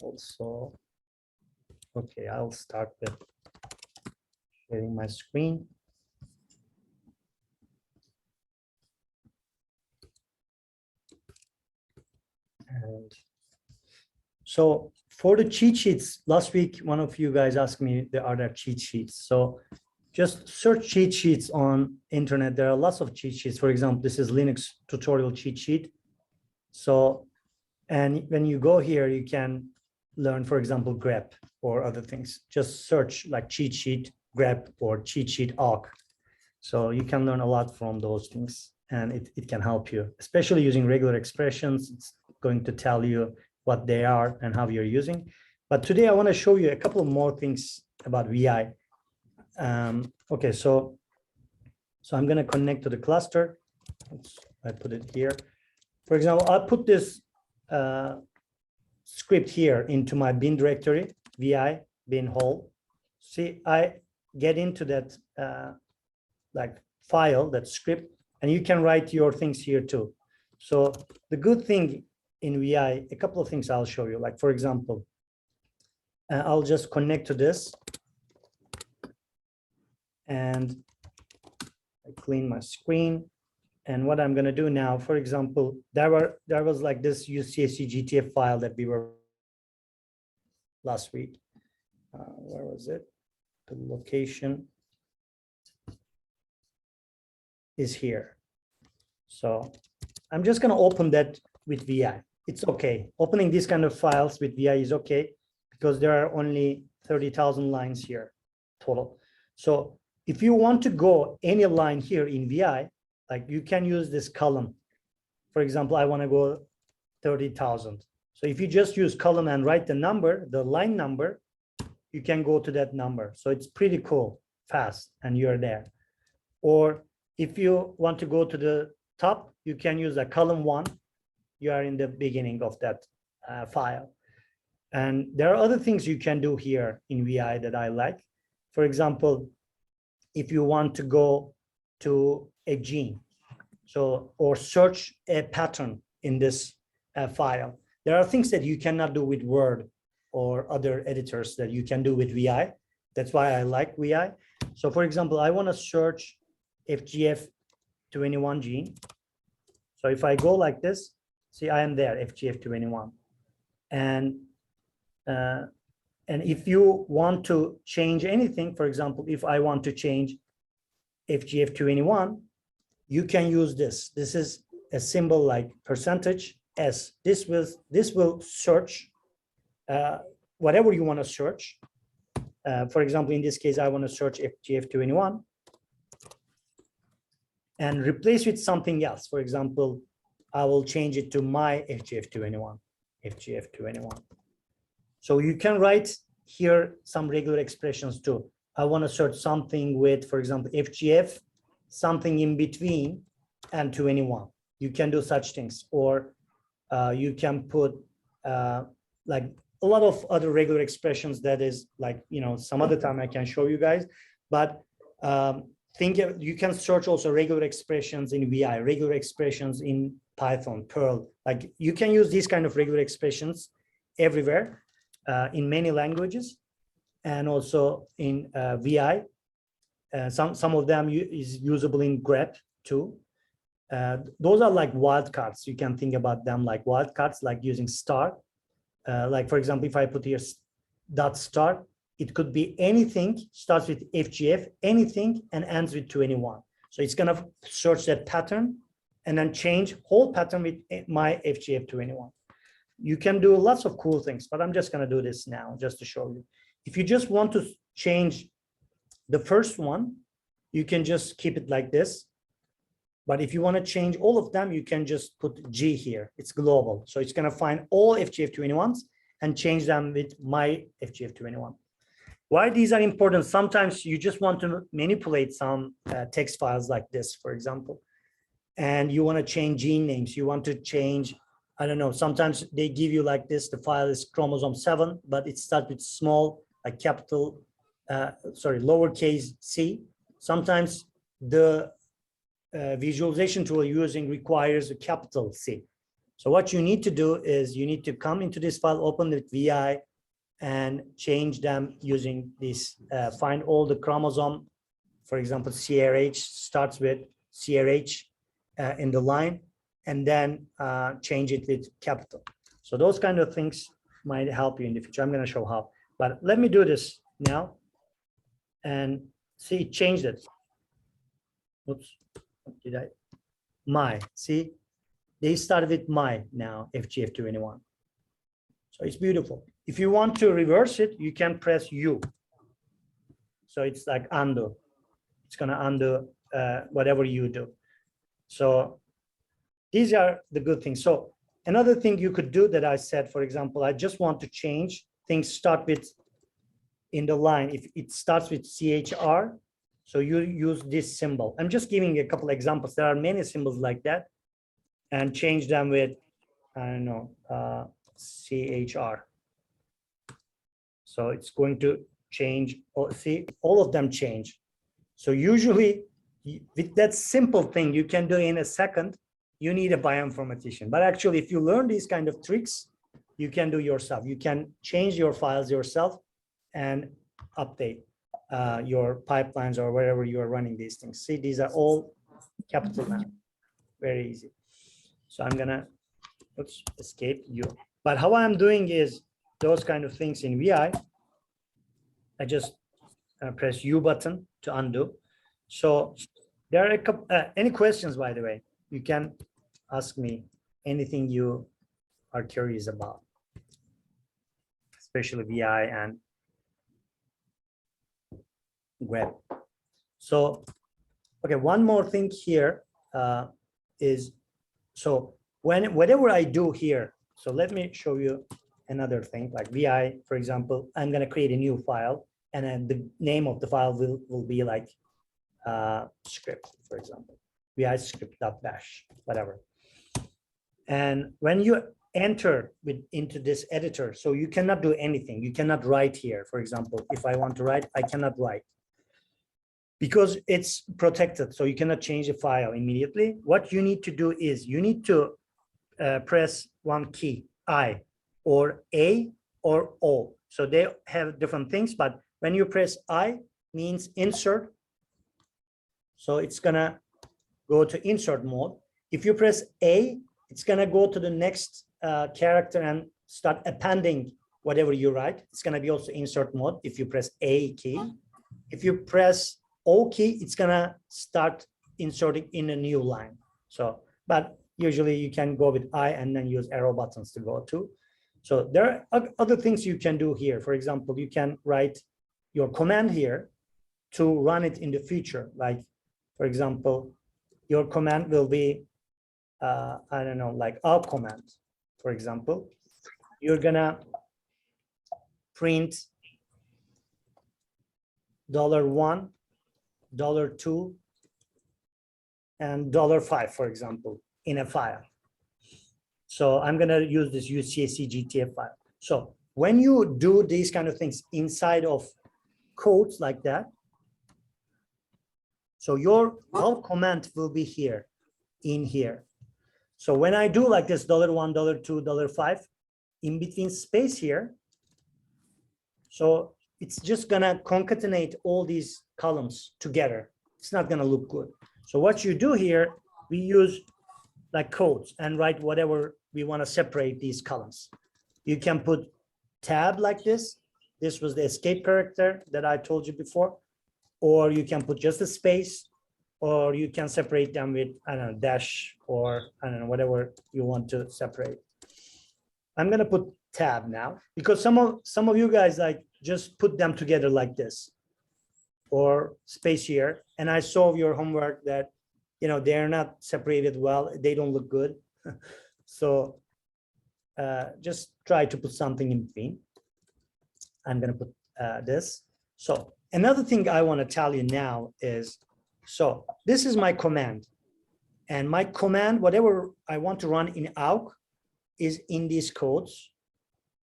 also, okay, I'll start with sharing my screen. And so for the cheat sheets, last week, one of you guys asked me, are there cheat sheets? So just search cheat sheets on internet. There are lots of cheat sheets. For example, this is Linux tutorial cheat sheet. So, and when you go here, you can learn, for example, grep or other things. Just search like cheat sheet grep or cheat sheet awk. So you can learn a lot from those things, and it can help you, especially using regular expressions. It's going to tell you what they are and how you're using. But today I want to show you a couple more things about VI. Okay, so I'm going to connect to the cluster. I put it here. For example, I put this script here into my bin directory, vi bin hole. See, I get into that like file, that script, and you can write your things here too. So the good thing in VI, a couple of things I'll show you. Like for example, I'll just connect to this, and I clean my screen. And what I'm going to do now, for example, there was like this UCSC GTF file that we were last week. Where was it? The location is here. So I'm just going to open that with VI. It's okay. Opening these kind of files with VI is okay because there are only 30,000 lines here total. So if you want to go any line here in VI, like you can use this column. For example, I want to go 30,000. So if you just use column and write the number, the line number, you can go to that number. So it's pretty cool, fast, and you're there. Or if you want to go to the top, you can use a column 1. You are in the beginning of that file. And there are other things you can do here in VI that I like. For example, if you want to go to a gene, so or search a pattern in this file. There are things that you cannot do with Word or other editors that you can do with VI. That's why I like VI. So for example, I want to search FGF21 gene. So if I go like this, see, I am there, FGF21. And if you want to change anything, for example, if I want to change FGF21, you can use this. This is a symbol like percentage S. This will search whatever you want to search. For example, in this case, I want to search FGF21 and replace with something else. For example, I will change it to my FGF21. So you can write here some regular expressions too. I want to search something with, for example, FGF, something in between and 21. You can do such things, or you can put like a lot of other regular expressions that is like, you know, some other time I can show you guys, but you can search also regular expressions in VI, regular expressions in Python, Perl. Like you can use these kind of regular expressions everywhere in many languages, and also in VI. Some of them is usable in grep too. Those are like wildcards. You can think about them like wildcards, like using star. Like for example, if I put here dot star, it could be anything, starts with FGF, anything, and ends with 21. So it's gonna search that pattern and then change whole pattern with my FGF21. You can do lots of cool things, but I'm just gonna do this now just to show you. If you just want to change the first one, you can just keep it like this. But if you want to change all of them, you can just put G here. It's global. So it's going to find all FGF21s and change them with my FGF21. Why these are important? Sometimes you just want to manipulate some text files like this, for example, and you want to change gene names. You want to change, I don't know, sometimes they give you like this, the file is chromosome 7, but it starts with small, like capital, lowercase c. Sometimes the visualization tool you're using requires a capital C. So what you need to do is you need to come into this file, open it VI, and change them using this, find all the chromosome. For example, CRH starts with CRH in the line, and then change it with capital. So those kind of things might help you in the future. I'm going to show how, but let me do this now and see, it changed it. Oops, did I? My, see, they started with my now, FGF21. So it's beautiful. If you want to reverse it, you can press U. So it's like undo. It's going to undo whatever you do. So these are the good things. So another thing you could do that I said, for example, I just want to change things, start with in the line. If it starts with CHR, so you use this symbol. I'm just giving you a couple examples. There are many symbols like that, and change them with, I don't know, CHR. So it's going to change, see, all of them change. So usually with that simple thing you can do in a second, you need a bioinformatician. But actually, if you learn these kind of tricks, you can do yourself. You can change your files yourself and update your pipelines or wherever you are running these things. See, these are all capital now. Very easy. So I'm gonna, oops, escape you. But how I'm doing is those kind of things in VI. I just press U button to undo. So there are a couple, any questions, by the way, you can ask me anything you are curious about, especially VI and web. So, okay, one more thing here is, so whatever I do here, so let me show you another thing like VI, for example, I'm going to create a new file, and then the name of the file will be like script, for example, VI script.bash, whatever. And when you enter into this editor, so you cannot do anything. You cannot write here. For example, if I want to write, I cannot write because it's protected. So you cannot change the file immediately. What you need to do is you need to press one key, I, or A, or O. So they have different things, but when you press I, means insert. So it's gonna go to insert mode. If you press A, it's gonna go to the next character and start appending whatever you write. It's gonna be also insert mode if you press A key. If you press O key, it's gonna start inserting in a new line. So, but usually you can go with I and then use arrow buttons to go to. So there are other things you can do here. For example, you can write your command here to run it in the future. Like, for example, your command will be, I don't know, like our command, for example. You're gonna print $1, $2, and $5, for example, in a file. So I'm gonna use this UCSC GTF file. So when you do these kind of things inside of codes like that, so your our command will be here, in here. So when I do like this $1, $2, $5, in between space here, so it's just gonna concatenate all these columns together. It's not gonna look good. So what you do here, we use like codes and write whatever we want to separate these columns. You can put tab like this. This was the escape character that I told you before, or you can put just a space, or you can separate them with, I don't know, dash, or I don't know, whatever you want to separate. I'm gonna put tab now because some of you guys like just put them together like this, or space here, and I saw your homework that, you know, they're not separated well, they don't look good. So just try to put something in between. I'm going to put this. So another thing I want to tell you now is, so this is my command, and my command, whatever I want to run in AUK, is in these codes,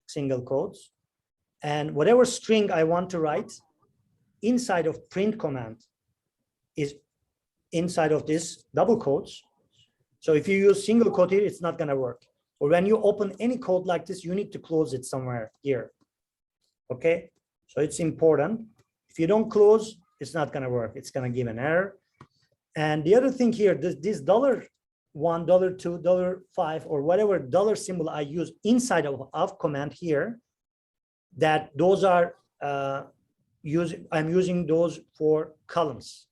single quotes, and whatever string I want to write inside of print command is inside of this double quotes. So if you use single quote here, it's not going to work. or when you open any code like this, you need to close it somewhere here. Okay, so it's important. If you don't close, it's not going to work. It's going to give an error. And the other thing here, this $1, $2, $5, or whatever dollar symbol I use inside of command here, that those are I'm using those for columns.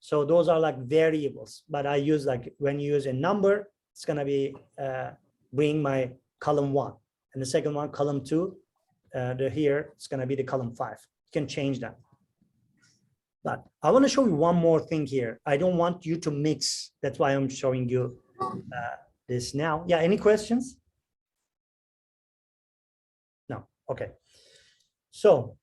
So those are like variables, but I use like when you use a number, it's going to be bring my column 1, and the second one, column 2, here it's going to be the column 5. You can change that. But I want to show you one more thing here. I don't want you to mix. That's why I'm showing you this now. Yeah, any questions? No, okay. So,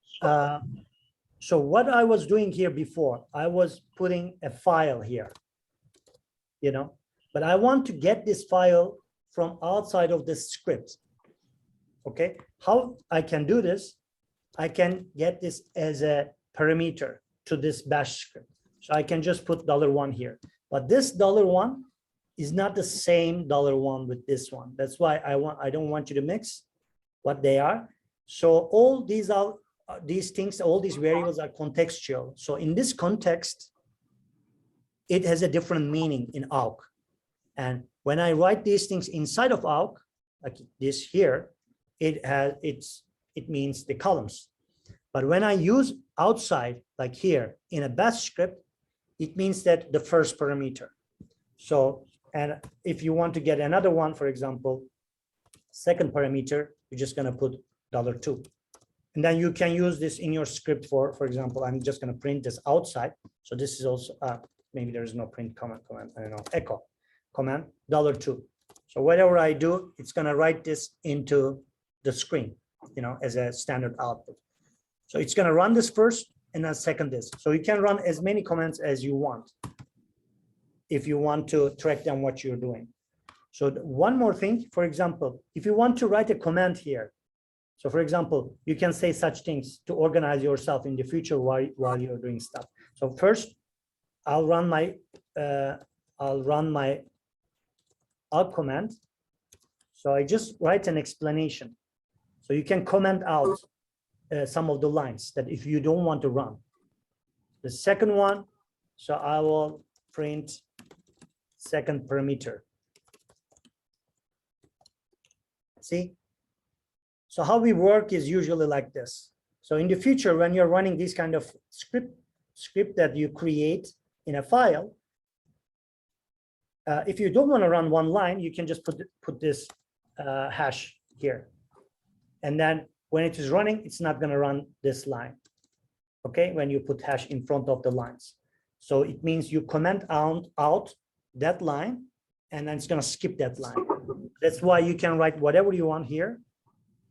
so what I was doing here before, I was putting a file here, you know, but I want to get this file from outside of the script. Okay, how I can do this? I can get this as a parameter to this bash script. So I can just put $1 here, but this $1 is not the same $1 with this one. That's why I don't want you to mix what they are. So all these are these things, all these variables are contextual. So in this context, it has a different meaning in awk. And when I write these things inside of awk, like this here, it means the columns. But when I use outside, like here in a bash script, it means that the first parameter. So, and if you want to get another one, for example, second parameter, you're just going to put $2. And then you can use this in your script for example, I'm just going to print this outside. So this is also, maybe there is no print command, I don't know, echo command, $2. So whatever I do, it's going to write this into the screen, you know, as a standard output. So it's going to run this first and then second this. So you can run as many commands as you want if you want to track down what you're doing. So one more thing, for example, if you want to write a command here, so for example, you can say such things to organize yourself in the future while you're doing stuff. So first, I'll run my out command. So I just write an explanation. So you can comment out some of the lines that if you don't want to run. The second one, so I will print second parameter. See? So how we work is usually like this. So in the future, when you're running this kind of script that you create in a file, if you don't want to run one line, you can just put this hash here. And then when it is running, it's not going to run this line. Okay, when you put hash in front of the lines. So it means you comment out that line, and then it's going to skip that line. That's why you can write whatever you want here,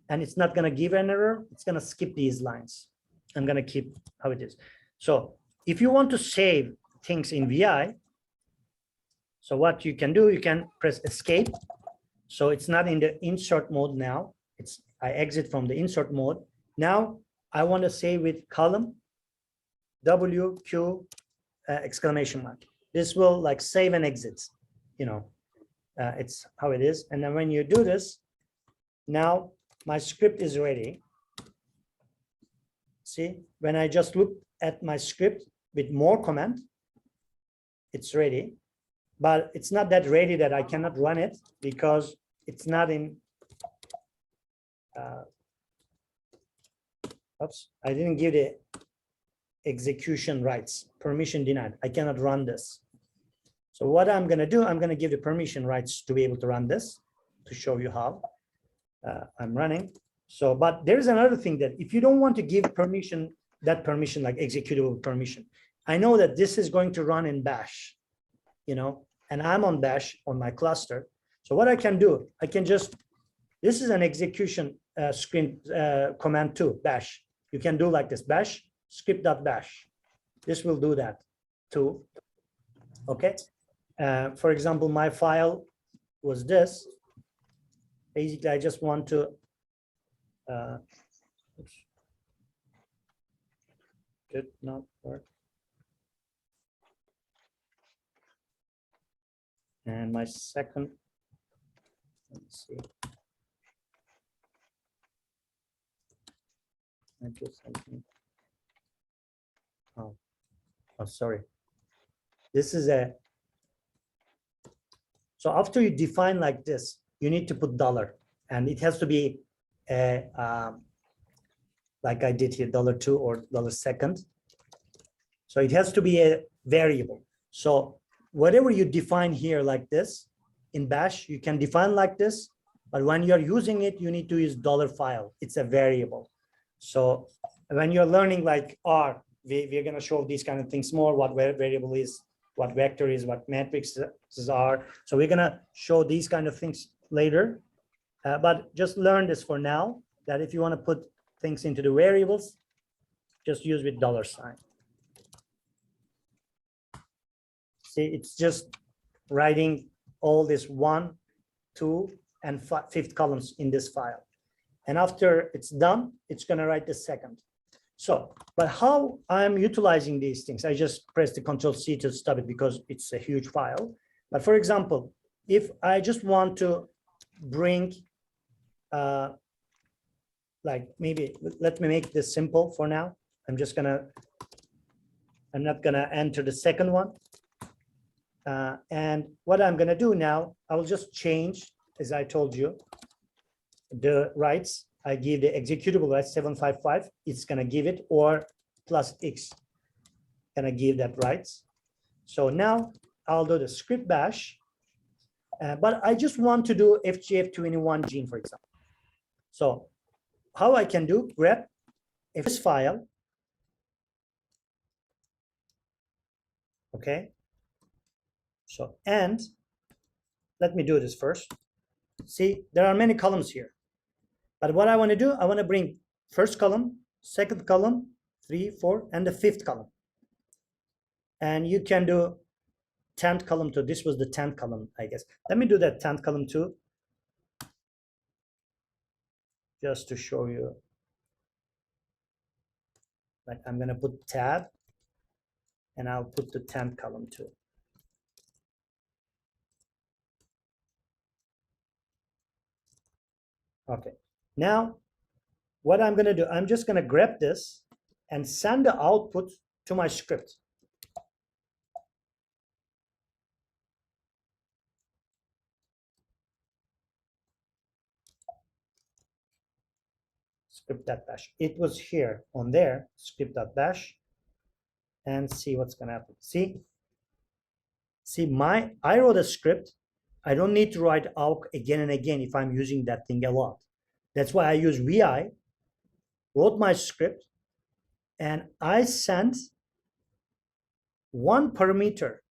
and it's not going to give an error. It's going to skip these lines. I'm going to keep how it is. So if you want to save things in VI, so what you can do, you can press escape. So it's not in the insert mode now. I exit from the insert mode. Now I want to save with column WQ exclamation mark. This will like save and exit, you know, it's how it is. And then when you do this, now my script is ready. See, when I just look at my script with more command, it's ready, but it's not that ready that I cannot run it because it's not in, oops, I didn't give the execution rights, permission denied. I cannot run this. So what I'm going to do, I'm going to give the permission rights to be able to run this, to show you how I'm running. So, but there's another thing that if you don't want to give permission, that permission like executable permission, I know that this is going to run in bash, you know, and I'm on bash on my cluster. So what I can do, I can just, this is an execution screen command too, bash. You can do like this, bash script.bash. This will do that too. Okay. For example, my file was this. Basically, I just want to did not work. And my second Let me see. I just, I think. Oh, sorry. This is a, so after you define like this, you need to put dollar, and it has to be a, like I did here, $2 or $2. So it has to be a variable. So whatever you define here like this, in Bash, you can define like this, but when you're using it, you need to use dollar file. It's a variable. So when you're learning like R, we're going to show these kind of things more, what variable is, what vector is, what matrices are. So we're going to show these kind of things later. But just learn this for now, that if you want to put things into the variables, just use with $sign. See, it's just writing all this 1, 2, and 5th columns in this file. And after it's done, it's going to write the second. So, but how I'm utilizing these things, I just press the Control-C to stop it because it's a huge file. But for example, if I just want to bring, like maybe, let me make this simple for now. I'm not gonna enter the second one. And what I'm gonna do now, I will just change, as I told you, the rights. I give the executable rights 755, it's gonna give it, or plus X, gonna give that rights. So now I'll do the script bash, but I just want to do FGF21 gene, for example. So how I can do, grab this file, okay? So, and let me do this first. See, there are many columns here. But what I want to do, I want to bring first column, second column, 3, 4, and the 5th column. And you can do 10th column too. This was the 10th column, I guess. Let me do that 10th column too, just to show you. Like I'm going to put tab, and I'll put the 10th column too. Okay. Now, what I'm going to do, I'm just going to grab this and send the output to my script. Script.bash. It was here on there, script.bash, and see what's going to happen. See, I wrote a script. I don't need to write awk again and again if I'm using that thing a lot. That's why I use vi, wrote my script, and I sent one parameter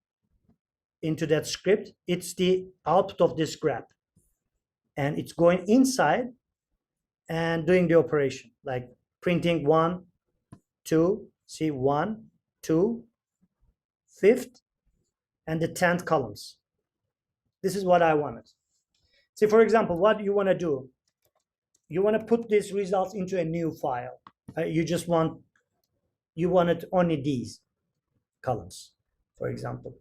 into that script. It's the output of this graph, and it's going inside and doing the operation, like printing 1, 2, see 1, 2, 5th, and the 10th columns. This is what I wanted. See, for example, what you want to do, you want to put these results into a new file. You wanted only these columns, for example.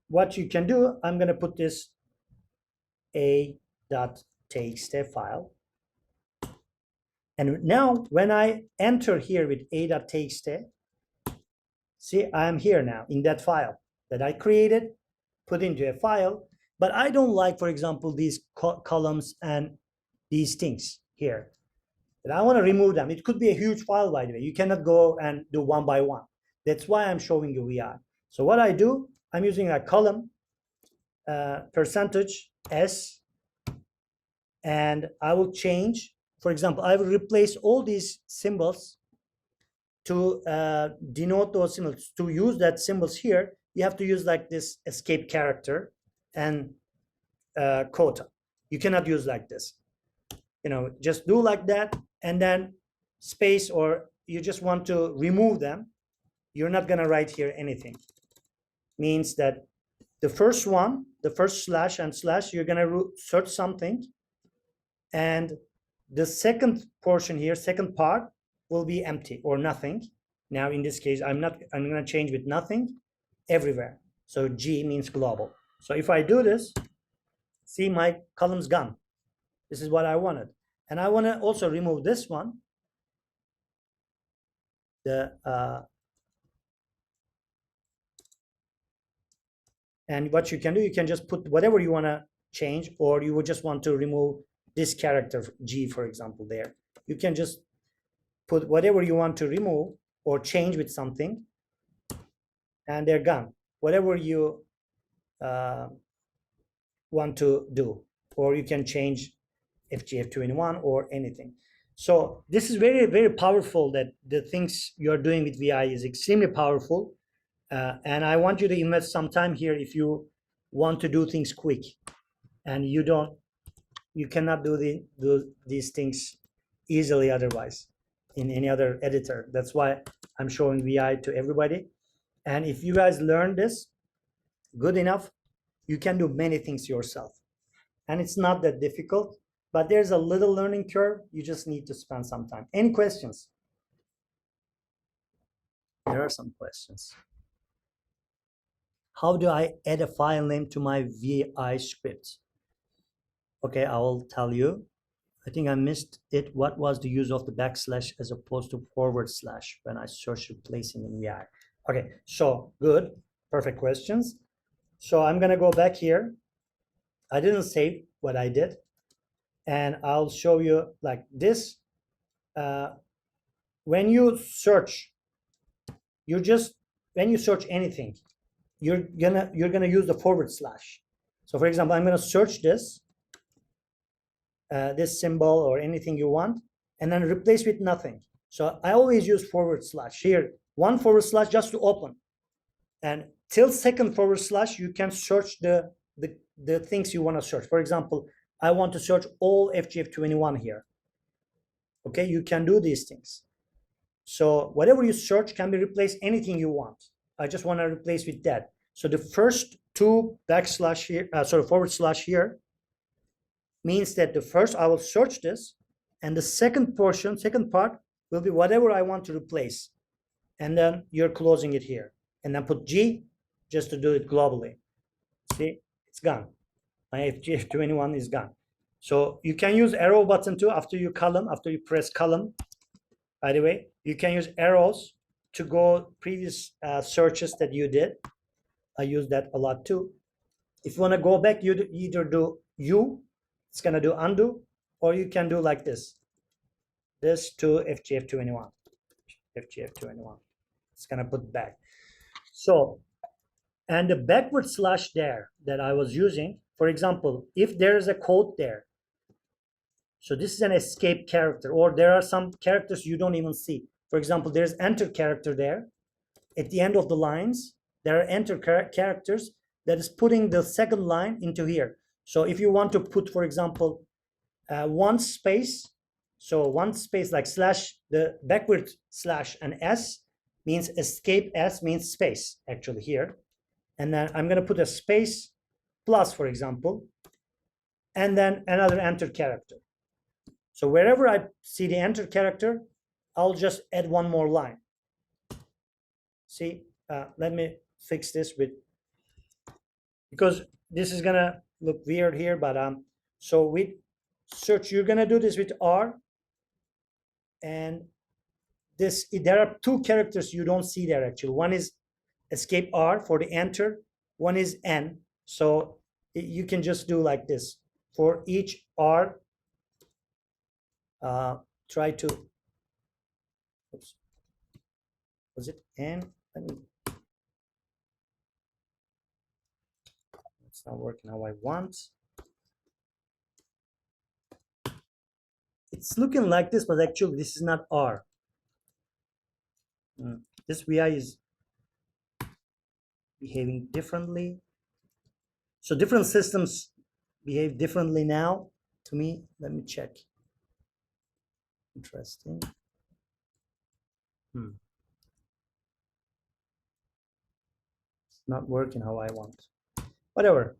What you can do, I'm going to put this a.txt file. And now when I enter here with a.txt, see, I am here now in that file that I created, put into a file, but I don't like, for example, these columns and these things here. And I want to remove them. It could be a huge file, by the way. You cannot go and do one by one. That's why I'm showing you VI. So what I do, I'm using a column, percentage S, and I will change. For example, I will replace all these symbols to denote those symbols. To use that symbols here, you have to use like this escape character and quota. You cannot use like this. You know, just do like that, and then space, or you just want to remove them. You're not going to write here anything. Means that the first one, the first slash and slash, you're going to search something, and the second portion here, second part, will be empty or nothing. Now in this case, I'm going to change with nothing everywhere. So G means global. So if I do this, See, my column's gone. This is what I wanted. And I want to also remove this one. And what you can do, you can just put whatever you want to change, or you would just want to remove this character G, for example, there. You can just put whatever you want to remove or change with something, and they're gone. Whatever you want to do, or you can change FGF21 or anything. So this is very, very powerful, that the things you're doing with VI is extremely powerful. And I want you to invest some time here if you want to do things quick, and you cannot do these things easily otherwise in any other editor. That's why I'm showing VI to everybody. And if you guys learn this good enough, you can do many things yourself. And it's not that difficult, but there's a little learning curve. You just need to spend some time. Any questions? There are some questions. How do I add a file name to my VI script? Okay, I will tell you. I think I missed it. What was the use of the backslash as opposed to forward slash when I search replacing in VI? Okay, so good, perfect questions. So I'm gonna go back here. I didn't save what I did, and I'll show you like this. When you search, when you search anything, you're gonna use the forward slash. So for example, I'm gonna search this symbol or anything you want, and then replace with nothing. So I always use forward slash here, one forward slash just to open, and till second forward slash you can search the things you want to search. For example, I want to search all FGF21 here. Okay, you can do these things. So whatever you search can be replaced anything you want. I just want to replace with that. So the first two backslash here, forward slash here, means that the first I will search this, and the second part will be whatever I want to replace. And then you're closing it here. And then put G just to do it globally. See, it's gone. My FGF21 is gone. So you can use arrow button too after you press column. By the way, you can use arrows to go previous searches that you did. I use that a lot too. If you want to go back, you either do U, it's going to do undo, or you can do like this. This to FGF21. FGF21. It's going to put back. So, and the backward slash there that I was using, for example, if there is a code there, so this is an escape character, or there are some characters you don't even see. For example, there's enter character there. At the end of the lines, there are enter characters that is putting the second line into here. So if you want to put, for example, one space, so one space like slash, the backward slash and S means escape, S means space actually here. And then I'm going to put a space plus, for example, and then another enter character. So wherever I see the enter character, I'll just add one more line. See, let me fix this because this is gonna look weird here, but so with search, you're gonna do this with R, and there are two characters you don't see there actually. One is escape R for the enter, one is N. So you can just do like this for each R. Try to, oops, was it N? It's not working how I want. It's looking like this, but actually this is not R. This VI is behaving differently. So different systems behave differently now to me. Let me check. Interesting. It's not working how I want. Whatever.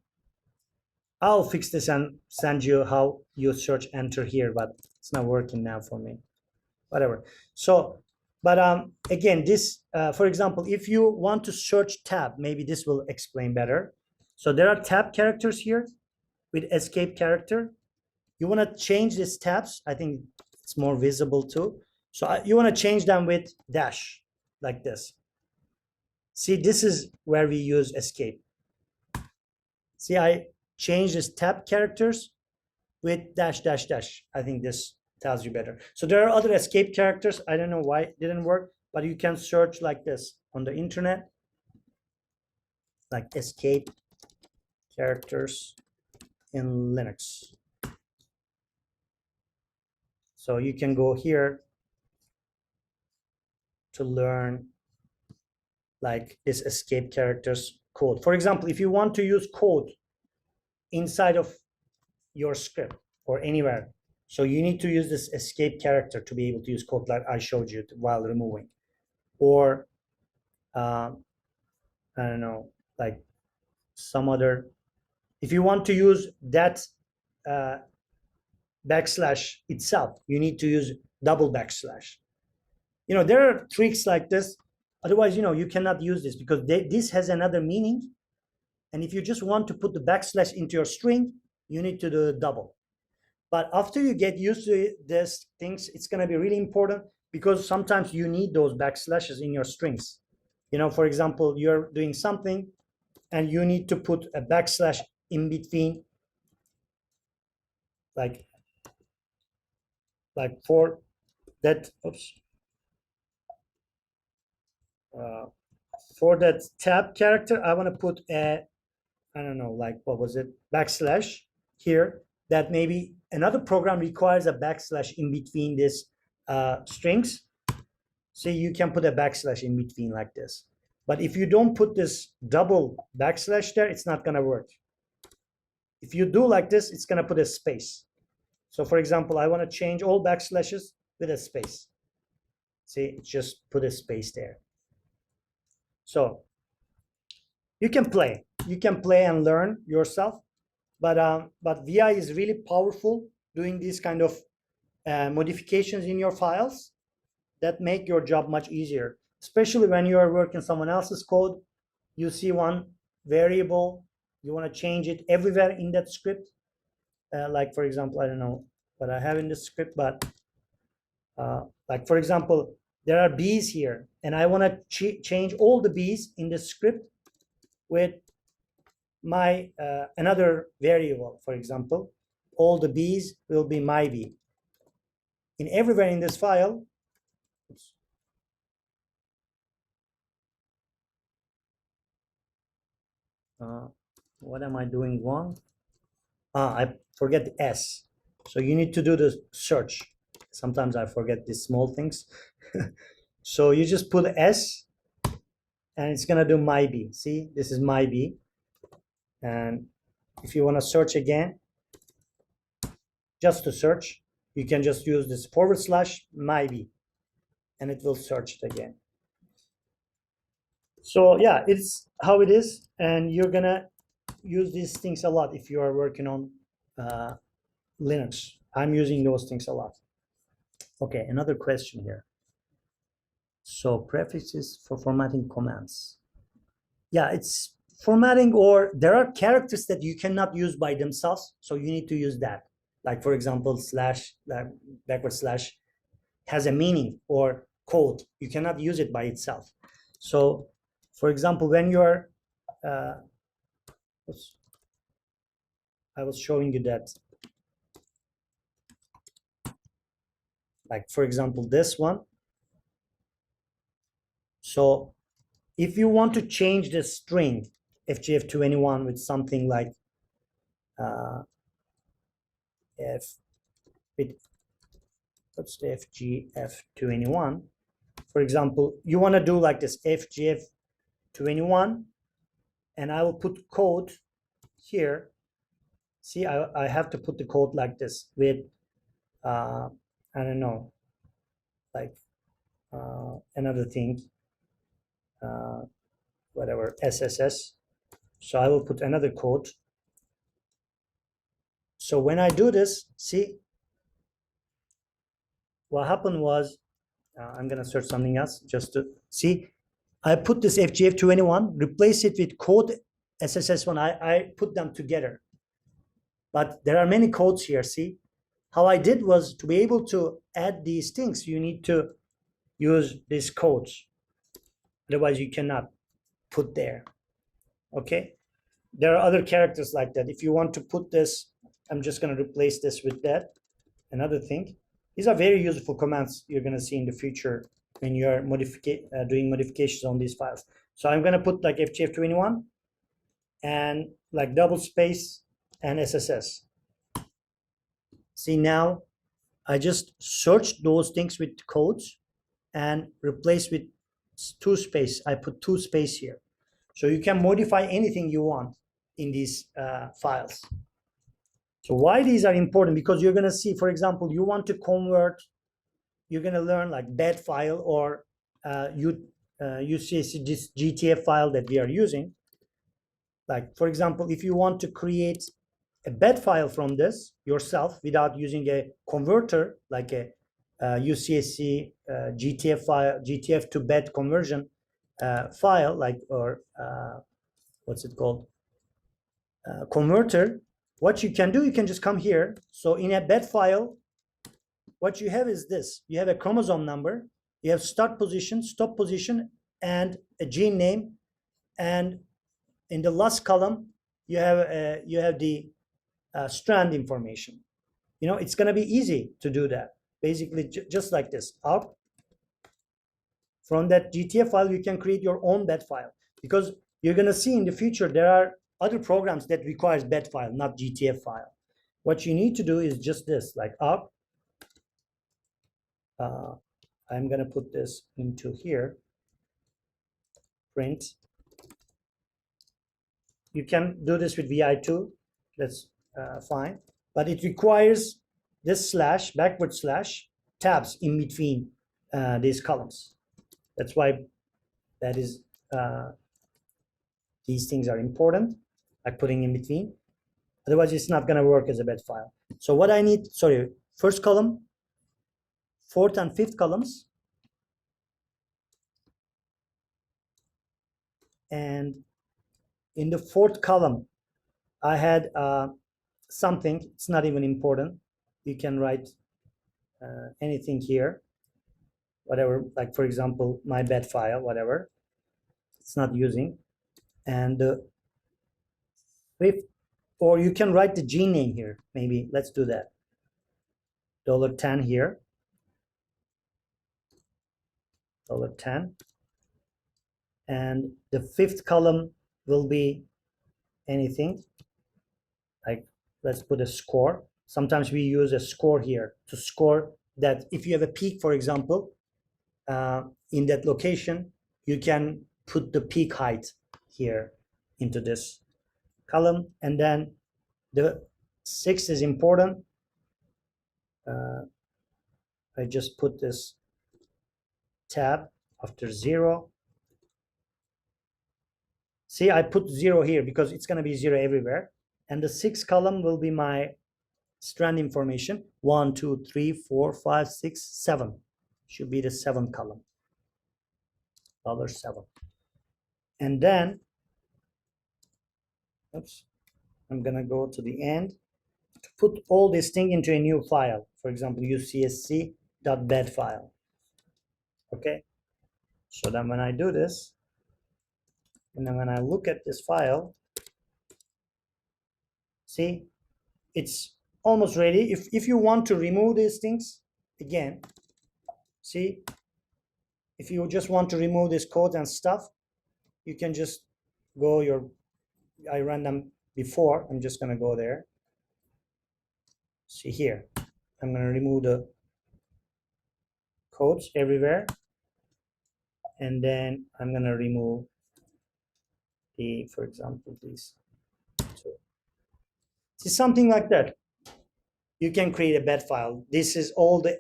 I'll fix this and send you how you search enter here, but it's not working now for me. Whatever. So, but again, this, for example, if you want to search tab, maybe this will explain better. So there are tab characters here, with escape character. You want to change these tabs. I think it's more visible too. So you want to change them with dash like this. See, this is where we use escape. See, I changed this tab characters with dash, dash, dash. I think this tells you better. So there are other escape characters. I don't know why it didn't work, but you can search like this on the internet, like escape characters in Linux. So you can go here to learn like this escape characters code. For example, if you want to use code inside of your script or anywhere, so you need to use this escape character to be able to use code like I showed you while removing. Or I don't know, like some other, if you want to use that backslash itself, you need to use double backslash. There are tricks like this. Otherwise, you cannot use this because this has another meaning. And if you just want to put the backslash into your string, you need to do double. But after you get used to these things, it's going to be really important because sometimes you need those backslashes in your strings. For example, you're doing something and you need to put a backslash in between, like for that, for that tab character, I want to put a, I don't know, like what was it, backslash here, that maybe another program requires a backslash in between this strings. So you can put a backslash in between like this. But if you don't put this double backslash there, it's not going to work. If you do like this, it's going to put a space. So for example, I want to change all backslashes with a space. See, just put a space there. So you can play and learn yourself, but VI is really powerful doing these kind of modifications in your files that make your job much easier, especially when you are working someone else's code. You see one variable, you want to change it everywhere in that script. Like for example, I don't know what I have in this script, but like for example, there are bees here, and I want to change all the bees in this script with my another variable. For example, all the bees will be my bee. In everywhere in this file, what am I doing wrong? I forget the S. So you need to do the search. Sometimes I forget these small things. So you just put S and it's gonna do my bee. See, this is my bee. And if you want to search again, just to search, you can just use this / my bee and it will search it again. So yeah, it's how it is, and you're gonna use these things a lot if you are working on Linux. I'm using those things a lot. Okay, another question here. So prefixes for formatting commands. Yeah, it's formatting, or there are characters that you cannot use by themselves, so you need to use that. Like for example, / has a meaning, or code. You cannot use it by itself. So for example, when you're I was showing you that, like for example, this one. So if you want to change the string FGF21 with something like FGF21, for example, you want to do like this FGF21, and I will put code here. See, I have to put the code like this with I don't know, like another thing, whatever, SSS. So I will put another code. So when I do this, see, what happened was, I'm going to search something else just to see. I put this FGF21, replace it with code SSS1. I put them together. but there are many codes here. See, how I did was to be able to add these things, you need to use these codes. Otherwise, you cannot put there. Okay. There are other characters like that. If you want to put this, I'm just going to replace this with that. Another thing. These are very useful commands you're going to see in the future when you're doing modifications on these files. So I'm going to put like FGF21 and like double space and SSS. See, now I just searched those things with codes and replace with two space. I put two space here. So you can modify anything you want in these files. So why these are important? Because you're going to see, for example, you want to convert, you're going to learn like bed file or UCSC, this GTF file that we are using. Like, for example, if you want to create a bed file from this yourself without using a converter, like a UCSC GTF file, GTF to bed conversion file, like, or what's it called? Converter, what you can do, you can just come here. So in a bed file, what you have is this. You have a chromosome number, you have start position, stop position, and a gene name. And in the last column, you have the strand information. You know, it's going to be easy to do that. Basically, just like this. Up from that GTF file, you can create your own bed file, because you're going to see in the future there are other programs that requires bed file, not GTF file. What you need to do is just this, like up. I'm going to put this into here. Print. You can do this with VI2. That's fine. But it requires this slash, backward slash, tabs in between these columns. That's why that is these things are important, like putting in between. Otherwise, it's not going to work as a bed file. So what I need, sorry, first column, fourth and fifth columns. And in the fourth column, I had something, it's not even important. You can write anything here, whatever, like for example, my bed file, whatever. It's not using. And the fifth, or you can write the gene name here. Maybe let's do that. $10 here. $10. And the fifth column will be anything. Like, let's put a score. Sometimes we use a score here to score that if you have a peak, for example, in that location, you can put the peak height here into this column. And then the 6 is important. I just put this tab after 0. See, I put 0 here because it's going to be 0 everywhere. And the 6th column will be my strand information. 1, 2, 3, 4, 5, 6, 7. Should be the 7th column. $7. And then, oops, I'm going to go to the end to put all this thing into a new file. For example, ucsc.bed file. Okay. So then when I do this, and then when I look at this file, see, it's almost ready. If you want to remove these things, again, see, if you just want to remove this code and stuff, you can just go I ran them before. I'm just going to go there. See here, I'm going to remove the codes everywhere. And then I'm going to remove the, for example, these. So, see, something like that. You can create a bed file. This is all the,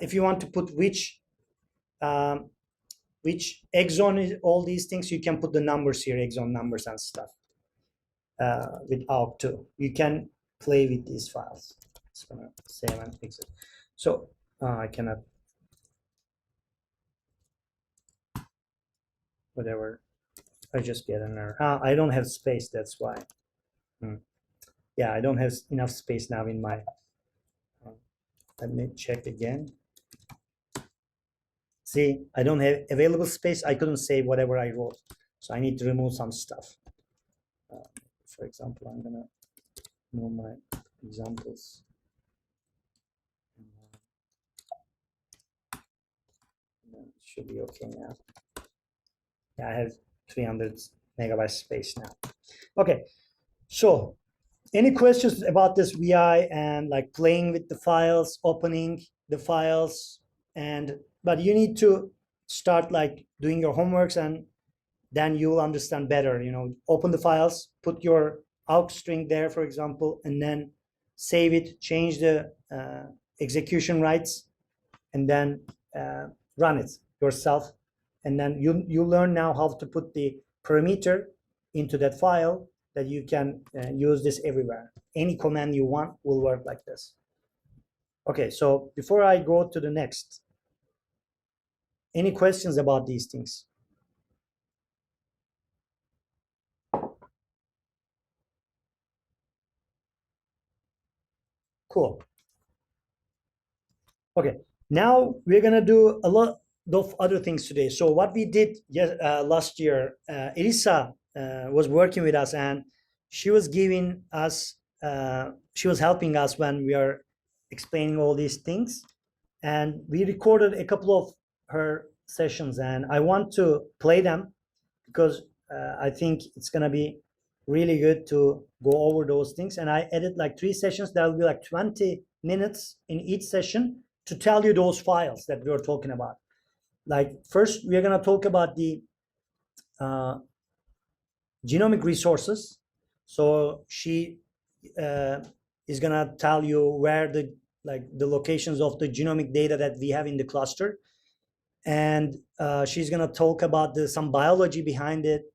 if you want to put which exon is all these things, you can put the numbers here, exon numbers and stuff with AUG too. You can play with these files. It's gonna save and fix it. So I cannot, whatever. I just get an error. I don't have space, that's why. Yeah, I don't have enough space now in my, let me check again. See, I don't have available space. I couldn't save whatever I wrote. So I need to remove some stuff. For example, I'm gonna remove my examples. It should be okay now. Yeah, I have 300 megabyte space now. Okay, so any questions about this VI and like playing with the files, opening the files, but you need to start like doing your homeworks, and then you will understand better. Open the files, put your aux string there, for example, and then save it, change the execution rights, and then run it yourself. And then you learn now how to put the parameter into that file, that you can use this everywhere. Any command you want will work like this. Okay, so before I go to the next, any questions about these things? Cool. Okay, now we're gonna do a lot of other things today. So what we did last year, Elisa was working with us, and she was giving us, she was helping us when we are explaining all these things. And we recorded a couple of her sessions, and I want to play them because I think it's gonna be really good to go over those things. And I edit like 3 sessions. That will be like 20 minutes in each session to tell you those files that we are talking about. Like first, we're gonna talk about the genomic resources. So she is gonna tell you where the locations of the genomic data that we have in the cluster, and she's gonna talk about some biology behind it,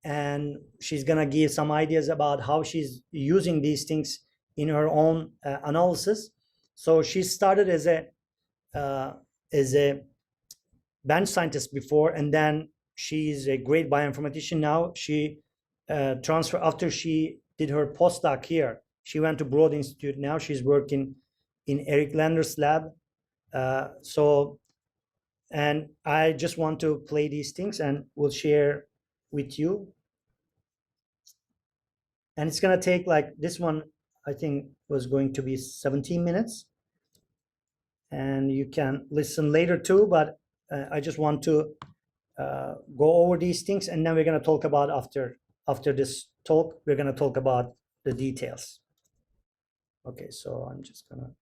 and she's gonna give some ideas about how she's using these things in her own analysis. So she started as a bench scientist before, and then she's a great bioinformatician now. She transferred after she did her postdoc here. She went to Broad Institute. Now she's working in Eric Lander's lab. And I just want to play these things and we'll share with you. And it's gonna take like this one, I think was going to be 17 minutes. And you can listen later too, but I just want to go over these things, and then we're gonna talk about after this talk, we're gonna talk about the details. Okay, so I'm just gonna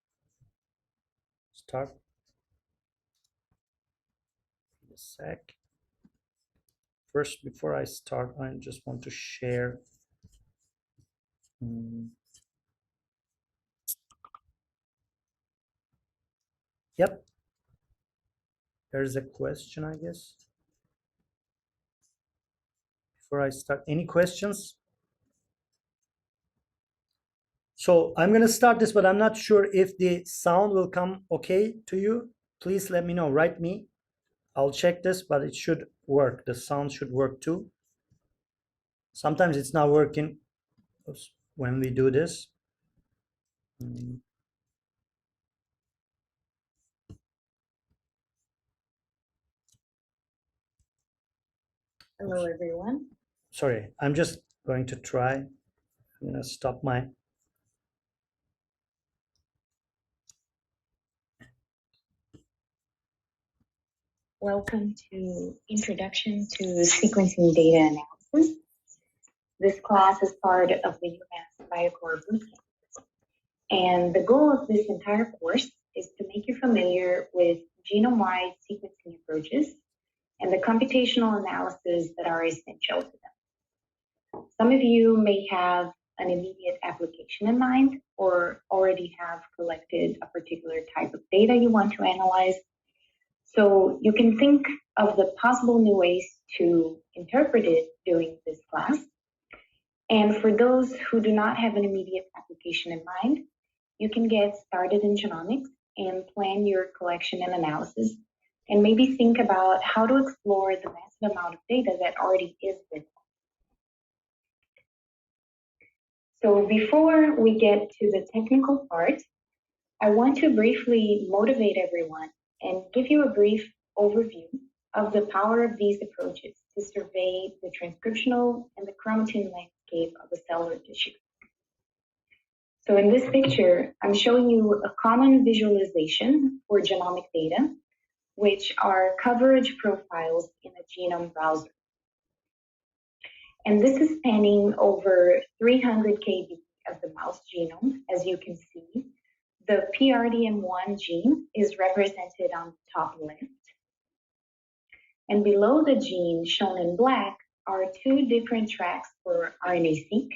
start in a sec. First, before I start, I just want to share. Yep. There's a question, I guess. Before I start, any questions? So I'm going to start this, but I'm not sure if the sound will come okay to you. Please let me know, write me. I'll check this, but it should work. The sound should work too. Sometimes it's not working when we do this. Hello, everyone. Sorry, I'm just going to try. I'm going to stop my. Welcome to Introduction to Sequencing Data Analysis. This class is part of the UMass Biocore Bootcamp. And the goal of this entire course is to make you familiar with genome-wide sequencing approaches and the computational analysis that are essential to them. Some of you may have an immediate application in mind or already have collected a particular type of data you want to analyze. So you can think of the possible new ways to interpret it during this class. And for those who do not have an immediate application in mind, you can get started in genomics and plan your collection and analysis, and maybe think about how to explore the massive amount of data that already is visible. So before we get to the technical part, I want to briefly motivate everyone and give you a brief overview of the power of these approaches to survey the transcriptional and the chromatin landscape of a cellular tissue. So in this picture, I'm showing you a common visualization for genomic data, which are coverage profiles in a genome browser. And this is spanning over 300 kb of the mouse genome, as you can see. The PRDM1 gene is represented on the top left. And below the gene, shown in black, are two different tracks for RNA-seq.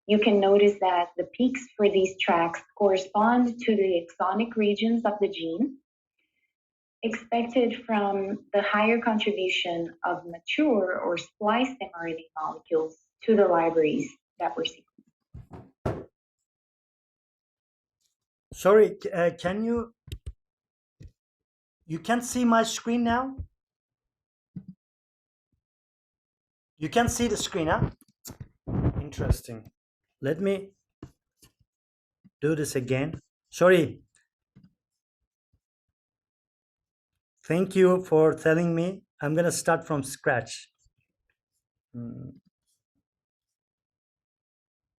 You can notice that the peaks for these tracks correspond to the exonic regions of the gene, expected from the higher contribution of mature or spliced mRNA molecules to the libraries that were sequenced. Sorry, you can see my screen now? You can see the screen, huh? Interesting. Let me do this again. Sorry. Thank you for telling me. I'm gonna start from scratch.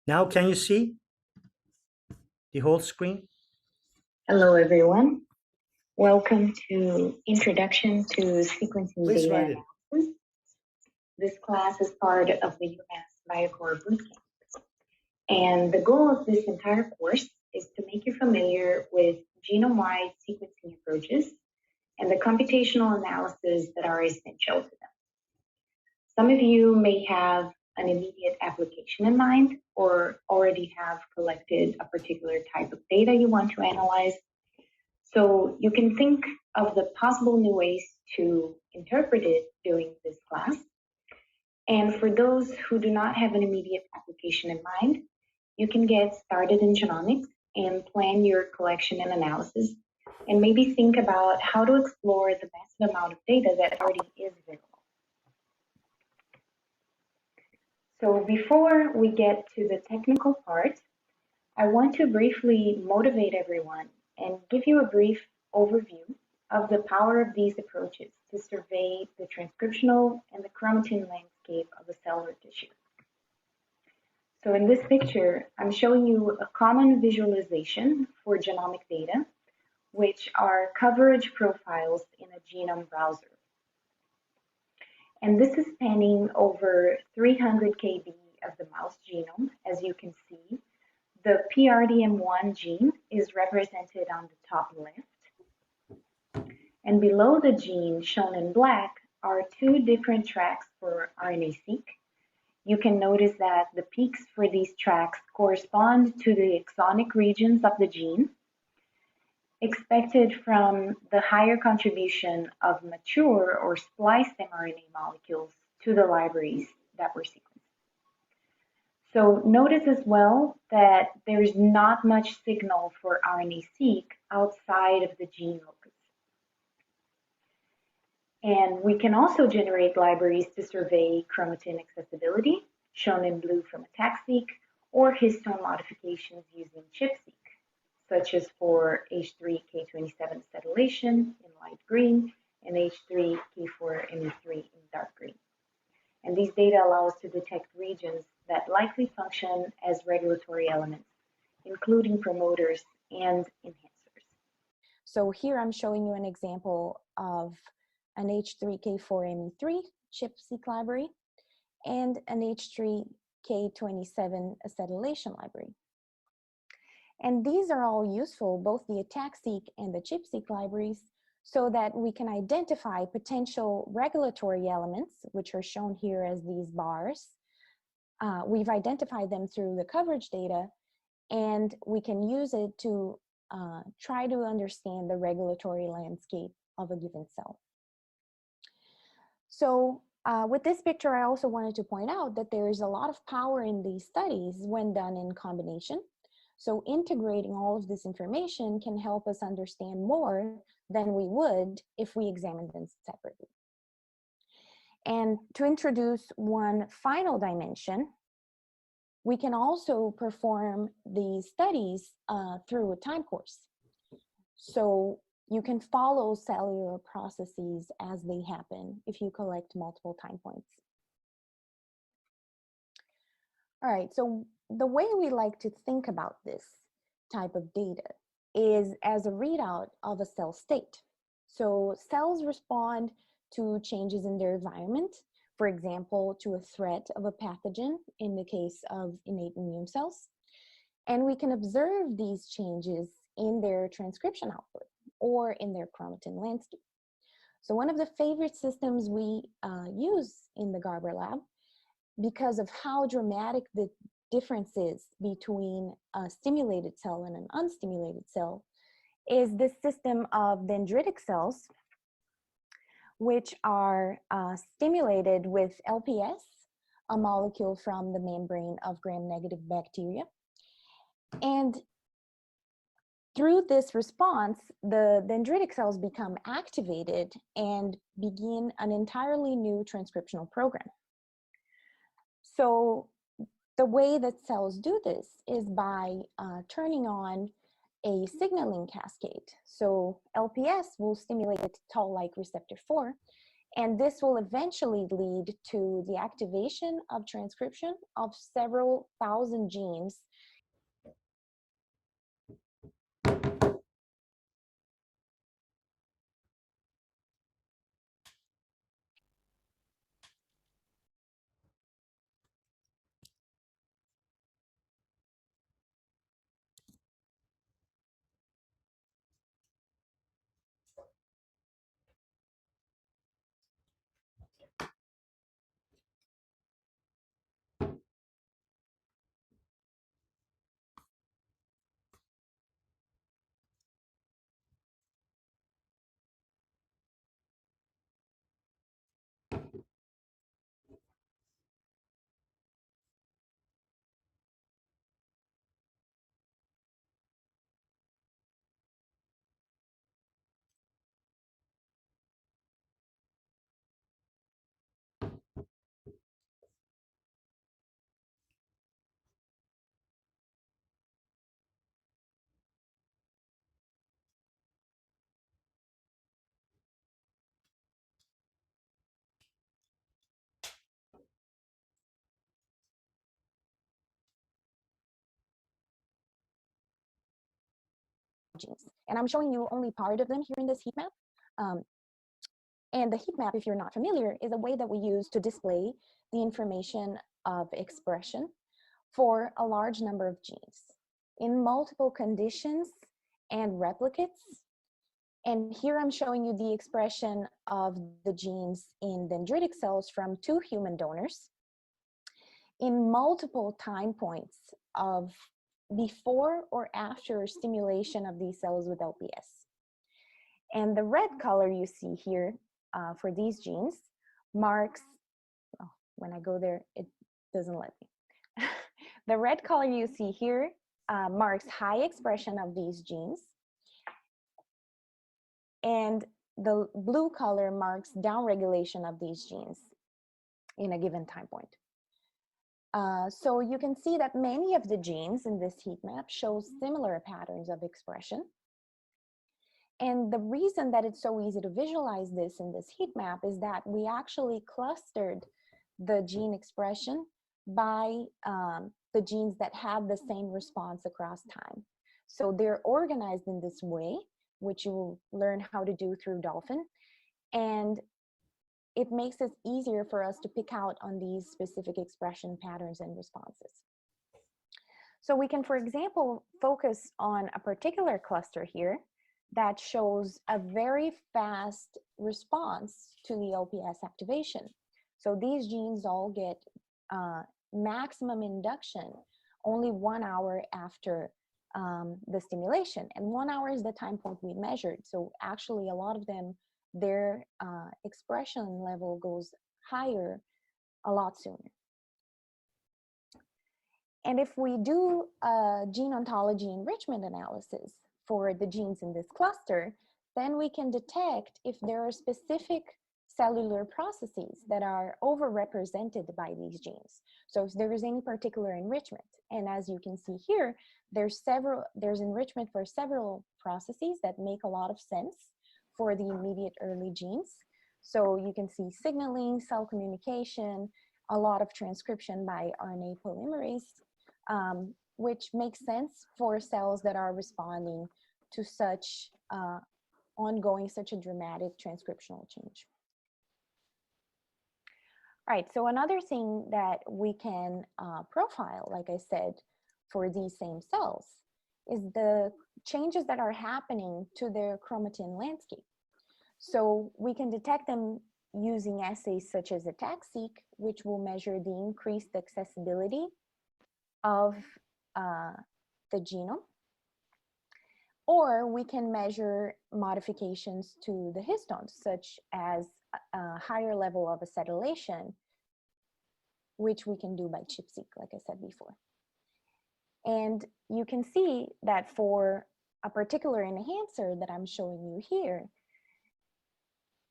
Now, can you see the whole screen? Hello, everyone. Welcome to Introduction to Sequencing Please Data write it. Analysis. This class is part of the UMass Biocore Bootcamp. And the goal of this entire course is to make you familiar with genome-wide sequencing approaches and the computational analysis that are essential to them. Some of you may have an immediate application in mind or already have collected a particular type of data you want to analyze. So you can think of the possible new ways to interpret it during this class. And for those who do not have an immediate application in mind, you can get started in genomics and plan your collection and analysis, and maybe think about how to explore the massive amount of data that already is available. So before we get to the technical part, I want to briefly motivate everyone and give you a brief overview of the power of these approaches to survey the transcriptional and the chromatin landscape of a cellular tissue. So in this picture, I'm showing you a common visualization for genomic data, which are coverage profiles in a genome browser. And this is spanning over 300 kb of the mouse genome, as you can see. The PRDM1 gene is represented on the top left. And below the gene, shown in black, are two different tracks for RNA-seq. You can notice that the peaks for these tracks correspond to the exonic regions of the gene, expected from the higher contribution of mature or spliced mRNA molecules to the libraries that were sequenced. So notice as well that there is not much signal for RNA-seq outside of the gene locus. And we can also generate libraries to survey chromatin accessibility, shown in blue from ATAC-seq, or histone modifications using ChIP-seq, such as for H3K27 acetylation in light green and H3K4ME3 in dark green. And these data allow us to detect regions that likely function as regulatory elements, including promoters and enhancers. So here I'm showing you an example of an H3K4ME3 ChIP-seq library and an H3K27 acetylation library. And these are all useful, both the ATAC-seq and the ChIP-seq libraries, so that we can identify potential regulatory elements, which are shown here as these bars. We've identified them through the coverage data, and we can use it to try to understand the regulatory landscape of a given cell. So with this picture, I also wanted to point out that there is a lot of power in these studies when done in combination. So integrating all of this information can help us understand more than we would if we examined them separately. And to introduce one final dimension, We can also perform these studies through a time course. So you can follow cellular processes as they happen if you collect multiple time points. All right, so the way we like to think about this type of data is as a readout of a cell state. So cells respond to changes in their environment, for example, to a threat of a pathogen in the case of innate immune cells. And we can observe these changes in their transcription output or in their chromatin landscape. So one of the favorite systems we use in the Garber lab, because of how dramatic the difference is between a stimulated cell and an unstimulated cell, is this system of dendritic cells, which are stimulated with LPS, a molecule from the membrane of gram-negative bacteria. And through this response, the dendritic cells become activated and begin an entirely new transcriptional program. So the way that cells do this is by turning on a signaling cascade. So LPS will stimulate toll-like receptor 4, and this will eventually lead to the activation of transcription of several thousand genes. Genes. And I'm showing you only part of them here in this heat map. And the heat map, if you're not familiar, is a way that we use to display the information of expression for a large number of genes in multiple conditions and replicates. And here I'm showing you the expression of the genes in dendritic cells from 2 human donors in multiple time points of before or after stimulation of these cells with LPS. And the red color you see here for these genes marks, oh, when I go there, it doesn't let me. The red color you see here marks high expression of these genes. And the blue color marks downregulation of these genes in a given time point. So you can see that many of the genes in this heat map show similar patterns of expression. And the reason that it's so easy to visualize this in this heat map is that we actually clustered the gene expression by the genes that have the same response across time. So they're organized in this way, which you will learn how to do through Dolphin. And it makes it easier for us to pick out on these specific expression patterns and responses. So we can, for example, focus on a particular cluster here that shows a very fast response to the LPS activation. So these genes all get maximum induction only 1 hour after the stimulation. And 1 hour is the time point we measured. So actually a lot of them, their expression level goes higher a lot sooner. And if we do a gene ontology enrichment analysis for the genes in this cluster, then we can detect if there are specific cellular processes that are overrepresented by these genes. So if there is any particular enrichment, and as you can see here, there's enrichment for several processes that make a lot of sense for the immediate early genes. So you can see signaling, cell communication, a lot of transcription by RNA polymerase, which makes sense for cells that are responding to such such a dramatic transcriptional change. All right, so another thing that we can profile, like I said, for these same cells is the changes that are happening to their chromatin landscape. So we can detect them using assays such as ATAC-seq, which will measure the increased accessibility of the genome. Or we can measure modifications to the histones, such as a higher level of acetylation, which we can do by ChIP-seq, like I said before. And you can see that for a particular enhancer that I'm showing you here,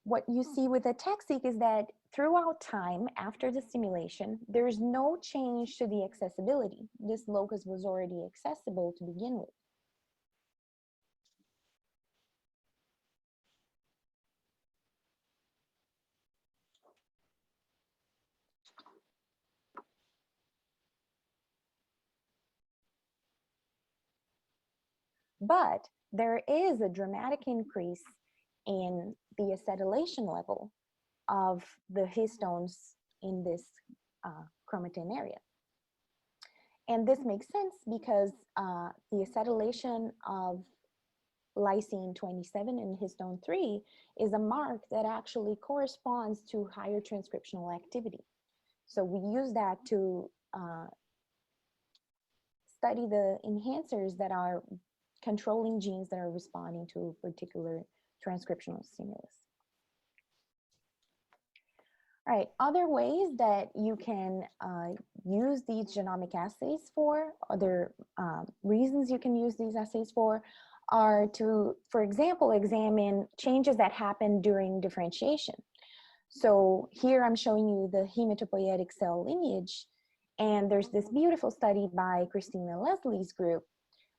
what you see with ATAC-seq is that throughout time after the stimulation, there's no change to the accessibility. This locus was already accessible to begin with. But there is a dramatic increase in the acetylation level of the histones in this chromatin area. And this makes sense because the acetylation of lysine 27 and histone 3 is a mark that actually corresponds to higher transcriptional activity. So we use that to study the enhancers that are controlling genes that are responding to a particular transcriptional stimulus. All right, other ways that you can use these genomic assays for, other reasons you can use these assays for, are to, for example, examine changes that happen during differentiation. So here I'm showing you the hematopoietic cell lineage, and there's this beautiful study by Christina Leslie's group,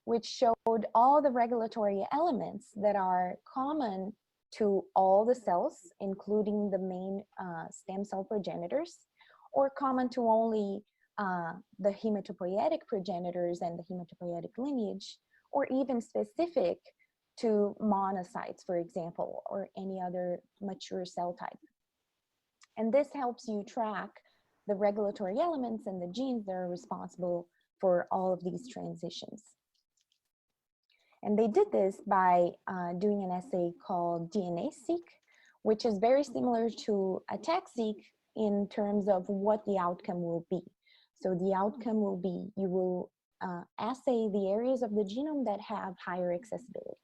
which showed all the regulatory elements that are common to all the cells, including the main stem cell progenitors, or common to only the hematopoietic progenitors and the hematopoietic lineage, or even specific to monocytes, for example, or any other mature cell type. And this helps you track the regulatory elements and the genes that are responsible for all of these transitions. And they did this by doing an assay called DNA-seq, which is very similar to ATAC-seq in terms of what the outcome will be. So the outcome will be, you will assay the areas of the genome that have higher accessibility.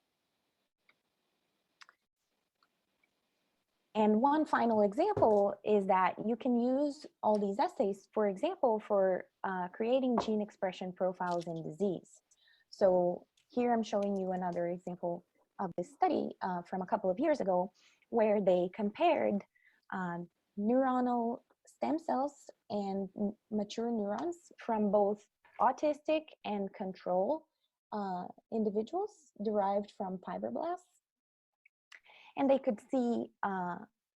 And one final example is that you can use all these assays, for example, for creating gene expression profiles in disease. So here I'm showing you another example of this study from a couple of years ago, where they compared neuronal stem cells and mature neurons from both autistic and control individuals derived from fibroblasts. And they could see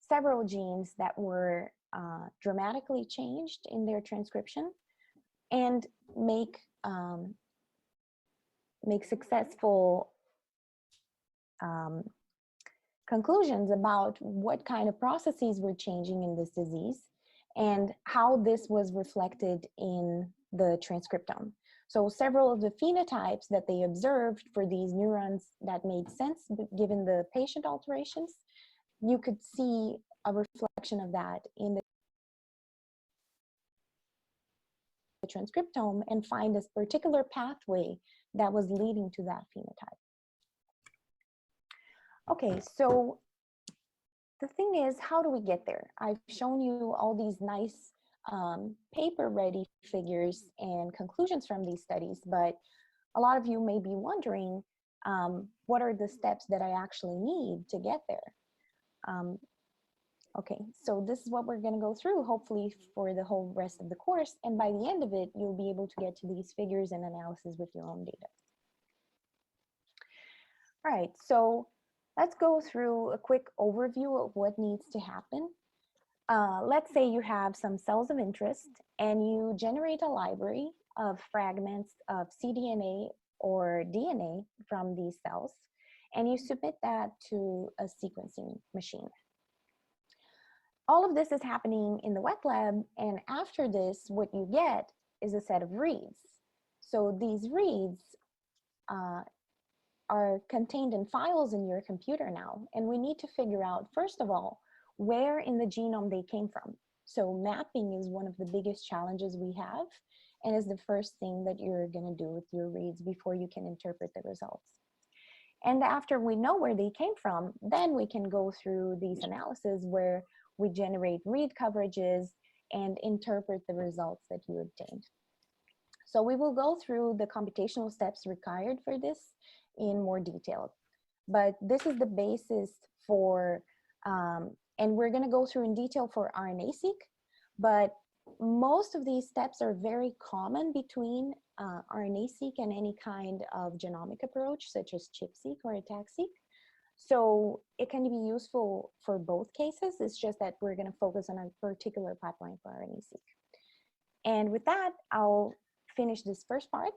several genes that were dramatically changed in their transcription and make successful conclusions about what kind of processes were changing in this disease and how this was reflected in the transcriptome. So several of the phenotypes that they observed for these neurons that made sense given the patient alterations, you could see a reflection of that in the transcriptome and find this particular pathway that was leading to that phenotype. Okay, so the thing is, how do we get there? I've shown you all these nice paper-ready figures and conclusions from these studies, but a lot of you may be wondering, what are the steps that I actually need to get there? Okay, so this is what we're going to go through, hopefully for the whole rest of the course. And by the end of it, you'll be able to get to these figures and analysis with your own data. All right, so let's go through a quick overview of what needs to happen. Let's say you have some cells of interest and you generate a library of fragments of cDNA or DNA from these cells, and you submit that to a sequencing machine. All of this is happening in the wet lab, and after this, what you get is a set of reads. So these reads are contained in files in your computer now, and we need to figure out, first of all, where in the genome they came from. So mapping is one of the biggest challenges we have, and is the first thing that you're going to do with your reads before you can interpret the results. And after we know where they came from, then we can go through these analyses where we generate read coverages and interpret the results that you obtained. So we will go through the computational steps required for this in more detail. But this is the basis for, and we're going to go through in detail for RNA-seq, but most of these steps are very common between RNA-seq and any kind of genomic approach, such as ChIP-seq or ATAC-seq. So it can be useful for both cases. It's just that we're going to focus on a particular pipeline for RNA-seq. And with that, I'll finish this first part,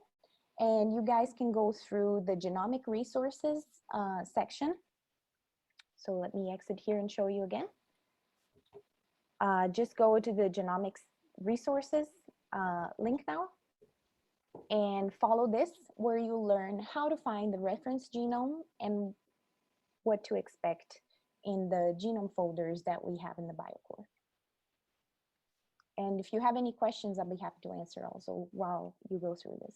and you guys can go through the genomic resources section. So let me exit here and show you again. Just go to the genomics resources link now and follow this, where you'll learn how to find the reference genome and what to expect in the genome folders that we have in the biocore. And if you have any questions, I'll be happy to answer also while you go through this.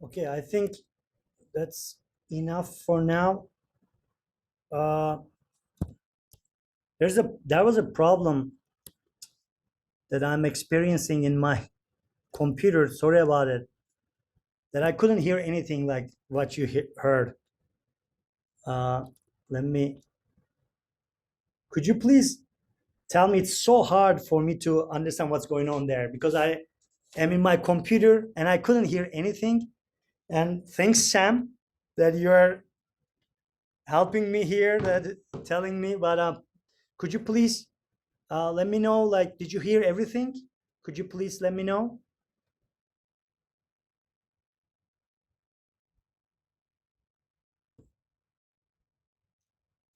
Okay, I think that's enough for now. There was a problem that I'm experiencing in my computer. Sorry about it. That I couldn't hear anything like what you heard. Let me. Could you please tell me? It's so hard for me to understand what's going on there because I am in my computer and I couldn't hear anything. And thanks, Sam, that you're helping me here, that telling me. But could you please let me know? Like, did you hear everything? Could you please let me know?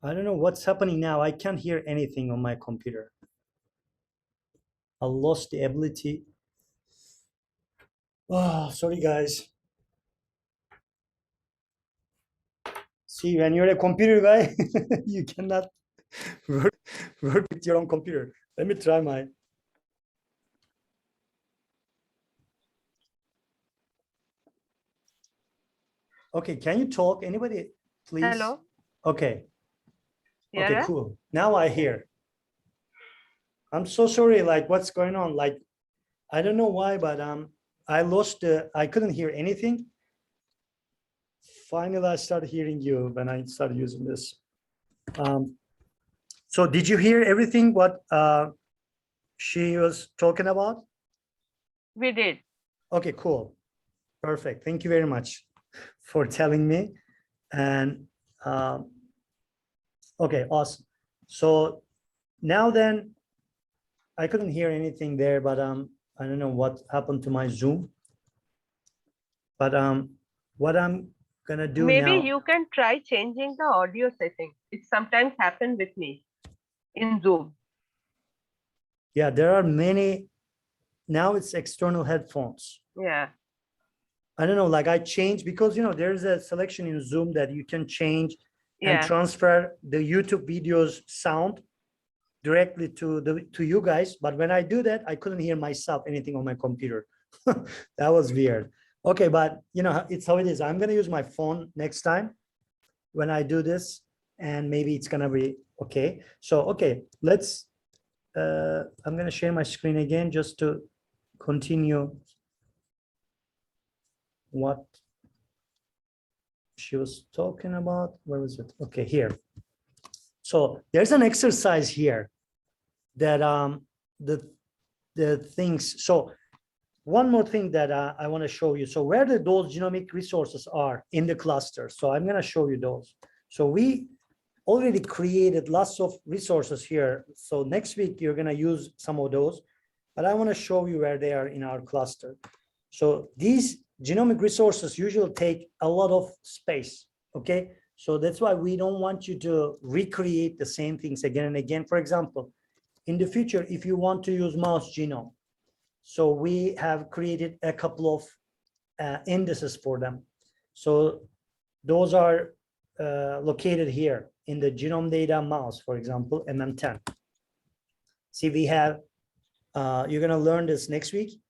I don't know what's happening now. I can't hear anything on my computer. I lost the ability. Oh, sorry, guys. See, when you're a computer guy, you cannot work with your own computer. Let me try my. Okay, can you talk? Anybody, please? Hello. Okay. Yeah. Okay, cool. Now I hear. I'm so sorry, like what's going on? Like, I don't know why, but I couldn't hear anything. Finally, I started hearing you when I started using this. So did you hear everything what she was talking about? We did. Okay, cool. Perfect. Thank you very much for telling me. And okay, awesome. So now then, I couldn't hear anything there, but I don't know what happened to my Zoom. But what I'm gonna do Maybe now. you can try changing the audio setting. It sometimes happens with me in Zoom. Yeah, there are many. Now it's external headphones. Yeah. I don't know, like I changed because, there's a selection in Zoom that you can change and Yeah. transfer the YouTube videos sound directly to you guys. But when I do that, I couldn't hear myself anything on my computer. That was weird. Okay, but it's how it is. I'm gonna use my phone next time when I do this, and maybe it's gonna be okay. So okay, let's I'm gonna share my screen again just to continue what she was talking about. Where was it? Okay, here. So there's an exercise here that the things. So one more thing that I want to show you. So where those genomic resources are in the cluster. So I'm going to show you those. So we already created lots of resources here. So next week you're going to use some of those, but I want to show you where they are in our cluster. So these genomic resources usually take a lot of space. Okay, so that's why we don't want you to recreate the same things again and again. For example, in the future, if you want to use mouse genome, so we have created a couple of indices for them. So those are located here in the genome data mouse, for example, MM10. See, we have, you're going to learn this next week.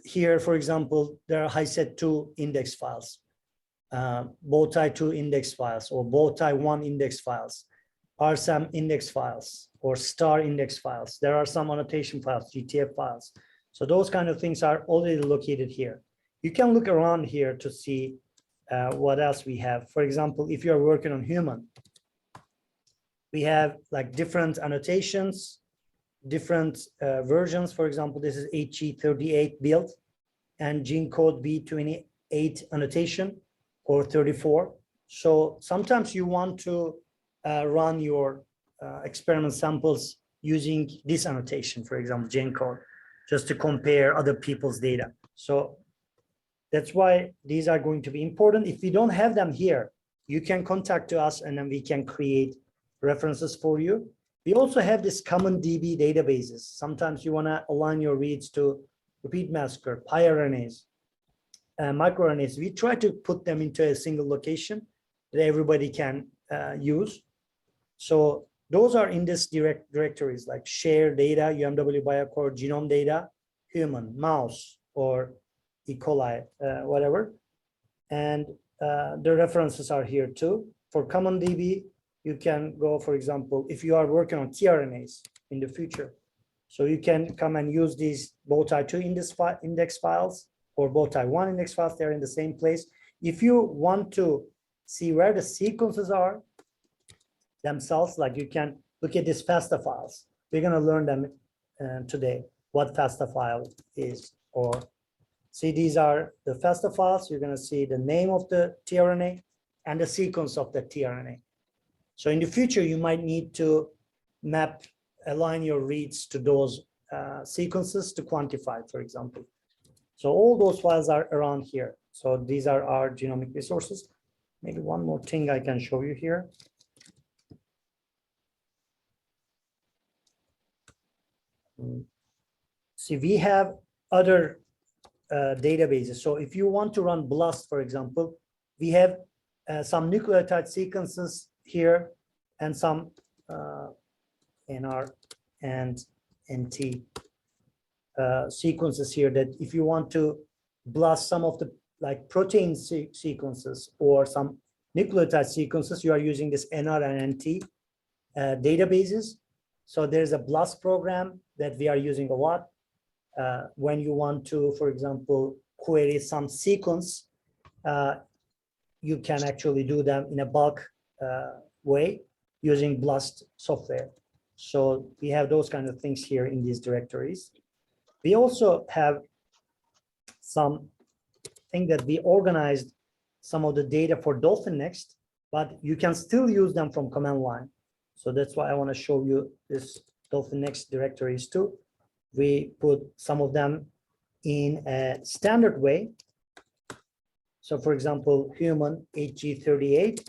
Here, for example, there are HiSet2 index files, BowTie2 index files, or BowTie1 index files, RSAM index files, or STAR index files. There are some annotation files, GTF files. So those kind of things are already located here. You can look around here to see what else we have. For example, if you're working on human, we have like different annotations, different versions. For example, this is HG38 build and gene code B28 annotation or 34. So sometimes you want to run your experiment samples using this annotation, for example, gene code, just to compare other people's data. So that's why these are going to be important. If we don't have them here, you can contact us and then we can create references for you. We also have this common DB databases. Sometimes you want to align your reads to repeat masker, piRNAs, microRNAs. We try to put them into a single location that everybody can use. So those are in this directories like share data, UMW biocore, genome data, human, mouse, or E. coli, whatever. And the references are here too. For common DB, you can go, for example, if you are working on tRNAs in the future. So you can come and use these BowTie2 index files or BowTie1 index files. They're in the same place. If you want to see where the sequences are themselves, like you can look at these FASTA files. We're going to learn them today, what FASTA file is. Or see, these are the FASTA files. You're going to see the name of the tRNA and the sequence of the tRNA. So in the future, you might need to align your reads to those sequences to quantify, for example. So all those files are around here. So these are our genomic resources. Maybe one more thing I can show you here. See, we have other databases. So if you want to run BLAST, for example, we have some nucleotide sequences here and some NR and NT sequences here that if you want to BLAST some of the like protein sequences or some nucleotide sequences, you are using this NR and NT databases. So there's a BLAST program that we are using a lot. When you want to, for example, query some sequence, you can actually do them in a bulk way using BLAST software. So we have those kind of things here in these directories. We also have some thing that we organized some of the data for Dolphin Next, but you can still use them from command line. So that's why I want to show you this Dolphin Next directories too. We put some of them in a standard way. So for example, human HG38.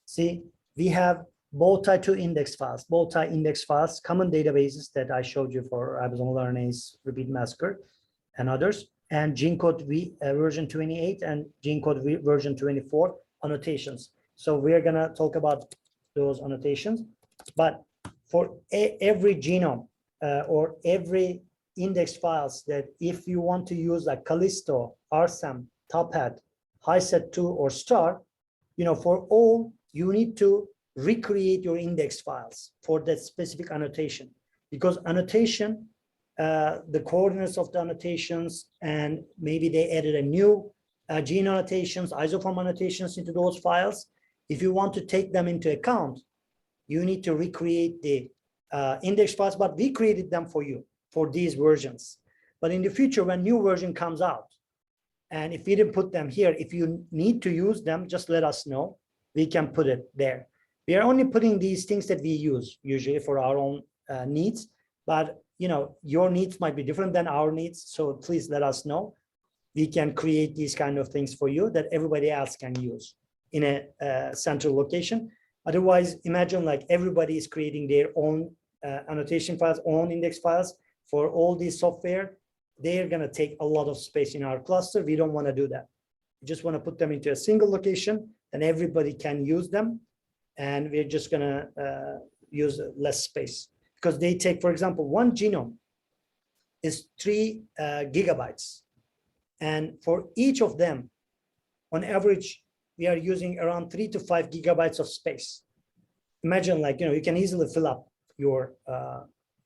See, we have multi-2 index files, multi-index files, common databases that I showed you for ribosomal RNase, repeat massacre, and others, and gene code version 28 and gene code version 24 annotations. So we're gonna talk about those annotations, but for every genome or every index files that if you want to use like Callisto, RSAM, Top Hat, HiSet2, or STAR, you know, for all, you need to recreate your index files for that specific annotation, because annotation, the coordinates of the annotations, and maybe they added a new gene annotations, isoform annotations into those files. If you want to take them into account, you need to recreate the index files, but we created them for you for these versions. But in the future, when new version comes out, and if we didn't put them here, if you need to use them, just let us know. We can put it there. We are only putting these things that we use usually for our own needs, but you know, your needs might be different than our needs. So please let us know. We can create these kind of things for you that everybody else can use in a central location. Otherwise, imagine like everybody is creating their own annotation files, own index files for all these software. They're going to take a lot of space in our cluster. We don't want to do that. We just want to put them into a single location and everybody can use them. And we're just going to use less space because they take, for example, one genome is 3 gigabytes. And for each of them, on average, we are using around 3 to 5 gigabytes of space. Imagine like, you know, you can easily fill up your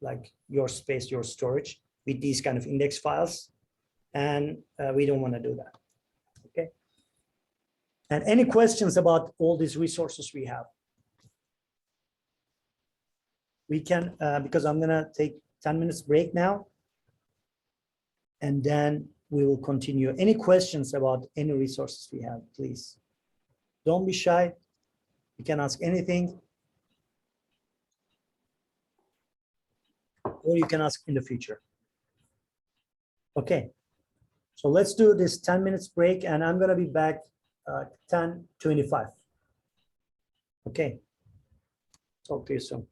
like your space, your storage with these kind of index files. And we don't want to do that. Okay. And any questions about all these resources we have? We can, because I'm going to take 10 minutes break now. And then we will continue. Any questions about any resources we have, please. Don't be shy. You can ask anything. Or you can ask in the future. Okay. So let's do this 10 minutes break and I'm going to be back 10:25. Okay. Talk to you soon.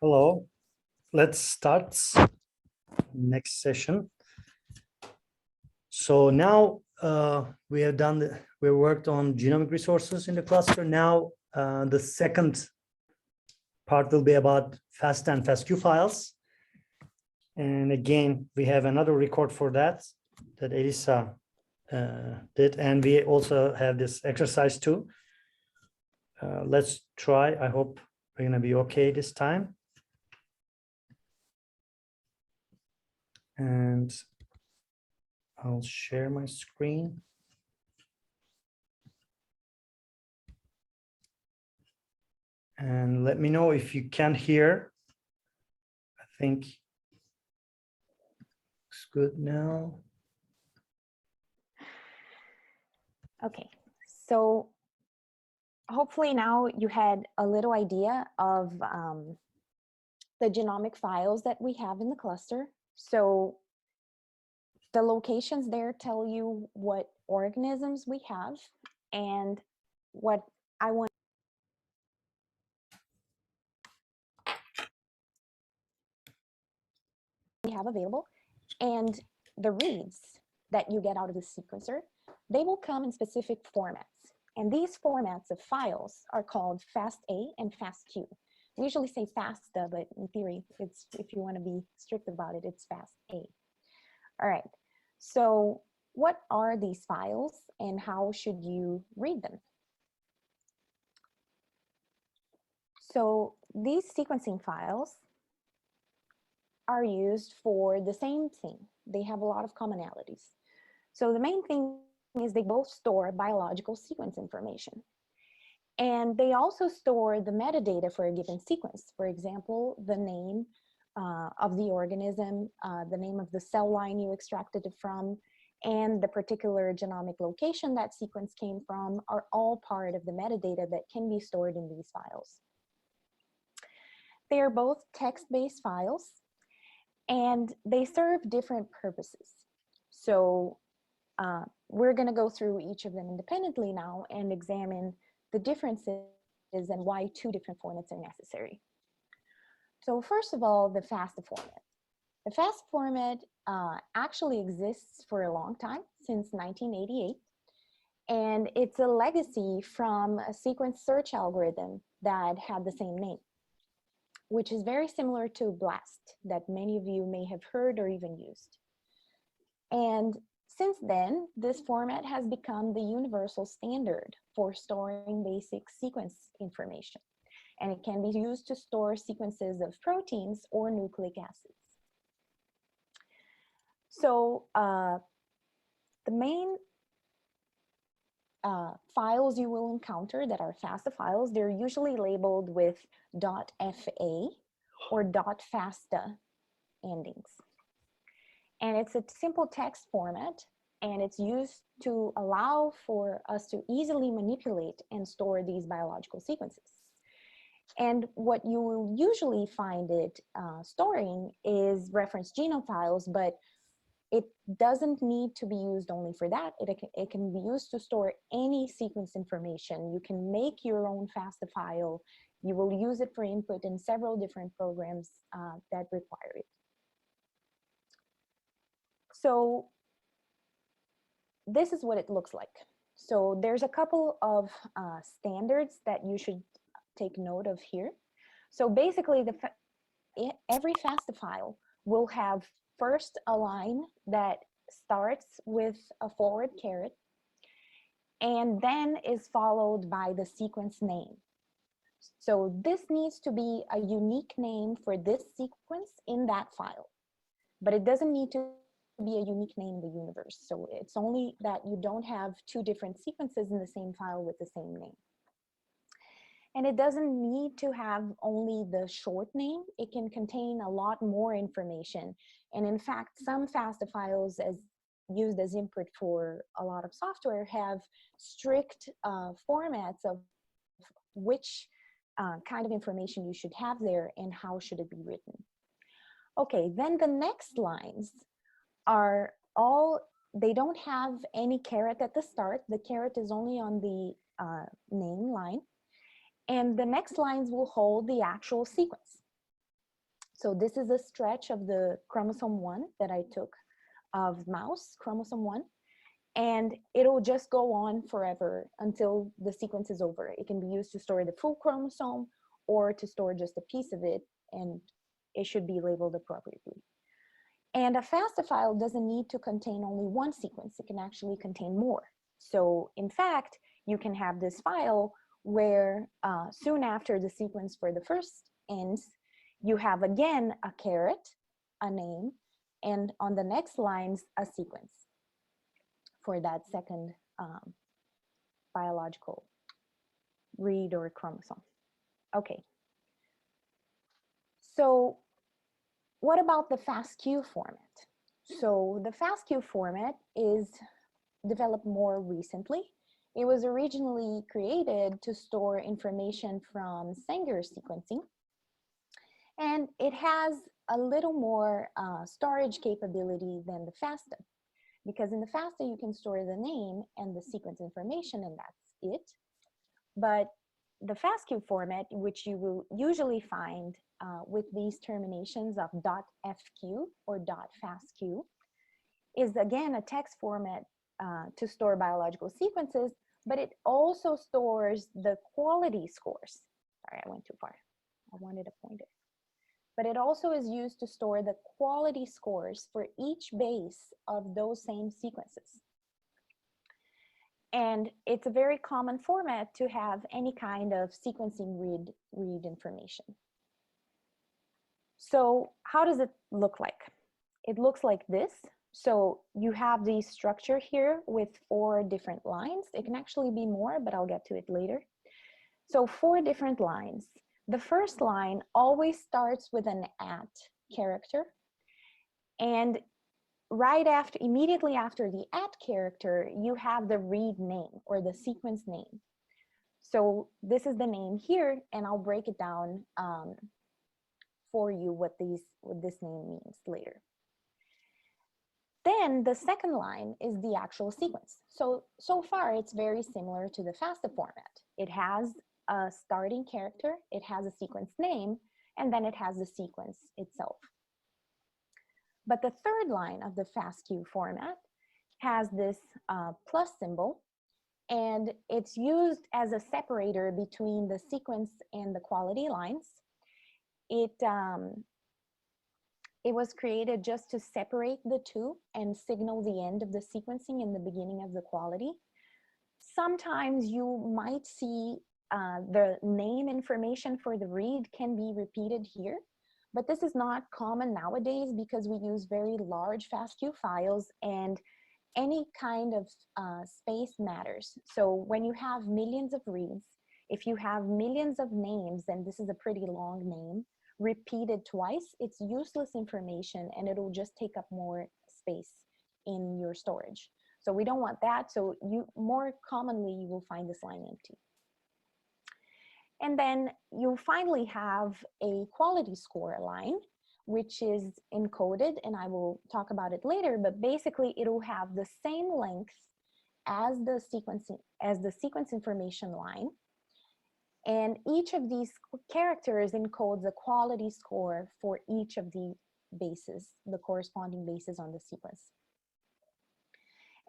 Hello, let's start next session. So now we have done, we worked on genomic resources in the cluster. Now the second part will be about FASTA and FASTQ files. And again, we have another record for that Elisa did. And we also have this exercise too. Let's try. I hope we're gonna be okay this time. And I'll share my screen. And let me know if you can hear. I think it's good now. Okay, so hopefully now you had a little idea of the genomic files that we have in the cluster. So the locations there tell you what organisms we have, and what I want we have available, and the reads that you get out of the sequencer, they will come in specific formats. And these formats of files are called FASTA and FASTQ. We usually say FASTA, but in theory, it's, if you want to be strict about it, it's FASTA. All right, so what are these files and how should you read them? So these sequencing files are used for the same thing. They have a lot of commonalities. So the main thing is they both store biological sequence information. And they also store the metadata for a given sequence. For example, the name of the organism, the name of the cell line you extracted it from, and the particular genomic location that sequence came from are all part of the metadata that can be stored in these files. They are both text-based files, and they serve different purposes. So we're going to go through each of them independently now and examine the differences and why two different formats are necessary. So first of all, the FASTA format. The FASTA format actually exists for a long time, since 1988. And it's a legacy from a sequence search algorithm that had the same name, which is very similar to BLAST that many of you may have heard or even used. And since then, this format has become the universal standard for storing basic sequence information. And it can be used to store sequences of proteins or nucleic acids. So the main files you will encounter that are FASTA files, they're usually labeled with .fa or .fasta endings. And it's a simple text format, and it's used to allow for us to easily manipulate and store these biological sequences. And what you will usually find it storing is reference genome files, but it doesn't need to be used only for that. It can be used to store any sequence information. You can make your own FASTA file. You will use it for input in several different programs that require it. So this is what it looks like. So there's a couple of standards that you should take note of here. So basically, every FASTA file will have first a line that starts with a forward caret and then is followed by the sequence name. So this needs to be a unique name for this sequence in that file, but it doesn't need to be a unique name in the universe. So it's only that you don't have two different sequences in the same file with the same name. And it doesn't need to have only the short name. It can contain a lot more information. And in fact, some FASTA files used as input for a lot of software have strict formats of which kind of information you should have there and how should it be written. Okay, then the next lines are all, they don't have any caret at the start. The caret is only on the name line. And the next lines will hold the actual sequence. So this is a stretch of the chromosome 1 that I took of mouse, chromosome 1. And it'll just go on forever until the sequence is over. It can be used to store the full chromosome or to store just a piece of it, and it should be labeled appropriately. And a FASTA file doesn't need to contain only one sequence. It can actually contain more. So in fact, you can have this file where soon after the sequence for the first ends, you have again a caret, a name, and on the next lines, a sequence for that second biological read or chromosome. Okay. So what about the FASTQ format? So the FASTQ format is developed more recently. It was originally created to store information from Sanger sequencing. And it has a little more storage capability than the FASTA. Because in the FASTA, you can store the name and the sequence information, and that's it. But the FASTQ format, which you will usually find with these terminations of .fq or .fastq, is again a text format to store biological sequences, but it also stores the quality scores. Sorry, I went too far. I wanted to point it. But it also is used to store the quality scores for each base of those same sequences. And it's a very common format to have any kind of sequencing read information. So how does it look like? It looks like this. So you have the structure here with 4 different lines. It can actually be more, but I'll get to it later. So 4 different lines. The first line always starts with an @ character. And right after, immediately after the @ character, you have the read name or the sequence name. So this is the name here, and I'll break it down for you what this name means later. Then the second line is the actual sequence. So far, it's very similar to the FASTA format. It has a starting character, it has a sequence name, and then it has the sequence itself. But the third line of the FASTQ format has this plus symbol, and it's used as a separator between the sequence and the quality lines. It was created just to separate the two and signal the end of the sequencing and the beginning of the quality. Sometimes you might see the name information for the read can be repeated here, but this is not common nowadays because we use very large FASTQ files and any kind of space matters. So when you have millions of reads, if you have millions of names, and this is a pretty long name, repeated twice, it's useless information and it'll just take up more space in your storage. So we don't want that. So more commonly, you will find this line empty. And then you finally have a quality score line, which is encoded, and I will talk about it later, but basically it'll have the same length as the sequence information line. And each of these characters encodes a quality score for each of the bases, the corresponding bases on the sequence.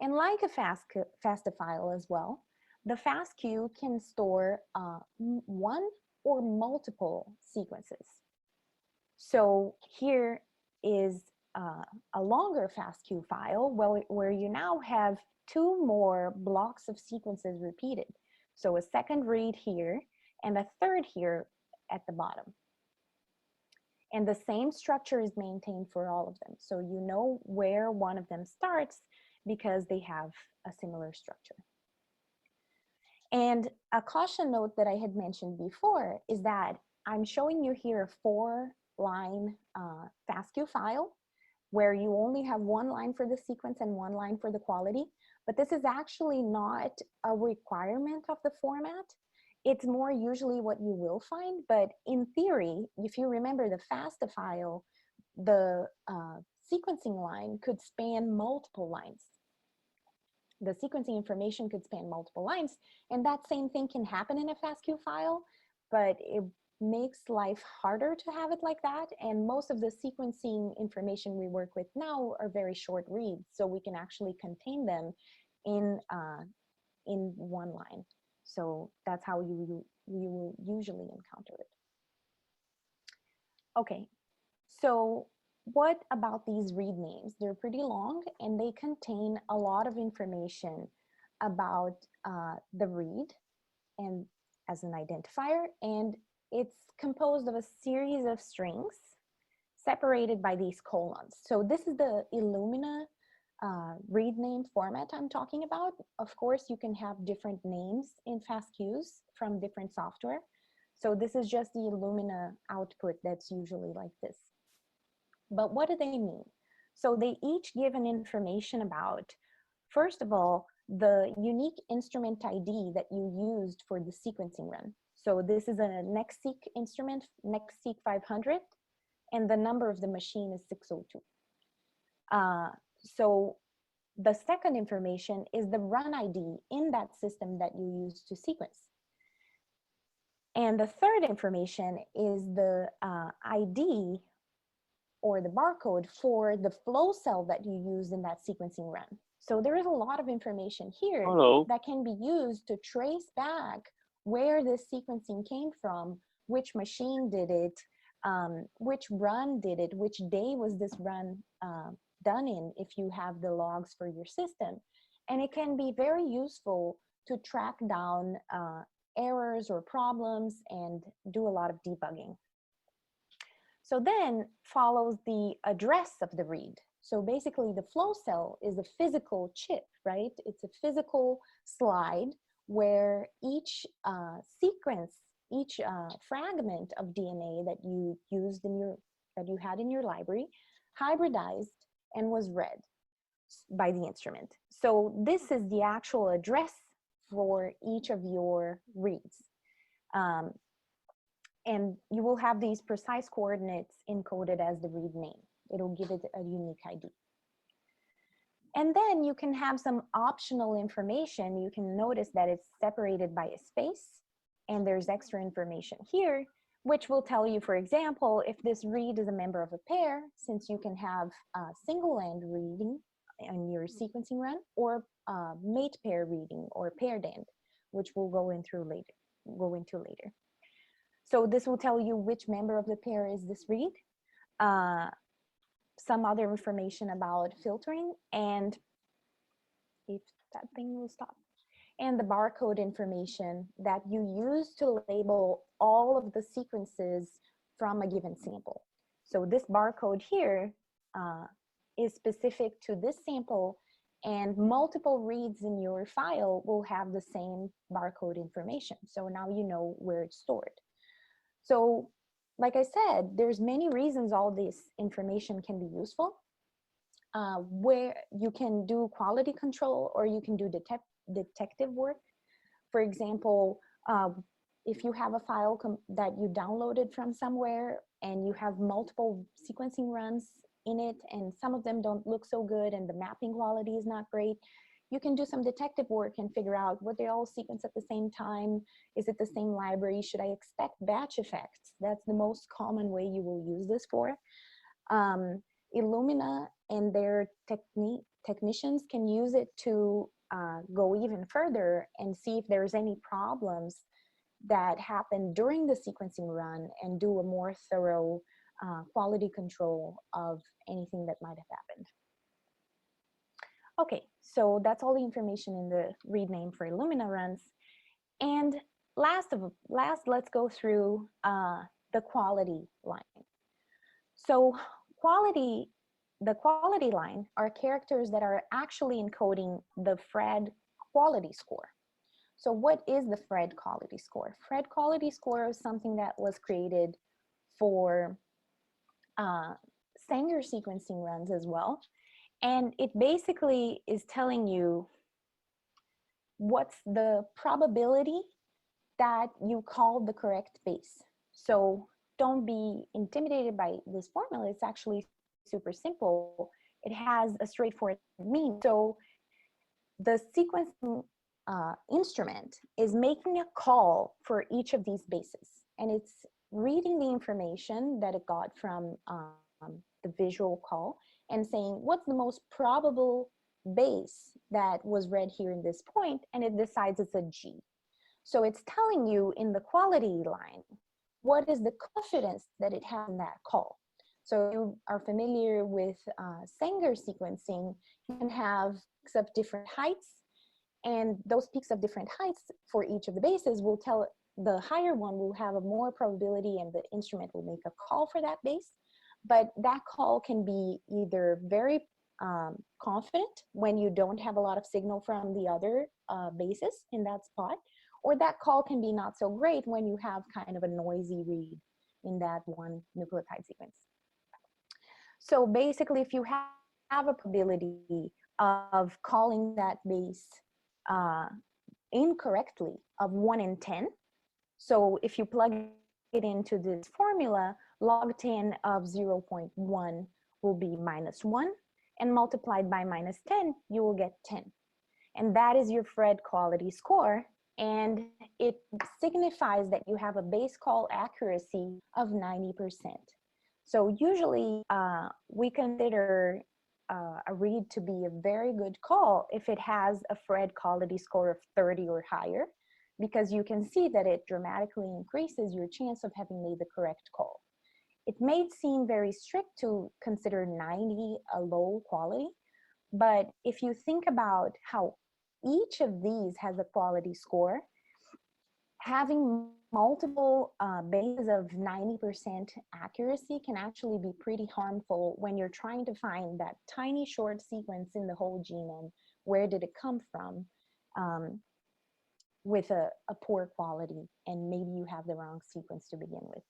And like a FASTA file as well, the FASTQ can store one or multiple sequences. So here is a longer FASTQ file where you now have two more blocks of sequences repeated. So a second read here and a third here at the bottom. And the same structure is maintained for all of them. So you know where one of them starts because they have a similar structure. And a caution note that I had mentioned before is that I'm showing you here a 4-line FASTQ file where you only have one line for the sequence and one line for the quality. But this is actually not a requirement of the format. It's more usually what you will find. But in theory, if you remember the FASTA file, the sequencing line could span multiple lines. The sequencing information could span multiple lines, and that same thing can happen in a FASTQ file, but it makes life harder to have it like that. And most of the sequencing information we work with now are very short reads, so we can actually contain them in one line. So that's how you will usually encounter it. Okay, so what about these read names? They're pretty long and they contain a lot of information about the read and as an identifier, and it's composed of a series of strings separated by these colons. So this is the Illumina read name format I'm talking about. Of course, you can have different names in FASTQs from different software. So this is just the Illumina output that's usually like this. But what do they mean? So they each give an information about, first of all, the unique instrument ID that you used for the sequencing run. So this is a NextSeq instrument, NextSeq 500, and the number of the machine is 602. So the second information is the run ID in that system that you use to sequence. And the third information is the ID or the barcode for the flow cell that you use in that sequencing run. So there is a lot of information here that can be used to trace back where this sequencing came from, which machine did it, which run did it, which day was this run done in, if you have the logs for your system. And it can be very useful to track down errors or problems and do a lot of debugging. So then follows the address of the read. So basically the flow cell is a physical chip, right? It's a physical slide where each sequence, each fragment of DNA that you used that you had in your library hybridized and was read by the instrument. So this is the actual address for each of your reads. And you will have these precise coordinates encoded as the read name. It'll give it a unique ID. And then you can have some optional information. You can notice that it's separated by a space, and there's extra information here, which will tell you, for example, if this read is a member of a pair, since you can have a single-end reading on your sequencing run, or mate pair reading or paired end, which we'll go into later. So this will tell you which member of the pair is this read, some other information about filtering, and if that thing will stop, and the barcode information that you use to label all of the sequences from a given sample. So this barcode here is specific to this sample, and multiple reads in your file will have the same barcode information. So now you know where it's stored. So like I said, there's many reasons all this information can be useful, where you can do quality control or you can do detective work. For example, if you have a file that you downloaded from somewhere and you have multiple sequencing runs in it and some of them don't look so good and the mapping quality is not great, you can do some detective work and figure out what they all sequence at the same time. Is it the same library? Should I expect batch effects? That's the most common way you will use this for. Illumina and their technicians can use it to go even further and see if there's any problems that happen during the sequencing run and do a more thorough quality control of anything that might have happened. Okay, so that's all the information in the read name for Illumina runs. And last, let's go through the quality line. So the quality line are characters that are actually encoding the Fred quality score. So what is the Fred quality score? Fred quality score is something that was created for Sanger sequencing runs as well. And it basically is telling you what's the probability that you call the correct base. So don't be intimidated by this formula. It's actually super simple. It has a straightforward mean. So the sequencing instrument is making a call for each of these bases, and it's reading the information that it got from the visual call and saying what's the most probable base that was read here in this point, and it decides it's a G. So it's telling you in the quality line what is the confidence that it has in that call. So you are familiar with Sanger sequencing, you can have peaks of different heights, and those peaks of different heights for each of the bases will tell the higher one will have a more probability and the instrument will make a call for that base. But that call can be either very confident when you don't have a lot of signal from the other bases in that spot, or that call can be not so great when you have kind of a noisy read in that one nucleotide sequence. So basically, if you have a probability of calling that base incorrectly of 1 in 10, so if you plug it into this formula, log 10 of 0.1 will be -1, and multiplied by -10, you will get 10. And that is your Fred quality score. And it signifies that you have a base call accuracy of 90%. So usually we consider a read to be a very good call if it has a Fred quality score of 30 or higher, because you can see that it dramatically increases your chance of having made the correct call. It may seem very strict to consider 90 a low quality, but if you think about how each of these has a quality score, having multiple bases of 90% accuracy can actually be pretty harmful when you're trying to find that tiny short sequence in the whole genome. Where did it come from? With a poor quality, and maybe you have the wrong sequence to begin with.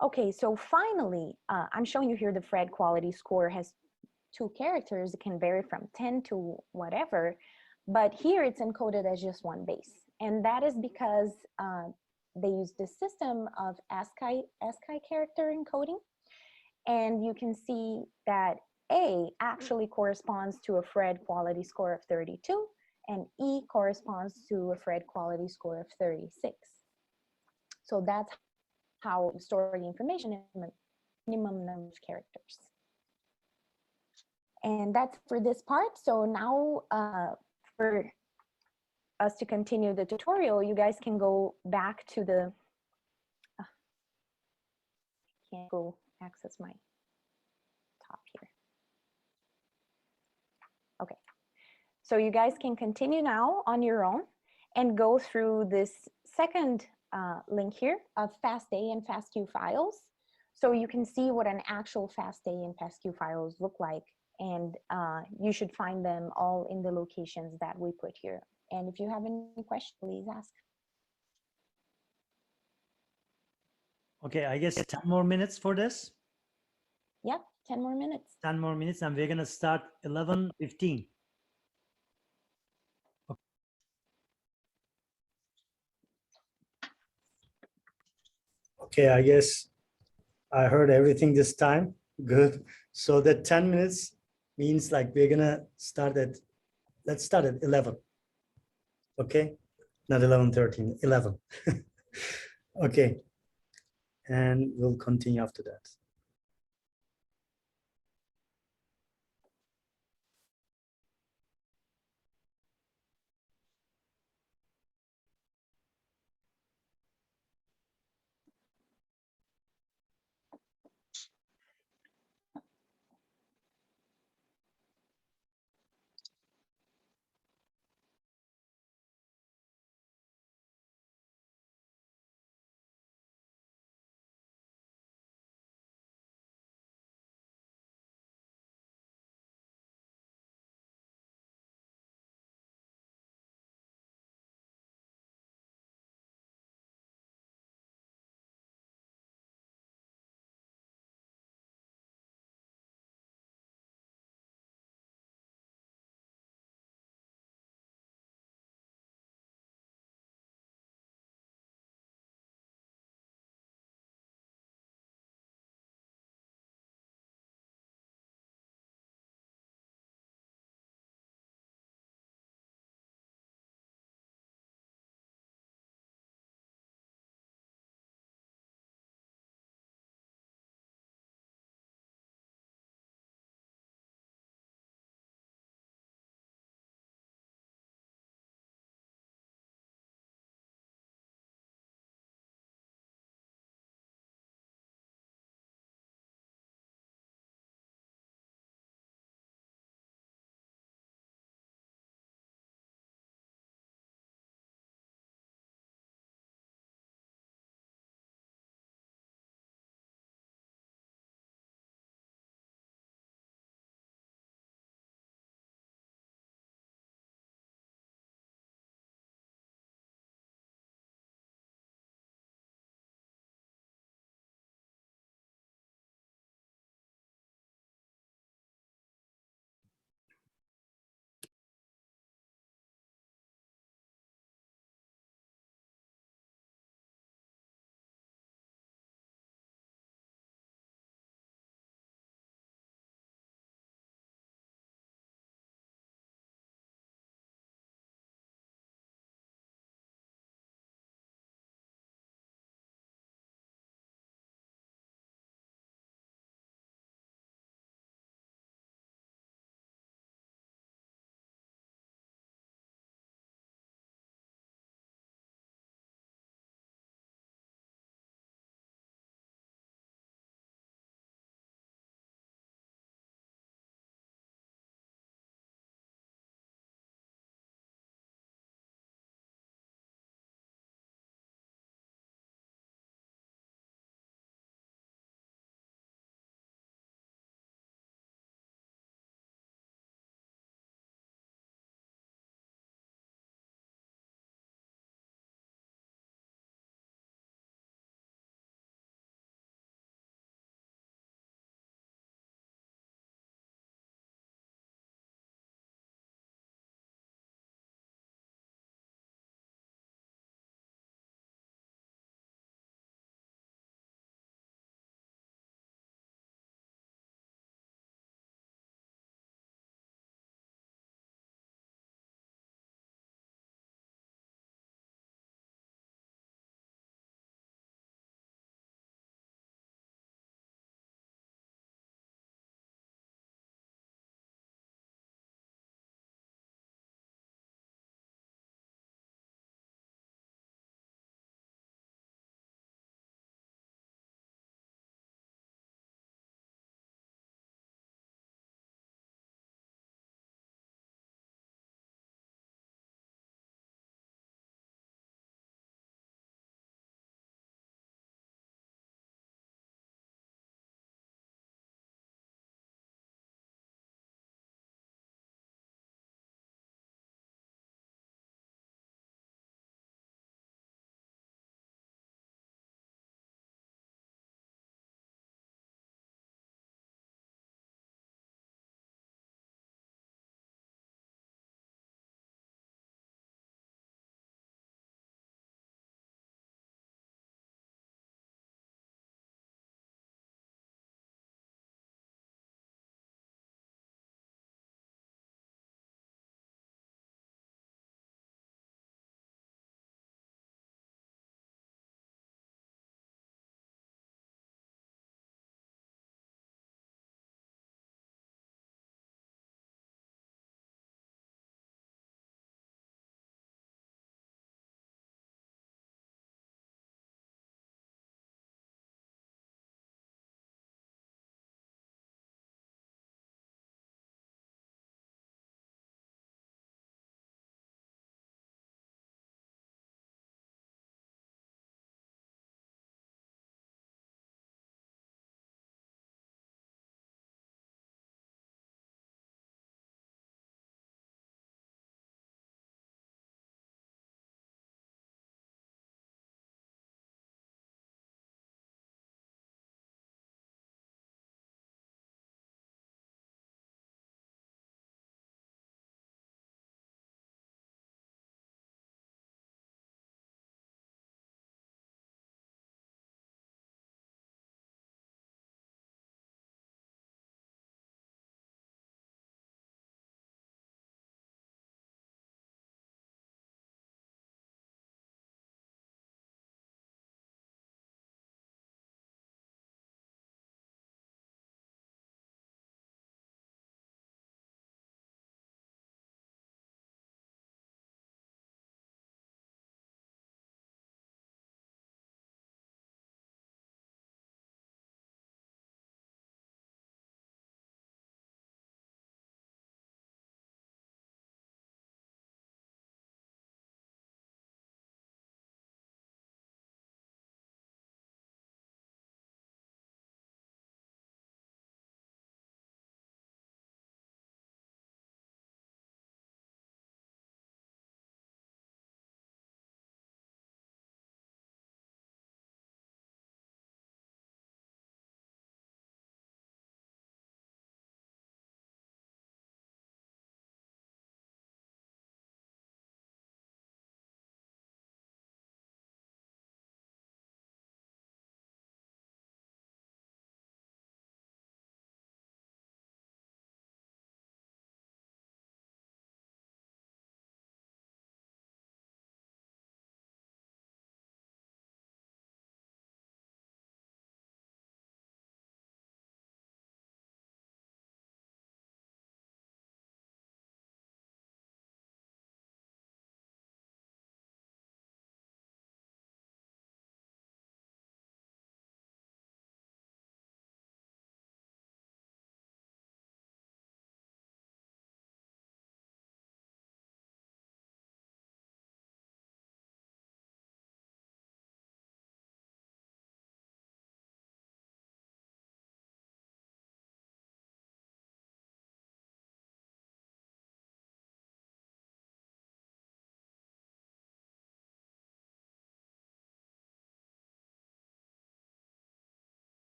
Okay, so finally, I'm showing you here the Fred quality score has 2 characters. It can vary from 10 to whatever, but here it's encoded as just 1 base. And that is because they use the system of ASCII character encoding. And you can see that A actually corresponds to a Fred quality score of 32, and E corresponds to a Fred quality score of 36. So that's how you store the information in a minimum number of characters. And that's for this part. So now for us to continue the tutorial, you guys can go back to the, I can't go access my top here. Okay, so you guys can continue now on your own and go through this second link here of FASTA and FASTQ files. So you can see what an actual FASTA and FASTQ files look like, and you should find them all in the locations that we put here. And if you have any questions, please ask. Okay, I guess 10 more minutes for this. Yep, 10 more minutes. 10 more minutes, and we're gonna start 11:15. Okay, I guess I heard everything this time. Good. So the 10 minutes means like we're gonna start at, let's start at 11. Okay, not 11:13, 11. Okay, and we'll continue after that.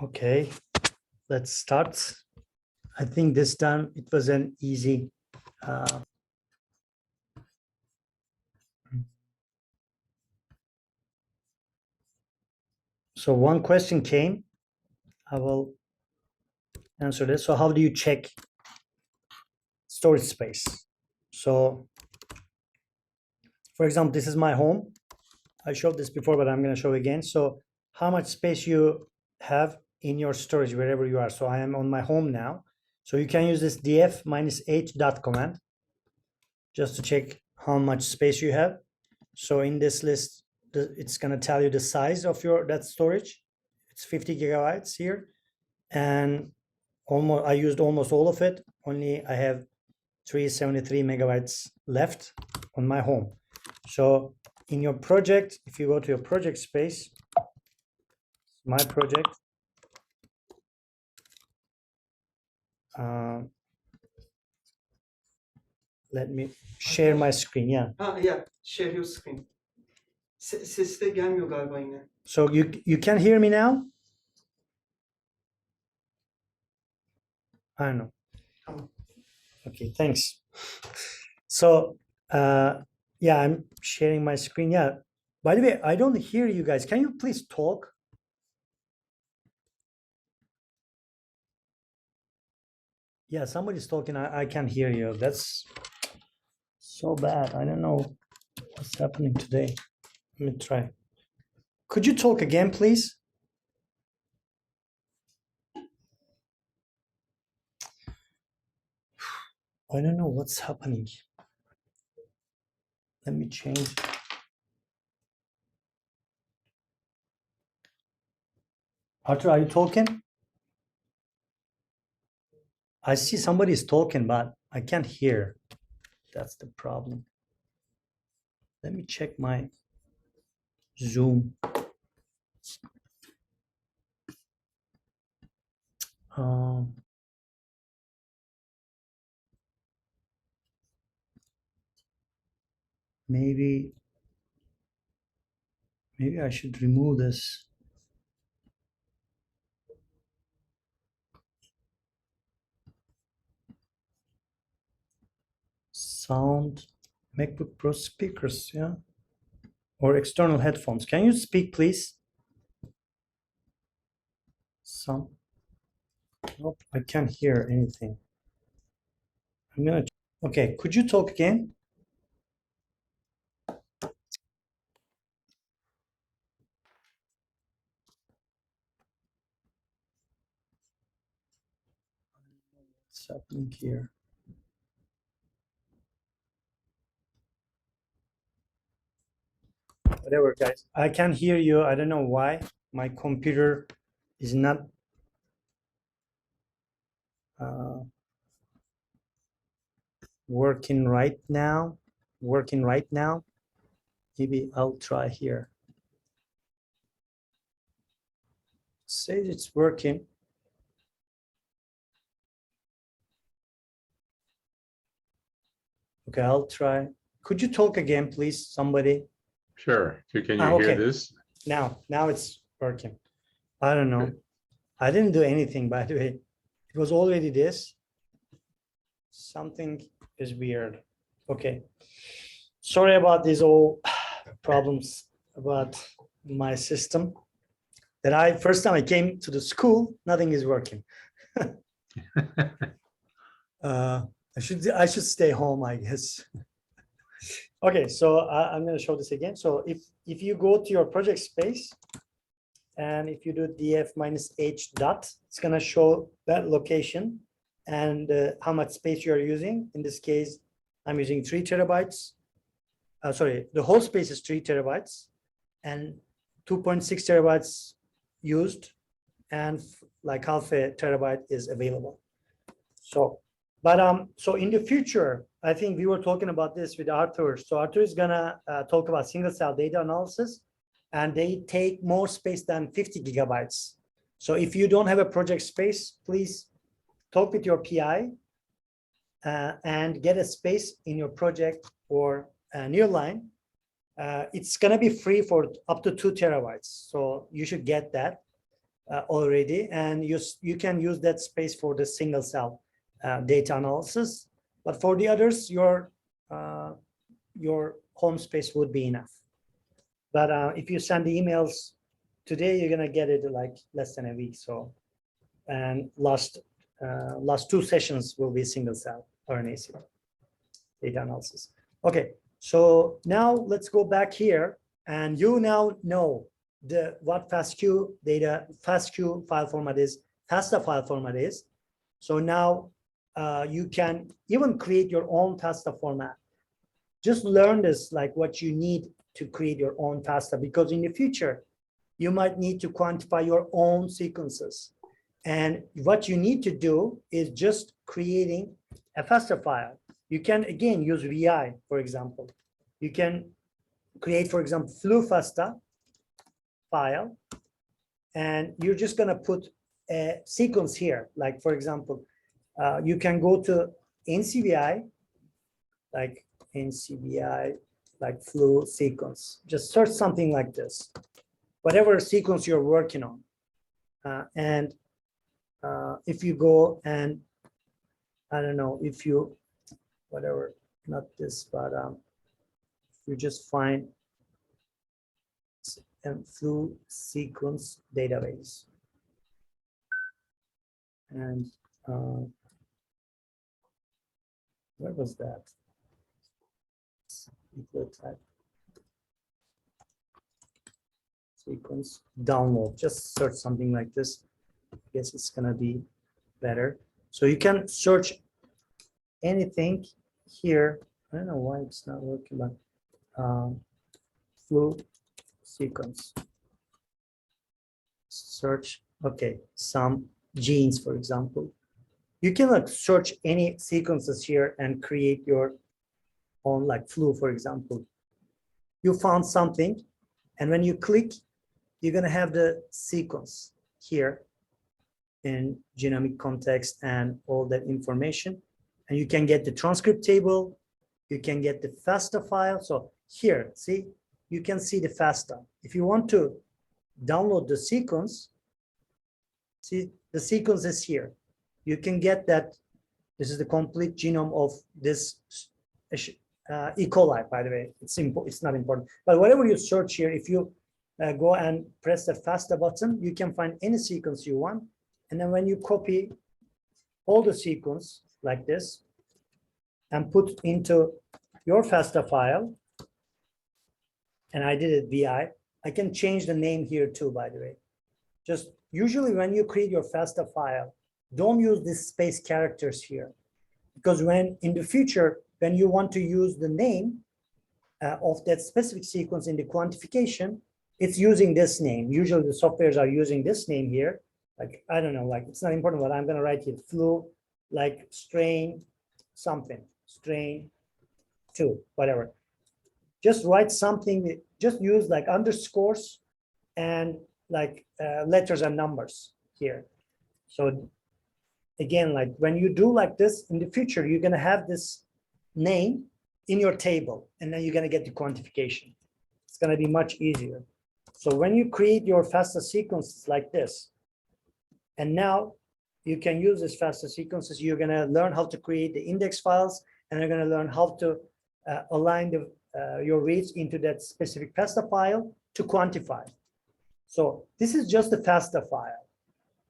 Okay, let's start. I think this time it was an easy. So one question came. I will answer this. So how do you check storage space? So, for example, this is my home. I showed this before, but I'm going to show again. So how much space you have in your storage wherever you are. So I am on my home now. So you can use this df-h dot command just to check how much space you have. So in this list, it's going to tell you the size of that storage. It's 50 gigabytes here, and I used almost all of it. Only I have 373 megabytes left on my home. So in your project, if you go to your project space, my project, let me share my screen. Yeah. Yeah, share your screen. Ses de gelmiyor galiba yine. So you can hear me now? I don't know. Okay, thanks. So yeah, I'm sharing my screen. Yeah. By the way, I don't hear you guys. Can you please talk? Yeah, somebody's talking. I can't hear you. That's so bad. I don't know what's happening today. Let me try. Could you talk again, please? I don't know what's happening. Let me change. Arthur, are you talking? I see somebody's talking, but I can't hear. That's the problem. Let me check my Zoom. Maybe I should remove this. Sound, MacBook Pro speakers, yeah, or external headphones. Can you speak, please? Some. Nope, I can't hear anything. I'm gonna. Okay, could you talk again? What's happening here? Whatever, guys. I can't hear you. I don't know why. My computer is not working right now. Maybe I'll try here. It says it's working. Okay, I'll try. Could you talk again, please, somebody? Sure. Can you okay. hear this? Now it's working. I don't know. Good. I didn't do anything, by the way. It was already this. Something is weird. Okay. Sorry about these all problems about my system. That first time I came to the school, nothing is working. I should stay home, I guess. Okay, so I'm going to show this again. So if you go to your project space, and if you do df-h dot, it's going to show that location and how much space you are using. In this case, I'm using 3 terabytes. Sorry, the whole space is 3 terabytes and 2.6 terabytes used, and like half a terabyte is available. So, but so in the future, I think we were talking about this with Arthur. So Arthur is gonna talk about single cell data analysis, and they take more space than 50 gigabytes. So if you don't have a project space, please talk with your PI and get a space in your project or nearline. It's gonna be free for up to 2 terabytes. So you should get that. already, and you can use that space for the single cell data analysis. But for the others, your home space would be enough. But if you send the emails today, you're gonna get it like less than a week. So, and last 2 sessions will be single cell RNA-seq data analysis. Okay, so now let's go back here, and you now know what FASTQ file format is, FASTA file format is. So now you can even create your own FASTA format. Just learn this, like what you need to create your own FASTA, because in the future, you might need to quantify your own sequences. And what you need to do is just creating a FASTA file. You can, again, use VI, for example. You can create, for example, flu FASTA file, and you're just going to put a sequence here. Like, for example, you can go to NCBI, like NCBI, like flu sequence. Just search something like this, whatever sequence you're working on. And if you go and, I don't know, if you, whatever, not this, but you just find a flu sequence database. And where was that? Type sequence download. Just search something like this. I guess it's gonna be better. So you can search anything here. I don't know why it's not working, but flu sequence. Search, okay, some genes, for example. You can like search any sequences here and create your own, like flu, for example. You found something, and when you click, you're gonna have the sequence here in genomic context and all that information. And you can get the transcript table, you can get the FASTA file. So here, see, you can see the FASTA. If you want to download the sequence, see, the sequence is here. You can get that. This is the complete genome of this E. coli, by the way. It's not important. But whatever you search here, if you go and press the FASTA button, you can find any sequence you want. And then when you copy all the sequence like this and put into your FASTA file, and I did it VI, I can change the name here too, by the way. Just usually when you create your FASTA file, don't use these space characters here, because when in the future, when you want to use the name of that specific sequence in the quantification, it's using this name. Usually the softwares are using this name here. Like, I don't know, like it's not important, but I'm gonna write here flu, like strain something, strain 2, whatever. Just write something, just use like underscores and like letters and numbers here. So again, like when you do like this in the future, you're gonna have this name in your table, and then you're gonna get the quantification. It's gonna be much easier. So when you create your FASTA sequences like this, and now you can use this FASTA sequences, you're gonna learn how to create the index files, and you're gonna learn how to align your reads into that specific FASTA file to quantify. So this is just the FASTA file.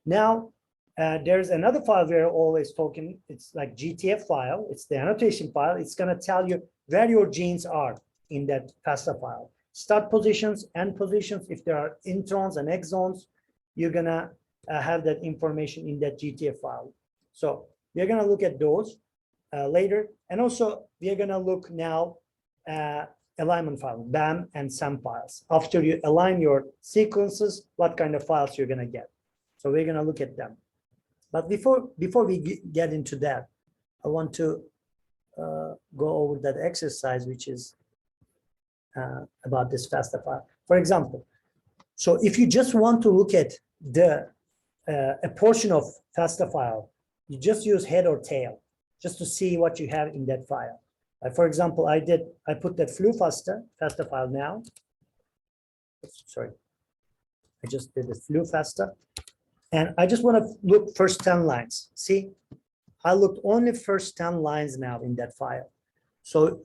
Now, there's another file we're always talking, it's like GTF file, it's the annotation file. It's gonna tell you where your genes are in that FASTA file. Start positions, end positions, if there are introns and exons, you're gonna have that information in that GTF file. So we're gonna look at those later. And also we're gonna look now alignment file, BAM and SAM files. After you align your sequences, what kind of files you're gonna get. So we're gonna look at them. But before we get into that, I want to go over that exercise, which is about this FASTA file. For example, so if you just want to look at a portion of FASTA file, you just use head or tail, just to see what you have in that file. For example, I put that flu FASTA file now. Sorry, I just did the flu FASTA. And I just want to look first 10 lines. See, I looked only first 10 lines now in that file. So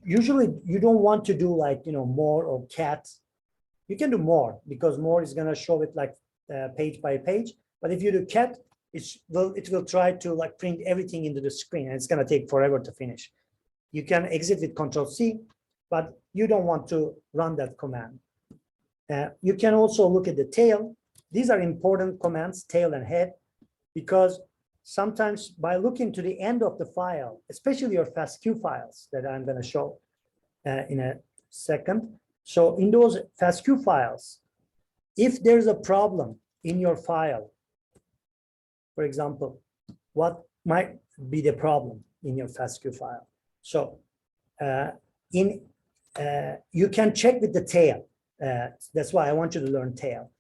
usually you don't want to do like, more or cat. You can do more because more is going to show it like page by page. But if you do cat, it will try to like print everything into the screen and it's going to take forever to finish. You can exit with Control-C, but you don't want to run that command. You can also look at the tail. These are important commands, tail and head, because sometimes by looking to the end of the file, especially your FASTQ files that I'm going to show in a second. So in those FASTQ files, if there's a problem in your file, for example, what might be the problem in your FASTQ file? So you can check with the tail. That's why I want you to learn tail.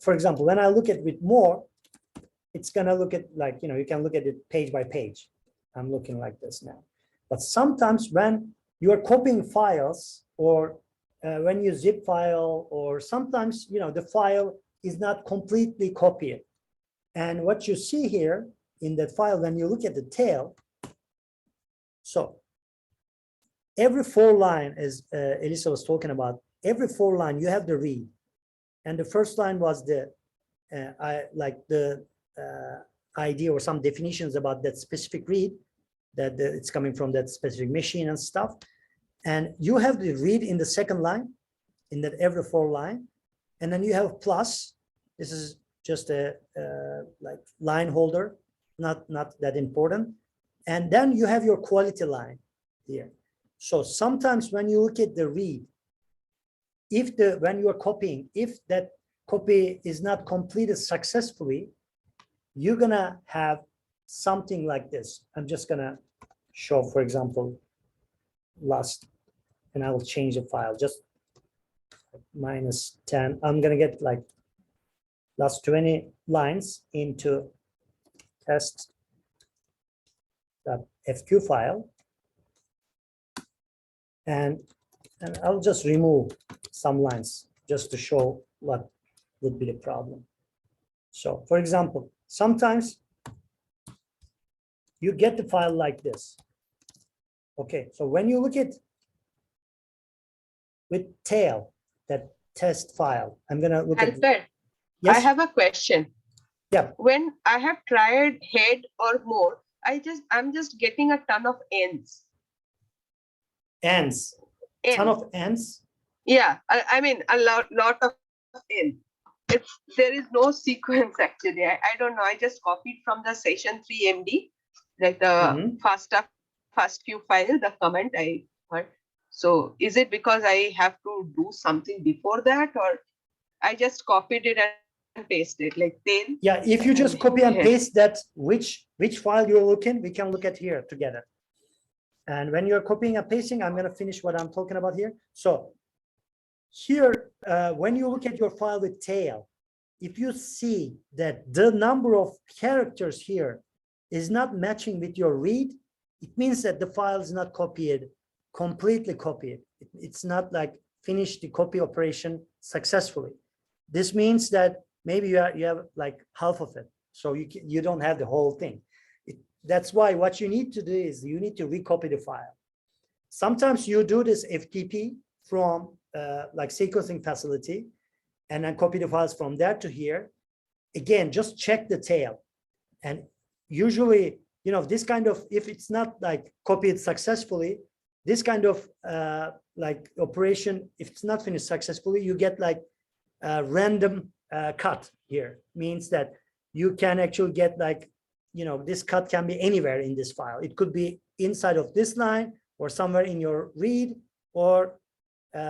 For example, when I look at with more, it's going to look at like, you can look at it page by page. I'm looking like this now. But sometimes when you are copying files or when you zip file, or sometimes, the file is not completely copied. And what you see here in that file, when you look at the tail, so every 4 line, as Elisa was talking about, every 4 line you have the read. And the first line was the ID or some definitions about that specific read, that it's coming from that specific machine and stuff. And you have the read in the second line, in that every 4 line. And then you have plus. This is just a like line holder, not that important. And then you have your quality line here. So sometimes when you look at the read, when you are copying, if that copy is not completed successfully, you're gonna have something like this. I'm just gonna show, for example, last, and I will change the file, just -10. I'm gonna get like last 20 lines into test.fq file. And I'll just remove some lines just to show what would be the problem. So for example, sometimes you get the file like this. Okay, so when you look at with tail, that test file, I'm gonna look at. Yes? I have a question. Yeah. When I have tried head or more, I'm just getting a ton of ends. Ends. Ton of ends. Yeah, I mean a lot of ends. There is no sequence actually. I don't know. I just copied from the session 3 MD, like the FASTQ file, the comment I heard. So is it because I have to do something before that, or I just copied it and pasted like tail? Yeah, if you just copy and paste that, which file you're looking, we can look at here together. And when you're copying and pasting, I'm going to finish what I'm talking about here. So here, when you look at your file with tail, if you see that the number of characters here is not matching with your read, it means that the file is not copied, completely copied. It's not like finished the copy operation successfully. This means that maybe you have like half of it. So you don't have the whole thing. That's why what you need to do is you need to recopy the file. Sometimes you do this FTP from like sequencing facility and then copy the files from there to here. Again, just check the tail. And usually, this kind of, if it's not like copied successfully, this kind of like operation, if it's not finished successfully, you get like a random cut here. Means that you can actually get like, this cut can be anywhere in this file. It could be inside of this line or somewhere in your read or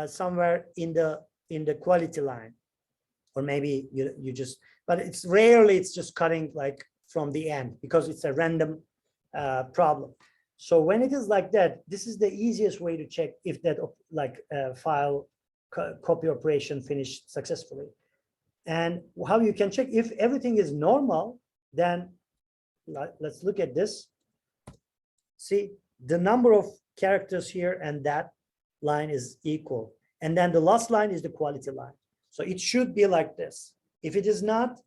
somewhere in the quality line. Or maybe you just, but it's rarely it's just cutting like from the end because it's a random problem. So when it is like that, this is the easiest way to check if that like file copy operation finished successfully. And how you can check if everything is normal, then let's look at this. See, the number of characters here and that line is equal. And then the last line is the quality line. So it should be like this. If it is not,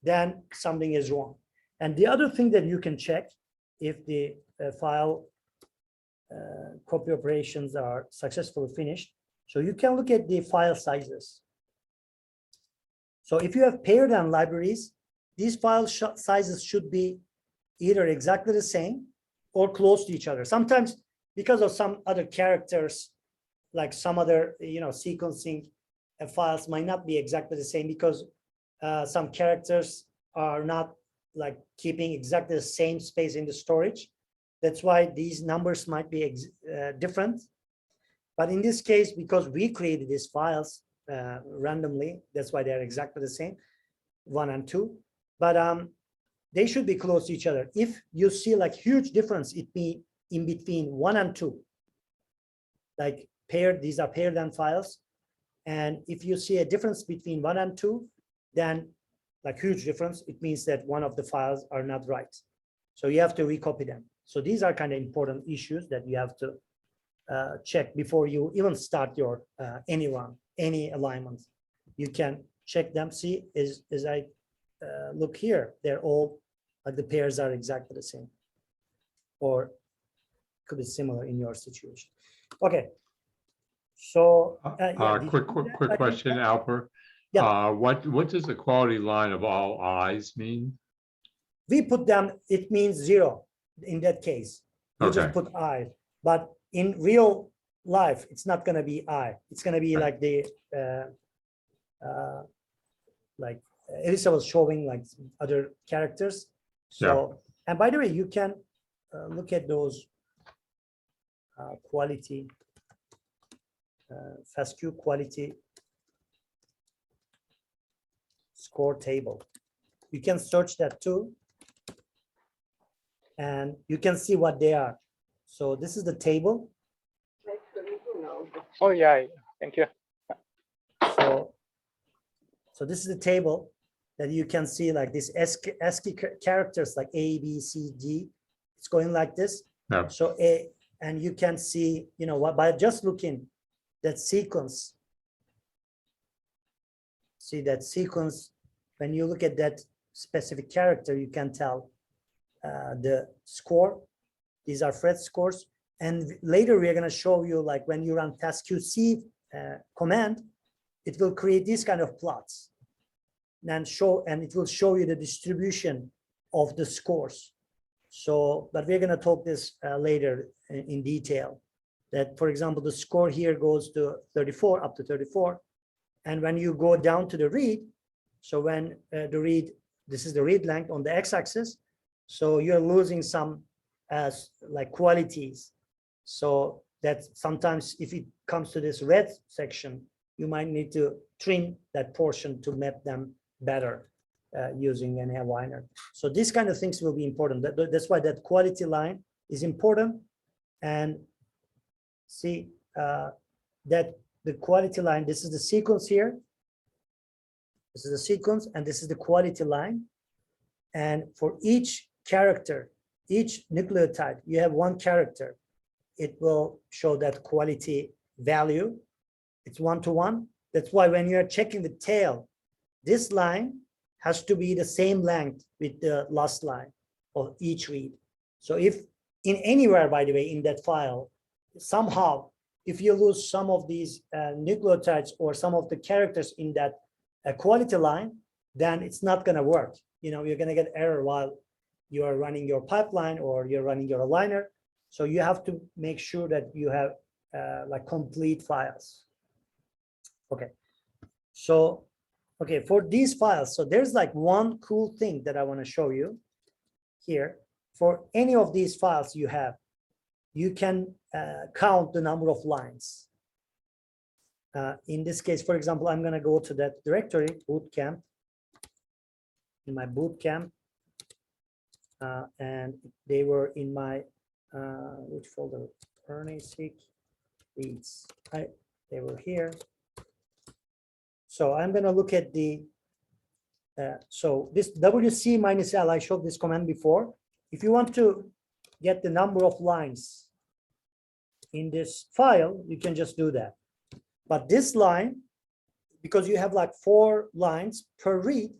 then something is wrong. And the other thing that you can check if the file copy operations are successfully finished. So you can look at the file sizes. So if you have paired and libraries, these file sizes should be either exactly the same or close to each other. Sometimes because of some other characters, like some other sequencing files might not be exactly the same because some characters are not like keeping exactly the same space in the storage. That's why these numbers might be different. But in this case, because we created these files randomly, that's why they're exactly the same, 1 and 2. But they should be close to each other. If you see like huge difference, it be in between 1 and 2, like paired, these are paired and files. And if you see a difference between 1 and 2, then like huge difference, it means that one of the files are not right. So you have to recopy them. So these are kind of important issues that you have to check before you even start your any run, any alignment. You can check them, see as I look here, they're all like the pairs are exactly the same, or could be similar in your situation. Okay. So quick question, Alper. Yeah. What does the quality line of all eyes mean? We put them, it means 0 in that case. You just put I. But in real life, it's not going to be I. It's going to be like the like Elisa was showing like other characters. So and by the way, you can look at those quality FASTQ quality score table. You can search that too, and you can see what they are. So this is the table. Oh yeah, thank you. So this is the table that you can see, like this ASCII characters like A, B, C, D. It's going like this. Yeah. So and you can see, what by just looking that sequence. See that sequence. When you look at that specific character, you can tell the score. These are Fred scores. And later we are going to show you, like when you run taskqc command, it will create these kind of plots and it will show you the distribution of the scores. So, but we're going to talk this later in detail. That, for example, the score here goes to 34, up to 34. And when you go down to the read, so when the read, this is the read length on the x-axis, so you're losing some like qualities. So that sometimes if it comes to this red section, you might need to trim that portion to map them better using an aligner. So these kind of things will be important. That's why that quality line is important. And see that the quality line, this is the sequence here. This is the sequence, and this is the quality line. And for each character, each nucleotide, you have one character. It will show that quality value. It's 1-to-1. That's why when you're checking the tail, this line has to be the same length with the last line of each read. So if in anywhere, by the way, in that file, somehow, if you lose some of these nucleotides or some of the characters in that quality line, then it's not going to work. You're going to get error while you are running your pipeline or you're running your aligner. So you have to make sure that you have like complete files. Okay. So, okay, for these files, so there's like one cool thing that I want to show you here. For any of these files you have, you can count the number of lines. In this case, for example, I'm going to go to that directory, Bootcamp, in my Bootcamp, and they were in my, which folder? Seq reads. They were here. So I'm going to look at the, so this WC minus L, I showed this command before. If you want to get the number of lines in this file, you can just do that. But this line, because you have like 4 lines per read,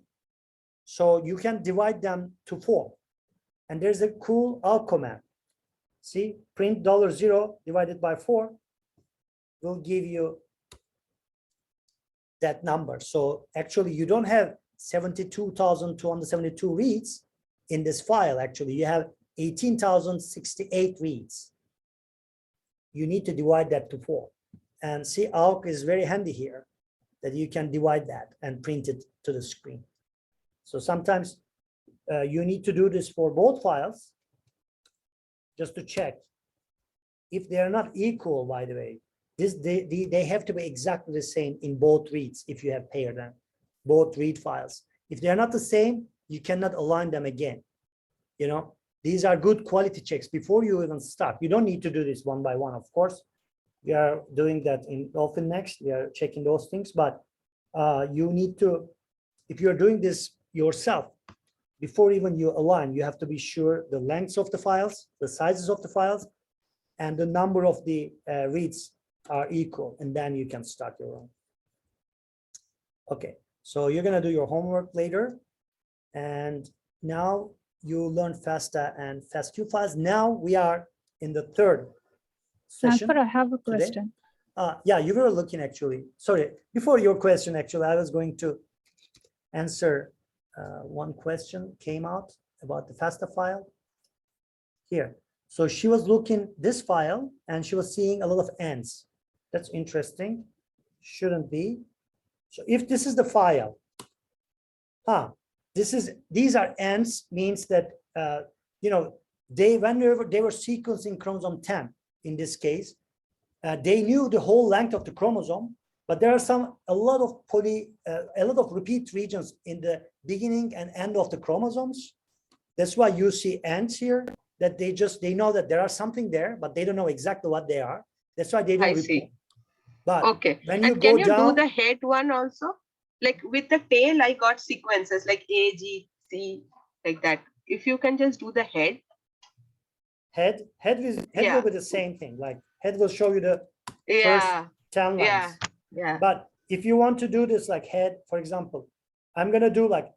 So you can divide them to 4. And there's a cool alt command. See, print $0 divided by 4 will give you that number. So actually you don't have 72,272 reads in this file. Actually, you have 18,068 reads. You need to divide that to 4. And see, AUK is very handy here, that you can divide that and print it to the screen. So sometimes you need to do this for both files, just to check. If they are not equal, by the way, they have to be exactly the same in both reads if you have paired them, both read files. If they are not the same, you cannot align them again. You know, these are good quality checks before you even start. You don't need to do this one by one, of course. We are doing that in Dolphin Next. We are checking those things, but you need to, if you're doing this yourself, before even you align, you have to be sure the lengths of the files, the sizes of the files, and the number of the reads are equal, and then you can start your own. Okay, so you're gonna do your homework later, and now you learn FASTA and FASTQ files. Now we are in the third session. Sanford, I have a today. question. Yeah, you were looking actually. Sorry, before your question, actually, I was going to answer one question came out about the FASTA file here. So she was looking this file and she was seeing a lot of ends. That's interesting. Shouldn't be. So if this is the file, these are ends means that you know, whenever they were sequencing chromosome 10 in this case, they knew the whole length of the chromosome, but there are a lot of repeat regions in the beginning and end of the chromosomes. That's why you see ends here, that they know that there are something there, but they don't know exactly what they are. That's why they don't report. See. But Okay. when you and go can you down, do the head one also? Like with the tail, I got sequences like A, G, C, like that. If you can just do the head. Head will be the same thing. Like head will show you the first 10 lines. Yeah. But if you want to do this like head, for example, I'm gonna do like,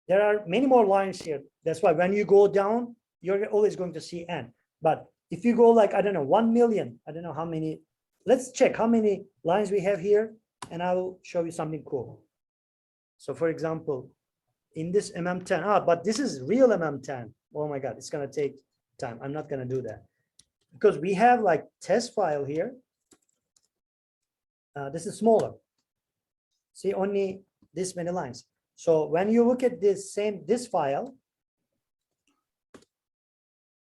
there are many more lines here. That's why when you go down, you're always going to see N. But if you go like, I don't know, 1 million, I don't know how many, let's check how many lines we have here, and I will show you something cool. So for example, in this MM10, but this is real MM10. Oh my God, it's gonna take time. I'm not gonna do that because we have like test file here. This is smaller. See, only this many lines. So when you look at this file,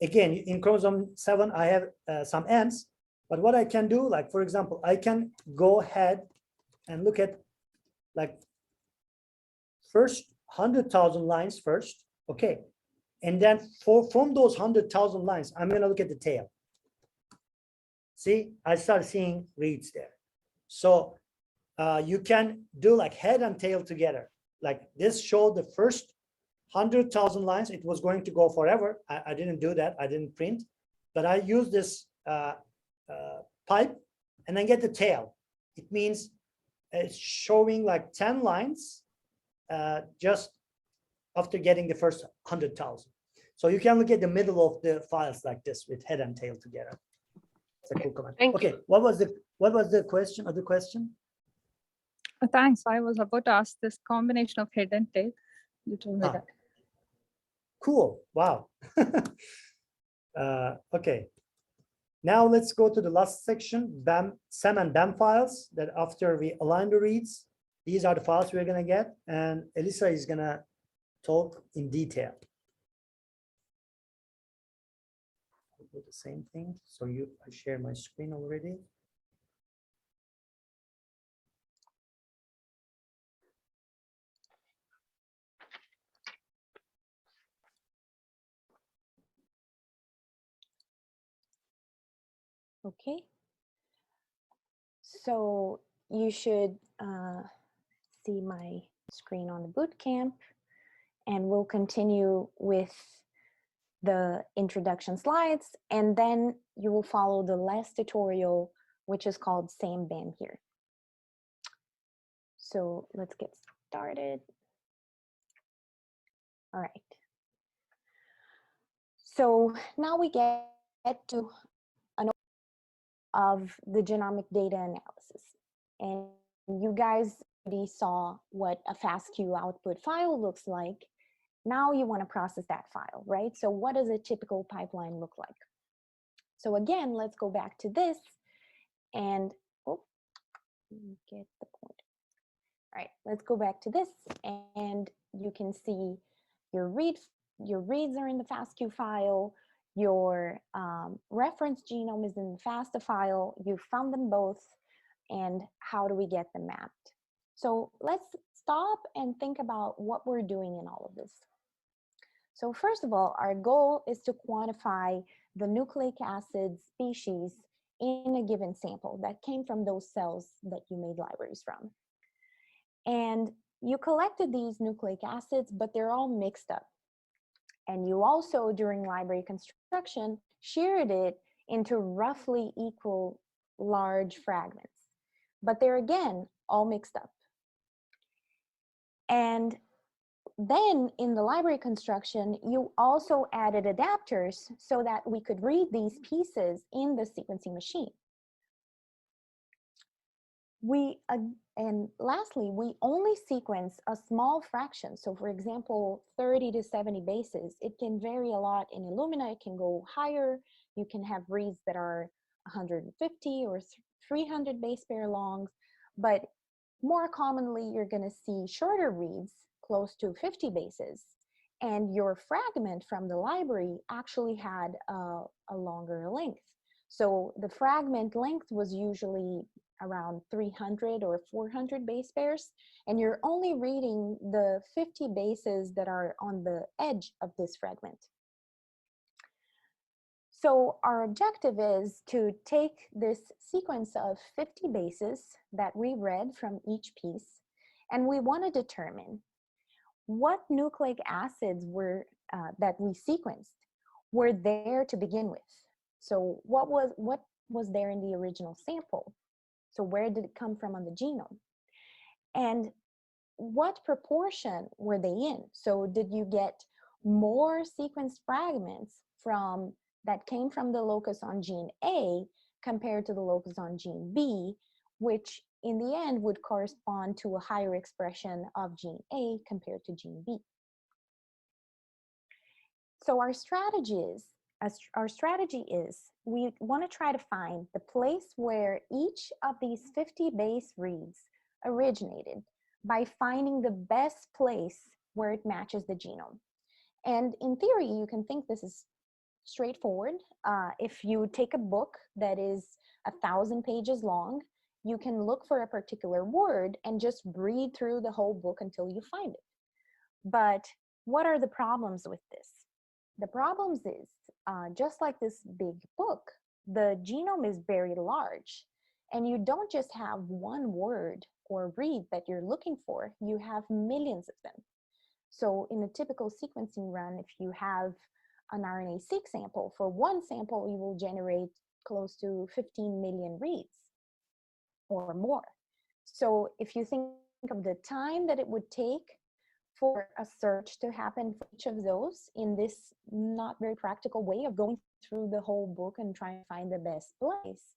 again, in chromosome 7, I have some ends, but what I can do, like, for example, I can go ahead and look at like first 100,000 lines first, okay. And then from those 100,000 lines, I'm gonna look at the tail. See, I start seeing reads there. So you can do like head and tail together. Like this showed the first 100,000 lines. It was going to go forever. I didn't do that. I didn't print, but I used this pipe and then get the tail. It means it's showing like 10 lines just after getting the first 100,000. So you can look at the middle of the files like this with head and tail together. It's a cool command. Okay, what was the question? Other question? Thanks. I was about to ask this combination of head and tail. You told me that. Cool. Wow. Okay. Now let's go to the last section, SEM and BAM files, that after we align the reads, these are the files we're going to get, and Elisa is going to talk in detail. I'll do the same thing. So I share my screen already. Okay. So you should see my screen on the bootcamp, and we'll continue with the introduction slides, and then you will follow the last tutorial, which is called SAM-BAM here. So let's get started. All right. So now we get to an of the genomic data analysis. And you guys already saw what a FASTQ output file looks like. Now you want to process that file, right? So what does a typical pipeline look like? So again, let's go back to this and, oh, get the point. All right, let's go back to this and you can see your reads are in the FASTQ file, your reference genome is in the FASTA file, you found them both, and how do we get them mapped? So let's stop and think about what we're doing in all of this. So first of all, our goal is to quantify the nucleic acid species in a given sample that came from those cells that you made libraries from. And you collected these nucleic acids, but they're all mixed up. And you also, during library construction, shared it into roughly equal large fragments. But they're, again, all mixed up. And then in the library construction, you also added adapters so that we could read these pieces in the sequencing machine. And lastly, we only sequence a small fraction. So for example, 30 to 70 bases. It can vary a lot in Illumina. It can go higher. You can have reads that are 150 or 300 base pair longs. But more commonly, you're going to see shorter reads close to 50 bases. And your fragment from the library actually had a longer length. So the fragment length was usually around 300 or 400 base pairs, and you're only reading the 50 bases that are on the edge of this fragment. So our objective is to take this sequence of 50 bases that we read from each piece, and we want to determine what nucleic acids were that we sequenced were there to begin with. So what was there in the original sample? So where did it come from on the genome? And what proportion were they in? So did you get more sequence fragments that came from the locus on gene A compared to the locus on gene B, which in the end would correspond to a higher expression of gene A compared to gene B? So our strategy is we want to try to find the place where each of these 50 base reads originated by finding the best place where it matches the genome. And in theory, you can think this is straightforward. If you take a book that is 1,000 pages long, you can look for a particular word and just read through the whole book until you find it. But what are the problems with this? The problems is, just like this big book, the genome is very large, and you don't just have one word or read that you're looking for, you have millions of them. So in a typical sequencing run, if you have an RNA-seq sample, for one sample, you will generate close to 15 million reads or more. So if you think of the time that it would take for a search to happen for each of those in this not very practical way of going through the whole book and trying to find the best place,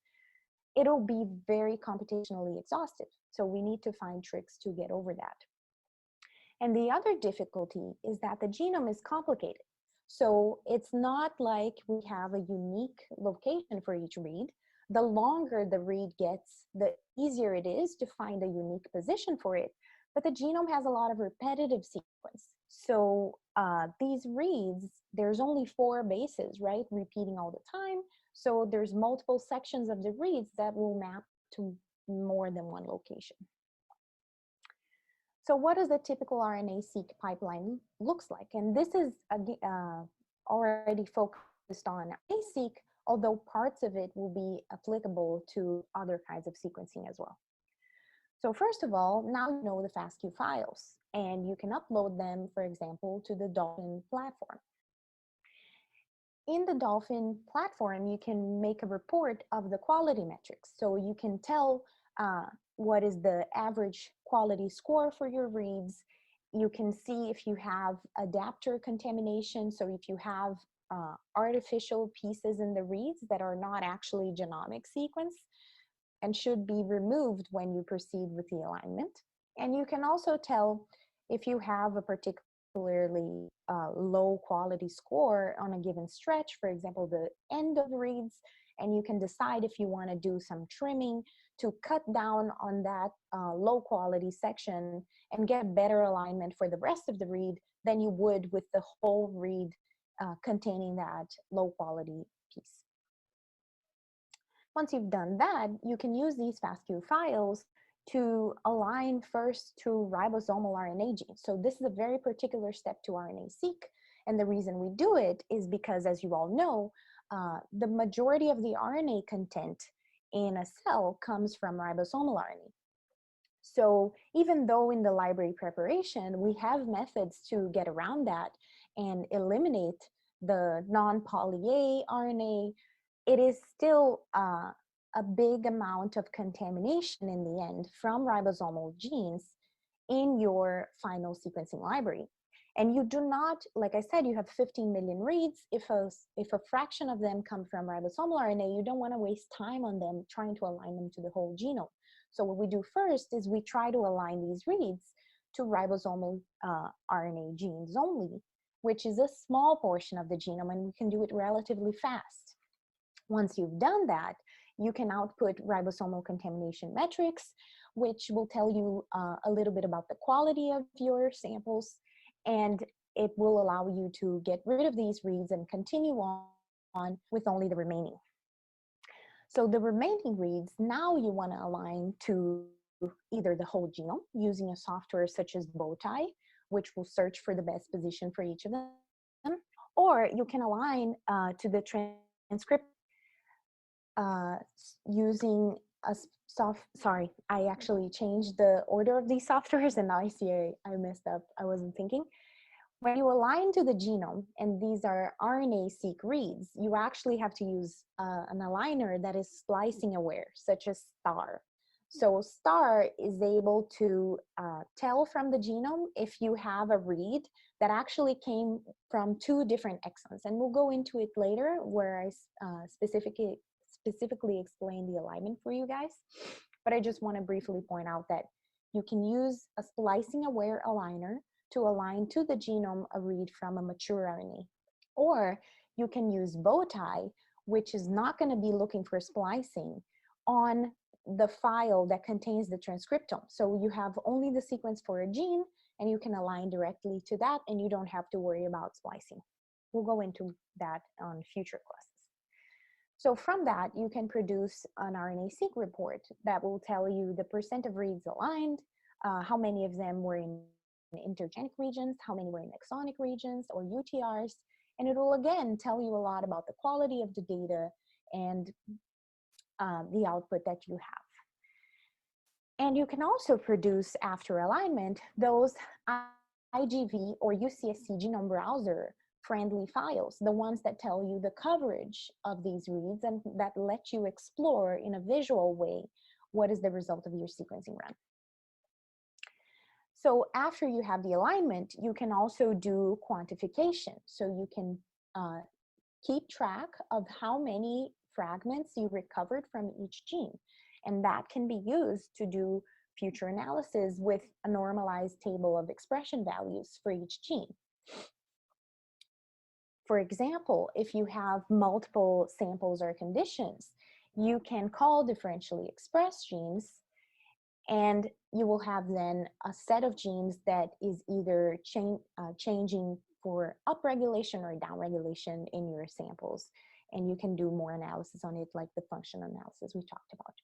it'll be very computationally exhaustive. So we need to find tricks to get over that. And the other difficulty is that the genome is complicated. So it's not like we have a unique location for each read. The longer the read gets, the easier it is to find a unique position for it. But the genome has a lot of repetitive sequence. So these reads, there's only 4 bases, right? Repeating all the time. So there's multiple sections of the reads that will map to more than one location. So what does a typical RNA-seq pipeline looks like? And this is already focused on RNA-seq, although parts of it will be applicable to other kinds of sequencing as well. So first of all, now you know the FASTQ files, and you can upload them, for example, to the Dolphin platform. In the Dolphin platform, you can make a report of the quality metrics. So you can tell what is the average quality score for your reads, you can see if you have adapter contamination. So if you have artificial pieces in the reads that are not actually genomic sequence and should be removed when you proceed with the alignment. And you can also tell if you have a particularly low quality score on a given stretch, for example, the end of the reads, and you can decide if you want to do some trimming to cut down on that low quality section and get better alignment for the rest of the read than you would with the whole read containing that low quality piece. Once you've done that, you can use these FASTQ files to align first to ribosomal RNA genes. So this is a very particular step to RNA-seq. And the reason we do it is because, as you all know, the majority of the RNA content in a cell comes from ribosomal RNA. So even though in the library preparation, we have methods to get around that and eliminate the non-poly A RNA, it is still a big amount of contamination in the end from ribosomal genes in your final sequencing library. And you do not, like I said, you have 15 million reads. If a fraction of them come from ribosomal RNA, you don't want to waste time on them trying to align them to the whole genome. So what we do first is we try to align these reads to ribosomal RNA genes only, which is a small portion of the genome, and we can do it relatively fast. Once you've done that, you can output ribosomal contamination metrics, which will tell you a little bit about the quality of your samples, and it will allow you to get rid of these reads and continue on with only the remaining. So the remaining reads, now you want to align to either the whole genome using a software such as Bowtie, which will search for the best position for each of them, or you can align to the transcript using a sorry, I actually changed the order of these softwares, and now I see I messed up. I wasn't thinking. When you align to the genome, and these are RNA-seq reads, you actually have to use an aligner that is splicing aware, such as STAR. So STAR is able to tell from the genome if you have a read that actually came from 2 different exons. And we'll go into it later where I specifically explain the alignment for you guys. But I just want to briefly point out that you can use a splicing aware aligner to align to the genome a read from a mature RNA. Or you can use Bowtie, which is not going to be looking for splicing on the file that contains the transcriptome. So you have only the sequence for a gene, and you can align directly to that, and you don't have to worry about splicing. We'll go into that on future classes. So from that, you can produce an RNA-seq report that will tell you the % of reads aligned, how many of them were in intergenic regions, how many were in exonic regions or UTRs, and it will again tell you a lot about the quality of the data and the output that you have. And you can also produce, after alignment, those IGV or UCSC genome browser friendly files, the ones that tell you the coverage of these reads and that let you explore in a visual way what is the result of your sequencing run. So after you have the alignment, you can also do quantification. So you can keep track of how many fragments you recovered from each gene. And that can be used to do future analysis with a normalized table of expression values for each gene. For example, if you have multiple samples or conditions, you can call differentially expressed genes, and you will have then a set of genes that is either changing for upregulation or downregulation in your samples. And you can do more analysis on it, like the function analysis we talked about.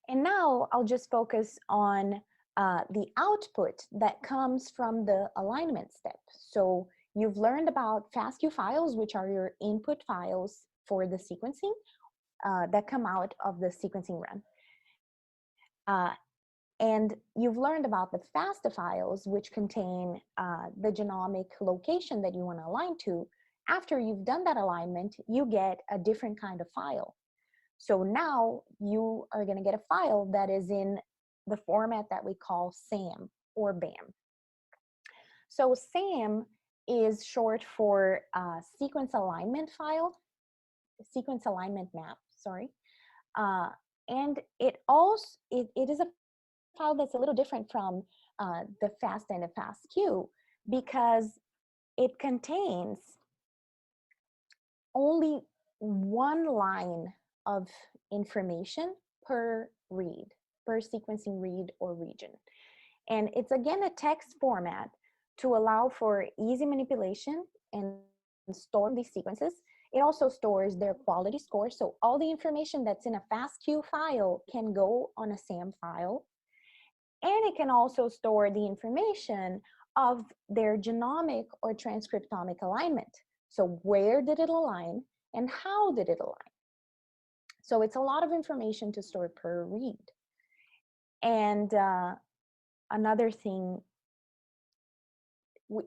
And now I'll just focus on the output that comes from the alignment step. So you've learned about FASTQ files, which are your input files for the sequencing that come out of the sequencing run. And you've learned about the FASTA files, which contain the genomic location that you want to align to. After you've done that alignment, you get a different kind of file. So now you are going to get a file that is in the format that we call SAM or BAM. So SAM is short for sequence alignment file, sequence alignment map, sorry. And it is a file that's a little different from the FAST and the FASTQ because it contains only one line of information per read, per sequencing read or region. And it's again a text format to allow for easy manipulation and storing these sequences. It also stores their quality score. So all the information that's in a FASTQ file can go on a SAM file. And it can also store the information of their genomic or transcriptomic alignment. So where did it align and how did it align? So it's a lot of information to store per read. And another thing,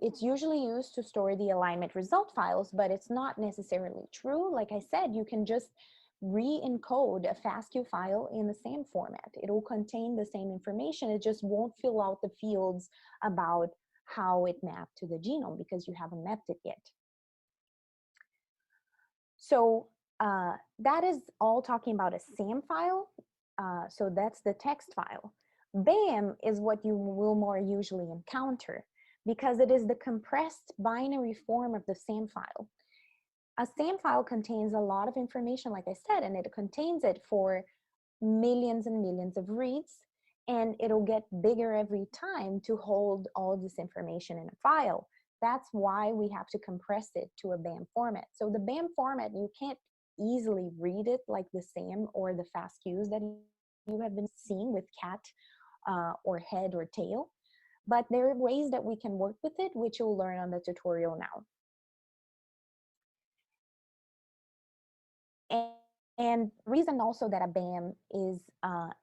it's usually used to store the alignment result files, but it's not necessarily true. Like I said, you can just re-encode a FASTQ file in the same format. It will contain the same information. It just won't fill out the fields about how it mapped to the genome because you haven't mapped it yet. So that is all talking about a SAM file. So that's the text file. BAM is what you will more usually encounter because it is the compressed binary form of the SAM file. A SAM file contains a lot of information, like I said, and it contains it for millions and millions of reads, and it'll get bigger every time to hold all this information in a file. That's why we have to compress it to a BAM format. So the BAM format, you can't easily read it like the SAM or the FASTQs that you have been seeing with cat or head or tail. But there are ways that we can work with it, which you'll learn on the tutorial now. And reason also that a BAM is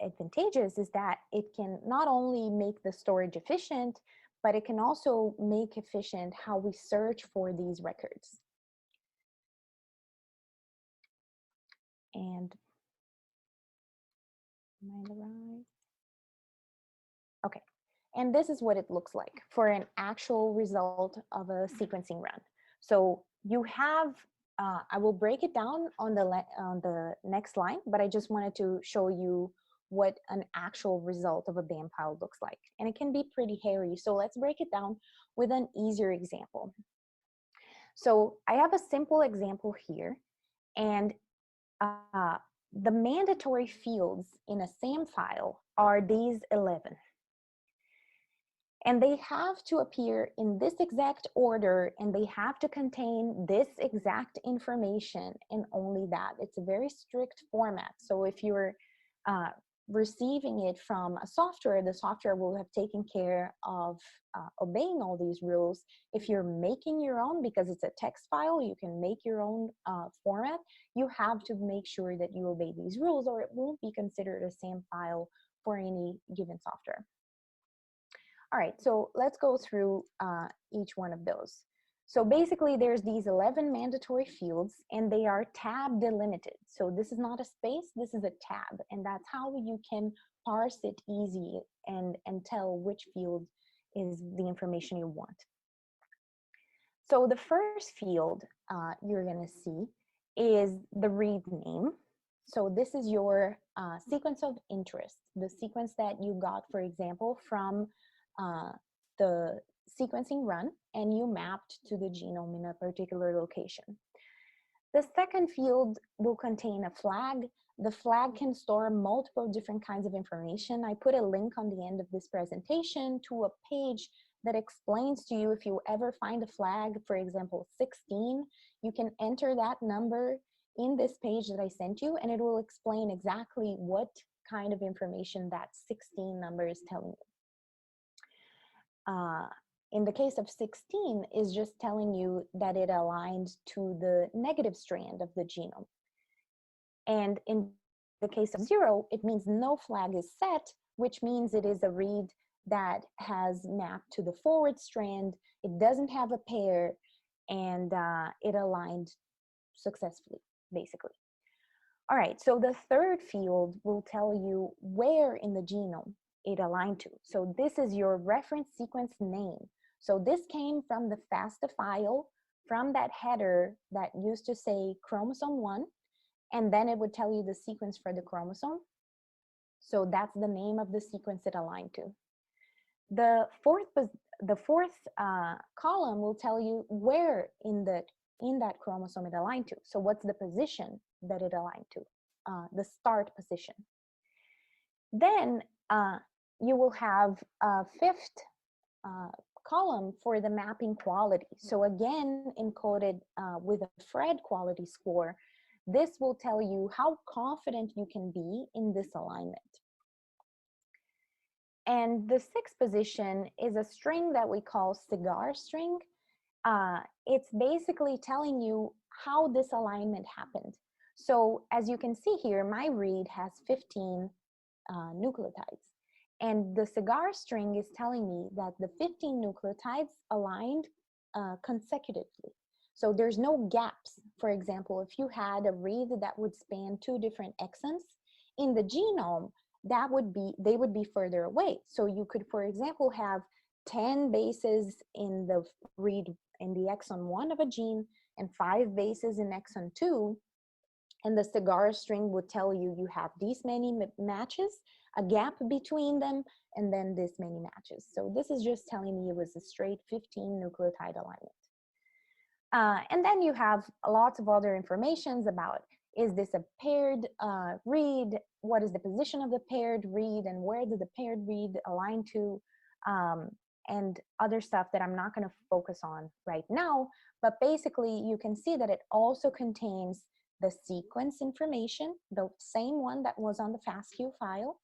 advantageous is that it can not only make the storage efficient, but it can also make efficient how we search for these records. And am I on the right? Okay. And this is what it looks like for an actual result of a sequencing run. So you have, I will break it down on the next line, but I just wanted to show you what an actual result of a BAM file looks like. And it can be pretty hairy. So let's break it down with an easier example. So I have a simple example here, and the mandatory fields in a SAM file are these 11. And they have to appear in this exact order, and they have to contain this exact information and only that. It's a very strict format. So if you're receiving it from a software, the software will have taken care of obeying all these rules. If you're making your own, because it's a text file, you can make your own format, you have to make sure that you obey these rules, or it won't be considered a SAM file for any given software. All right, so let's go through each one of those. So basically there's these 11 mandatory fields and they are tab delimited. So this is not a space, this is a tab, and that's how you can parse it easy and tell which field is the information you want. So the first field you're gonna see is the read name. So this is your sequence of interest, the sequence that you got, for example, from the sequencing run, and you mapped to the genome in a particular location. The second field will contain a flag. The flag can store multiple different kinds of information. I put a link on the end of this presentation to a page that explains to you if you ever find a flag, for example, 16, you can enter that number in this page that I sent you, and it will explain exactly what kind of information that 16 number is telling you. In the case of 16 is just telling you that it aligned to the negative strand of the genome. And in the case of 0, it means no flag is set, which means it is a read that has mapped to the forward strand, it doesn't have a pair, and it aligned successfully, basically. All right, so the third field will tell you where in the genome it aligned to. So this is your reference sequence name. So this came from the FASTA file, from that header that used to say chromosome 1, and then it would tell you the sequence for the chromosome. So that's the name of the sequence it aligned to. The fourth column will tell you where in that chromosome it aligned to. So what's the position that it aligned to, the start position. Then you will have a fifth column for the mapping quality. So again, encoded with a Fred quality score, this will tell you how confident you can be in this alignment. And the sixth position is a string that we call cigar string. It's basically telling you how this alignment happened. So as you can see here, my read has 15 nucleotides. And the cigar string is telling me that the 15 nucleotides aligned consecutively. So there's no gaps. For example, if you had a read that would span 2 different exons in the genome, they would be further away. So you could, for example, have 10 bases in the read in the exon 1 of a gene and 5 bases in exon 2. And the cigar string would tell you you have these many matches, a gap between them, and then this many matches. So this is just telling me it was a straight 15 nucleotide alignment. And then you have lots of other informations about, is this a paired read? What is the position of the paired read, and where did the paired read align to? And other stuff that I'm not going to focus on right now. But basically, you can see that it also contains the sequence information, the same one that was on the FASTQ file,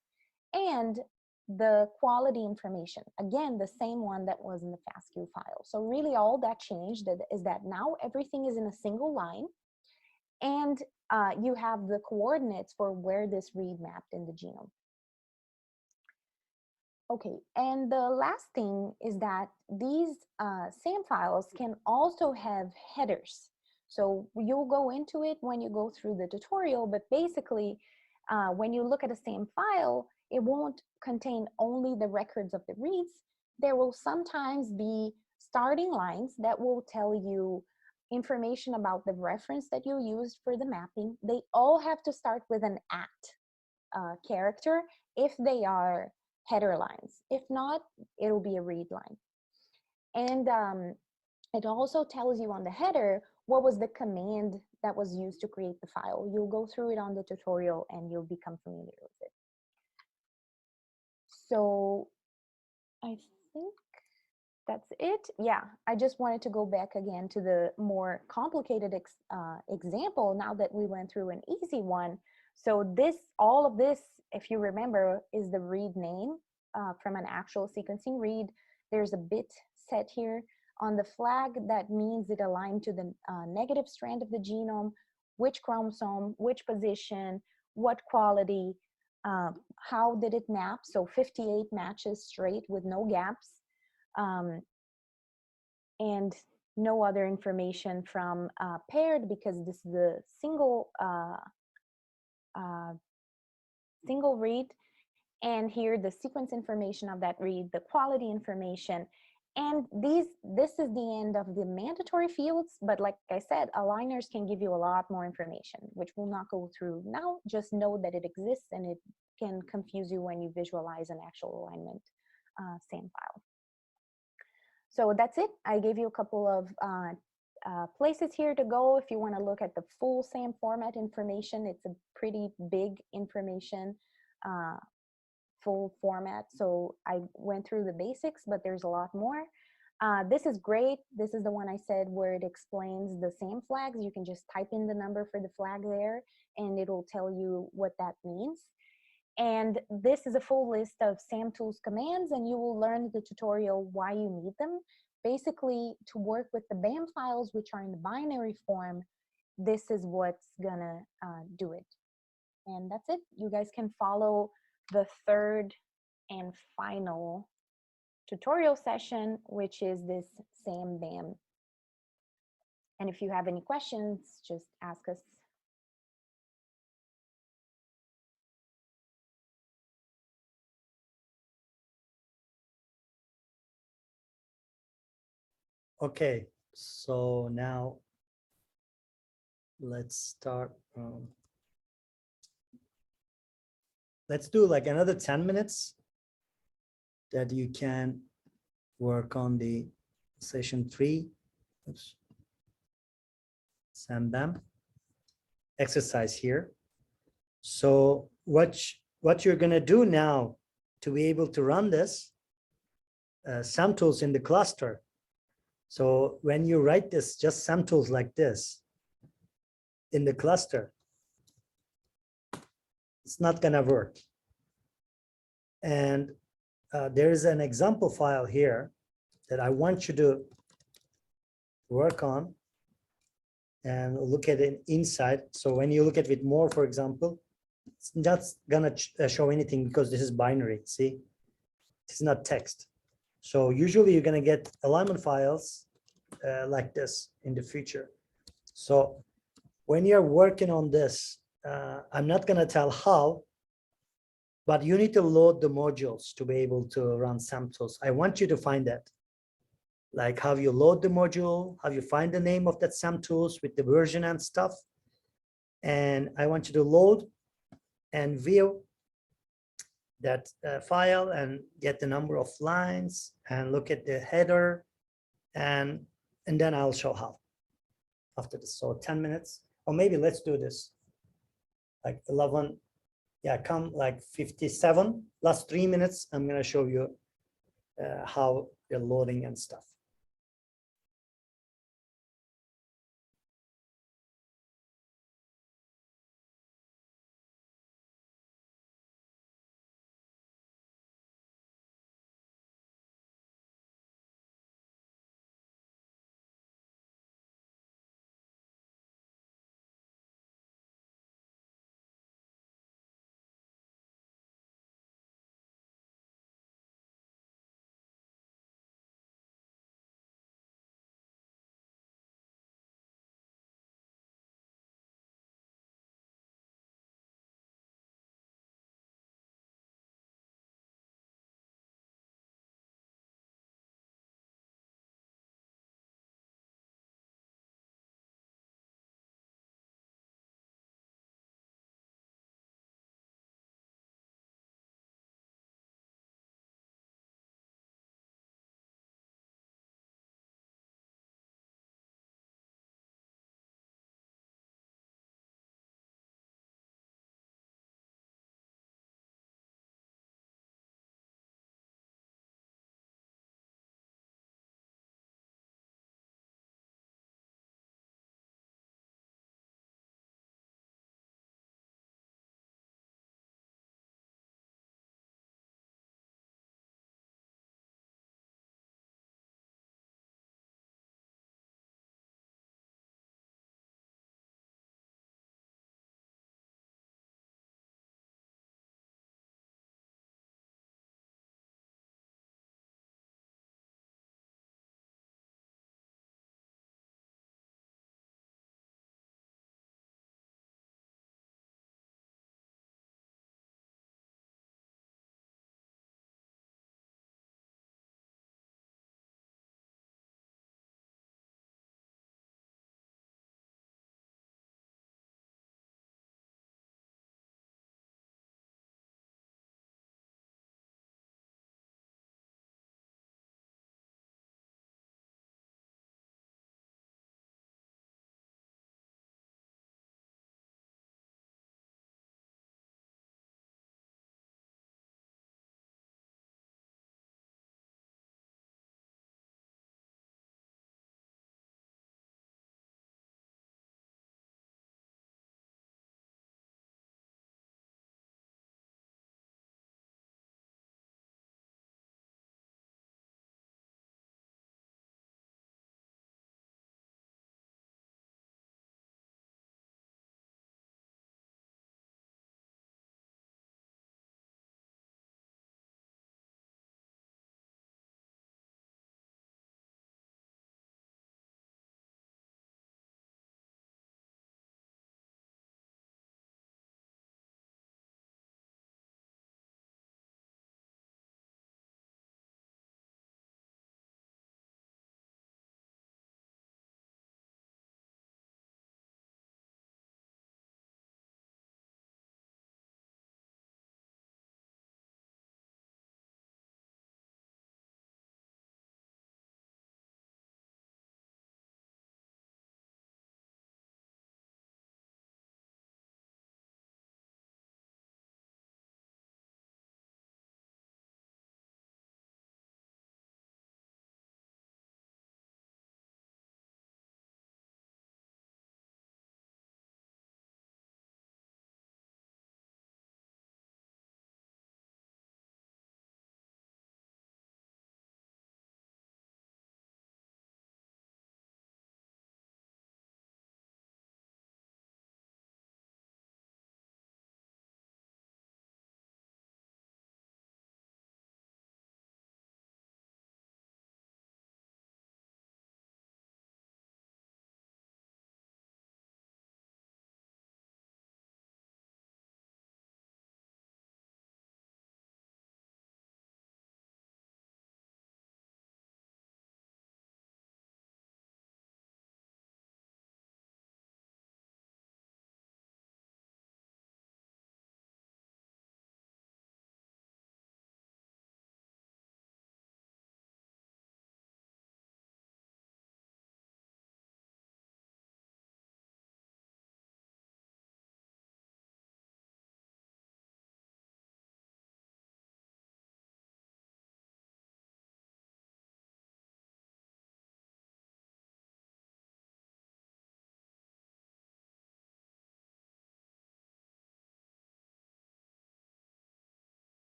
and the quality information, again, the same one that was in the FASTQ file. So really all that changed is that now everything is in a single line, and you have the coordinates for where this read mapped in the genome. Okay, and the last thing is that these SAM files can also have headers. So you'll go into it when you go through the tutorial, but basically when you look at a SAM file, it won't contain only the records of the reads. There will sometimes be starting lines that will tell you information about the reference that you used for the mapping. They all have to start with an @ character if they are header lines. If not, it'll be a read line. And it also tells you on the header what was the command that was used to create the file. You'll go through it on the tutorial and you'll become familiar with it. So I think that's it. Yeah, I just wanted to go back again to the more complicated example now that we went through an easy one. So all of this, if you remember, is the read name from an actual sequencing read. There's a bit set here on the flag that means it aligned to the negative strand of the genome, which chromosome, which position, what quality, how did it map? So 58 matches straight with no gaps. And no other information from paired, because this is the single read. And here the sequence information of that read, the quality information, and this is the end of the mandatory fields. But like I said, aligners can give you a lot more information, which we'll not go through now. Just know that it exists, and it can confuse you when you visualize an actual alignment SAM file. So that's it. I gave you a couple of places here to go if you want to look at the full SAM format information. It's a pretty big information, full format. So I went through the basics, but there's a lot more. This is great. This is the one I said where it explains the SAM flags. You can just type in the number for the flag there, and it'll tell you what that means. And this is a full list of SAM tools commands, and you will learn in the tutorial why you need them. Basically, to work with the BAM files, which are in the binary form, this is what's gonna do it. And that's it. You guys can follow the third and final tutorial session, which is this SAM BAM. And if you have any questions, just ask us. Okay, so now let's start. Let's do like another 10 minutes that you can work on the session 3. Oops. Send them. Exercise here. So what you're going to do now to be able to run this SAM tools in the cluster. So when you write this, just SAM tools like this in the cluster, it's not going to work. And there is an example file here that I want you to work on and look at it inside. So when you look at it more, for example, it's not gonna show anything because this is binary. See, it's not text. So usually you're gonna get alignment files like this in the future. So when you're working on this, I'm not gonna tell how, but you need to load the modules to be able to run SAM tools. I want you to find that. Like how you load the module, how you find the name of that SAM tools with the version and stuff. And I want you to load and view that file and get the number of lines and look at the header and then I'll show how after this. So 10 minutes, or maybe let's do this like 11. Yeah, come like 57, last 3 minutes. I'm going to show you how you're loading and stuff.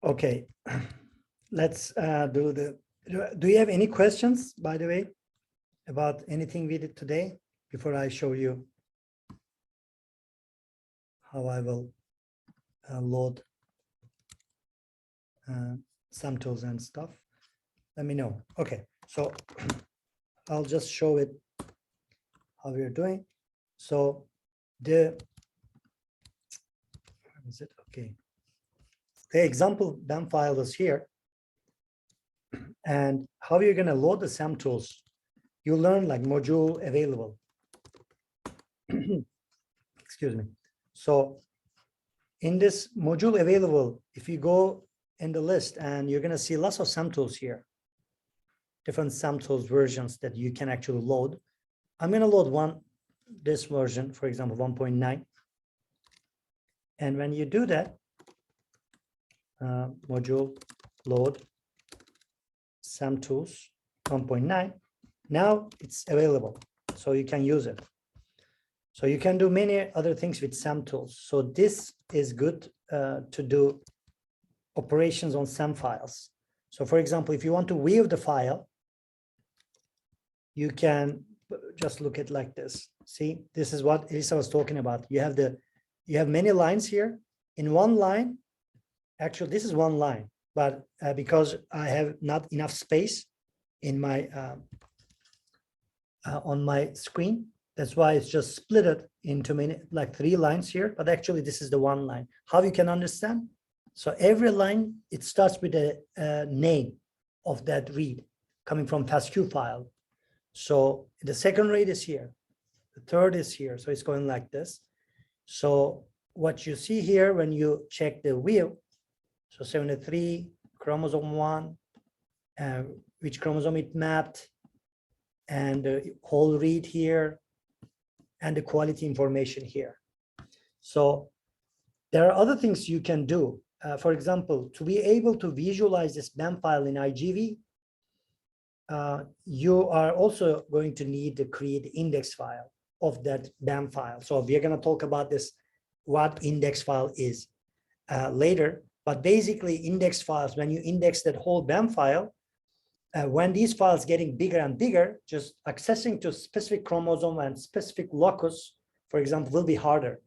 Okay, let's do the, do you have any questions, by the way, about anything we did today before I show you how I will load some tools and stuff? Let me know. Okay, so I'll just show it how we're doing. So the, where is it? Okay. The example BAM file is here. And how you're going to load the SAM tools. You learn like module available. Excuse me. So in this module available, if you go in the list, and you're going to see lots of SAM tools here, different SAM tools versions that you can actually load. I'm going to load this version, for example, 1.9. And when you do that, module load SAM tools 1.9, now it's available, so you can use it. So you can do many other things with SAM tools. So this is good to do operations on SAM files. So for example, if you want to view the file, you can just look at like this. See, this is what Elisa was talking about. You have many lines here. In one line, actually this is one line, but because I have not enough space in my on my screen, that's why it's just split it into many, like 3 lines here, but actually this is the one line. How you can understand? So every line, it starts with a name of that read coming from FASTQ file. So the second read is here, the third is here, so it's going like this. So what you see here when you check the view, so 73, chromosome 1, which chromosome it mapped, and the whole read here, and the quality information here. So there are other things you can do. For example, to be able to visualize this BAM file in IGV, you are also going to need to create index file of that BAM file. So we're going to talk about this, what index file is later. But basically, index files, when you index that whole BAM file, when these files getting bigger and bigger, just accessing to specific chromosome and specific locus, for example, will be harder.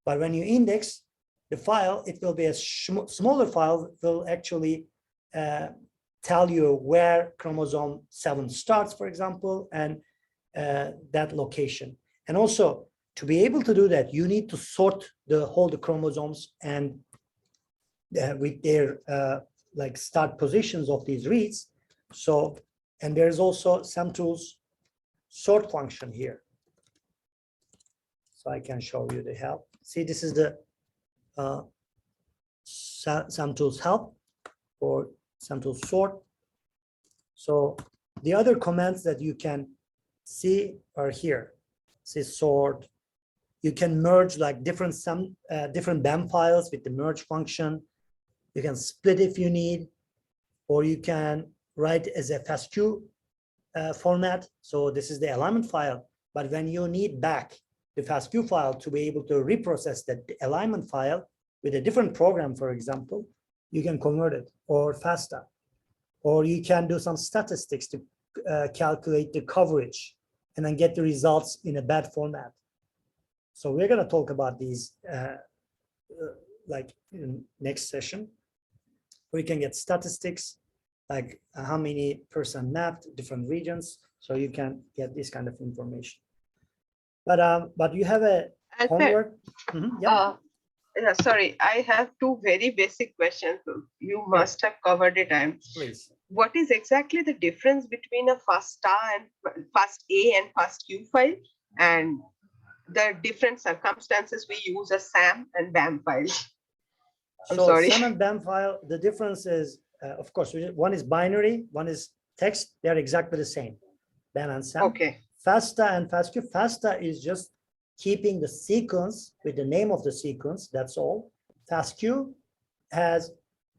But when you index the file, it will be a smaller file, will actually tell you where chromosome 7 starts, for example, and that location. And also, to be able to do that, you need to sort the chromosomes and with their like start positions of these reads. So, and there's also SAM tools sort function here. So I can show you the help. See, this is the SAM tools help or SAM tools sort. So the other commands that you can see are here. See, sort. You can merge like different BAM files with the merge function. You can split if you need, or you can write as a FASTQ format. So this is the alignment file. But when you need back the FASTQ file to be able to reprocess that alignment file with a different program, for example, you can convert it, or FASTA. Or you can do some statistics to calculate the coverage and then get the results in a bad format. So we're going to talk about these like in next session. We can get statistics, like how many person mapped different regions, so you can get this kind of information. But you have a homework. Yeah. Yeah, sorry, I have 2 very basic questions. You must have covered it. Please. What is exactly the difference between a FASTA and FASTA and FASTQ file, and the different circumstances we use a SAM and BAM file? So SAM and BAM file, the difference is, of course, one is binary, one is text. They're exactly the same, BAM and SAM. Okay. FASTA and FASTQ. FASTA is just keeping the sequence with the name of the sequence. That's all. FASTQ has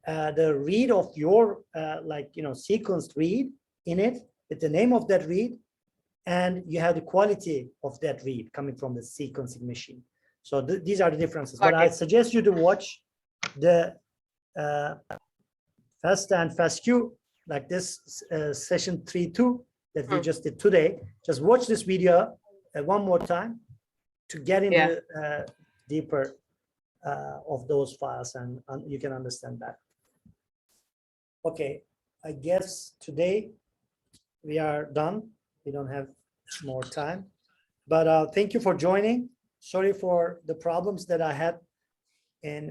the read of your sequenced read in it with the name of that read, and you have the quality of that read coming from the sequencing machine. So these are the differences. But I suggest you to watch the FASTA and FASTQ, like this session 3.2 that we Mm. just did today. Just watch this video one more time to get into deeper of those files, and you can understand that. Okay, I guess today we are done. We don't have more time, but thank you for joining. Sorry for the problems that I had in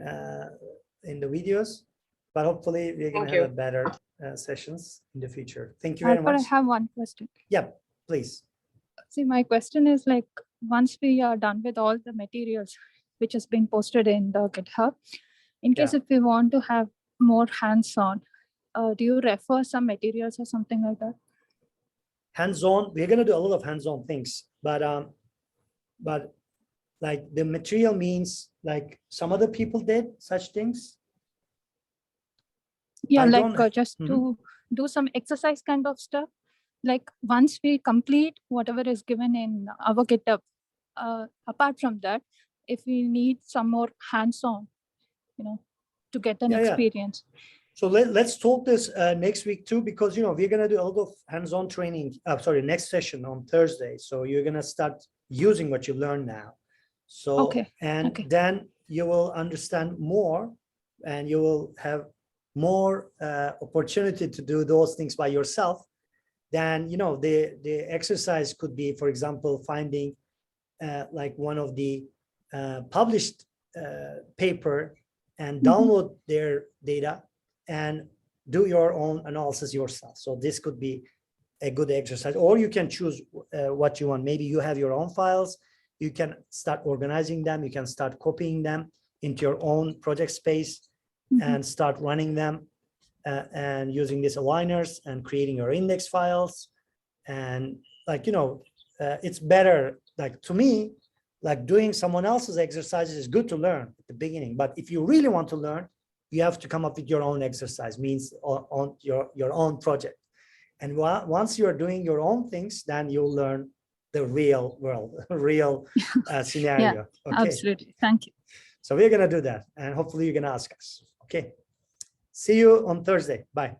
the videos, but hopefully we're going to have a better sessions in the future. Thank you very But much. I have one question. Yeah, please. See, my question is like, once we are done with all the materials which has been posted in the GitHub, in case if we want to have more hands-on, do you refer some materials or something like that? Hands-on, we're going to do a lot of hands-on things, but like the material means like some other people did such things. Yeah, I like don't- just to do some exercise kind of stuff. Like once we complete whatever is given in our GitHub, apart from that, if we need some more hands-on, you know, to get an experience. So let's talk this next week too, because you know we're gonna do a lot of hands-on training. Sorry, next session on Thursday. So you're gonna start using what you learn now. So then you will understand more, and you will have more opportunity to do those things by yourself. Then you know the exercise could be, for example, finding like one of the published paper and download their data and do your own analysis yourself. So this could be a good exercise, or you can choose what you want. Maybe you have your own files. You can start organizing them. You can start copying them into your own project space and start running them and using these aligners and creating your index files. And like, you know, it's better, like to me, like doing someone else's exercises is good to learn at the beginning. But if you really want to learn, you have to come up with your own exercise, means on your own project. And once you're doing your own things, then you'll learn the real world, real scenario. Yeah, absolutely. Thank you. So we're going to do that. And hopefully you're going to ask us. Okay. See you on Thursday. Bye.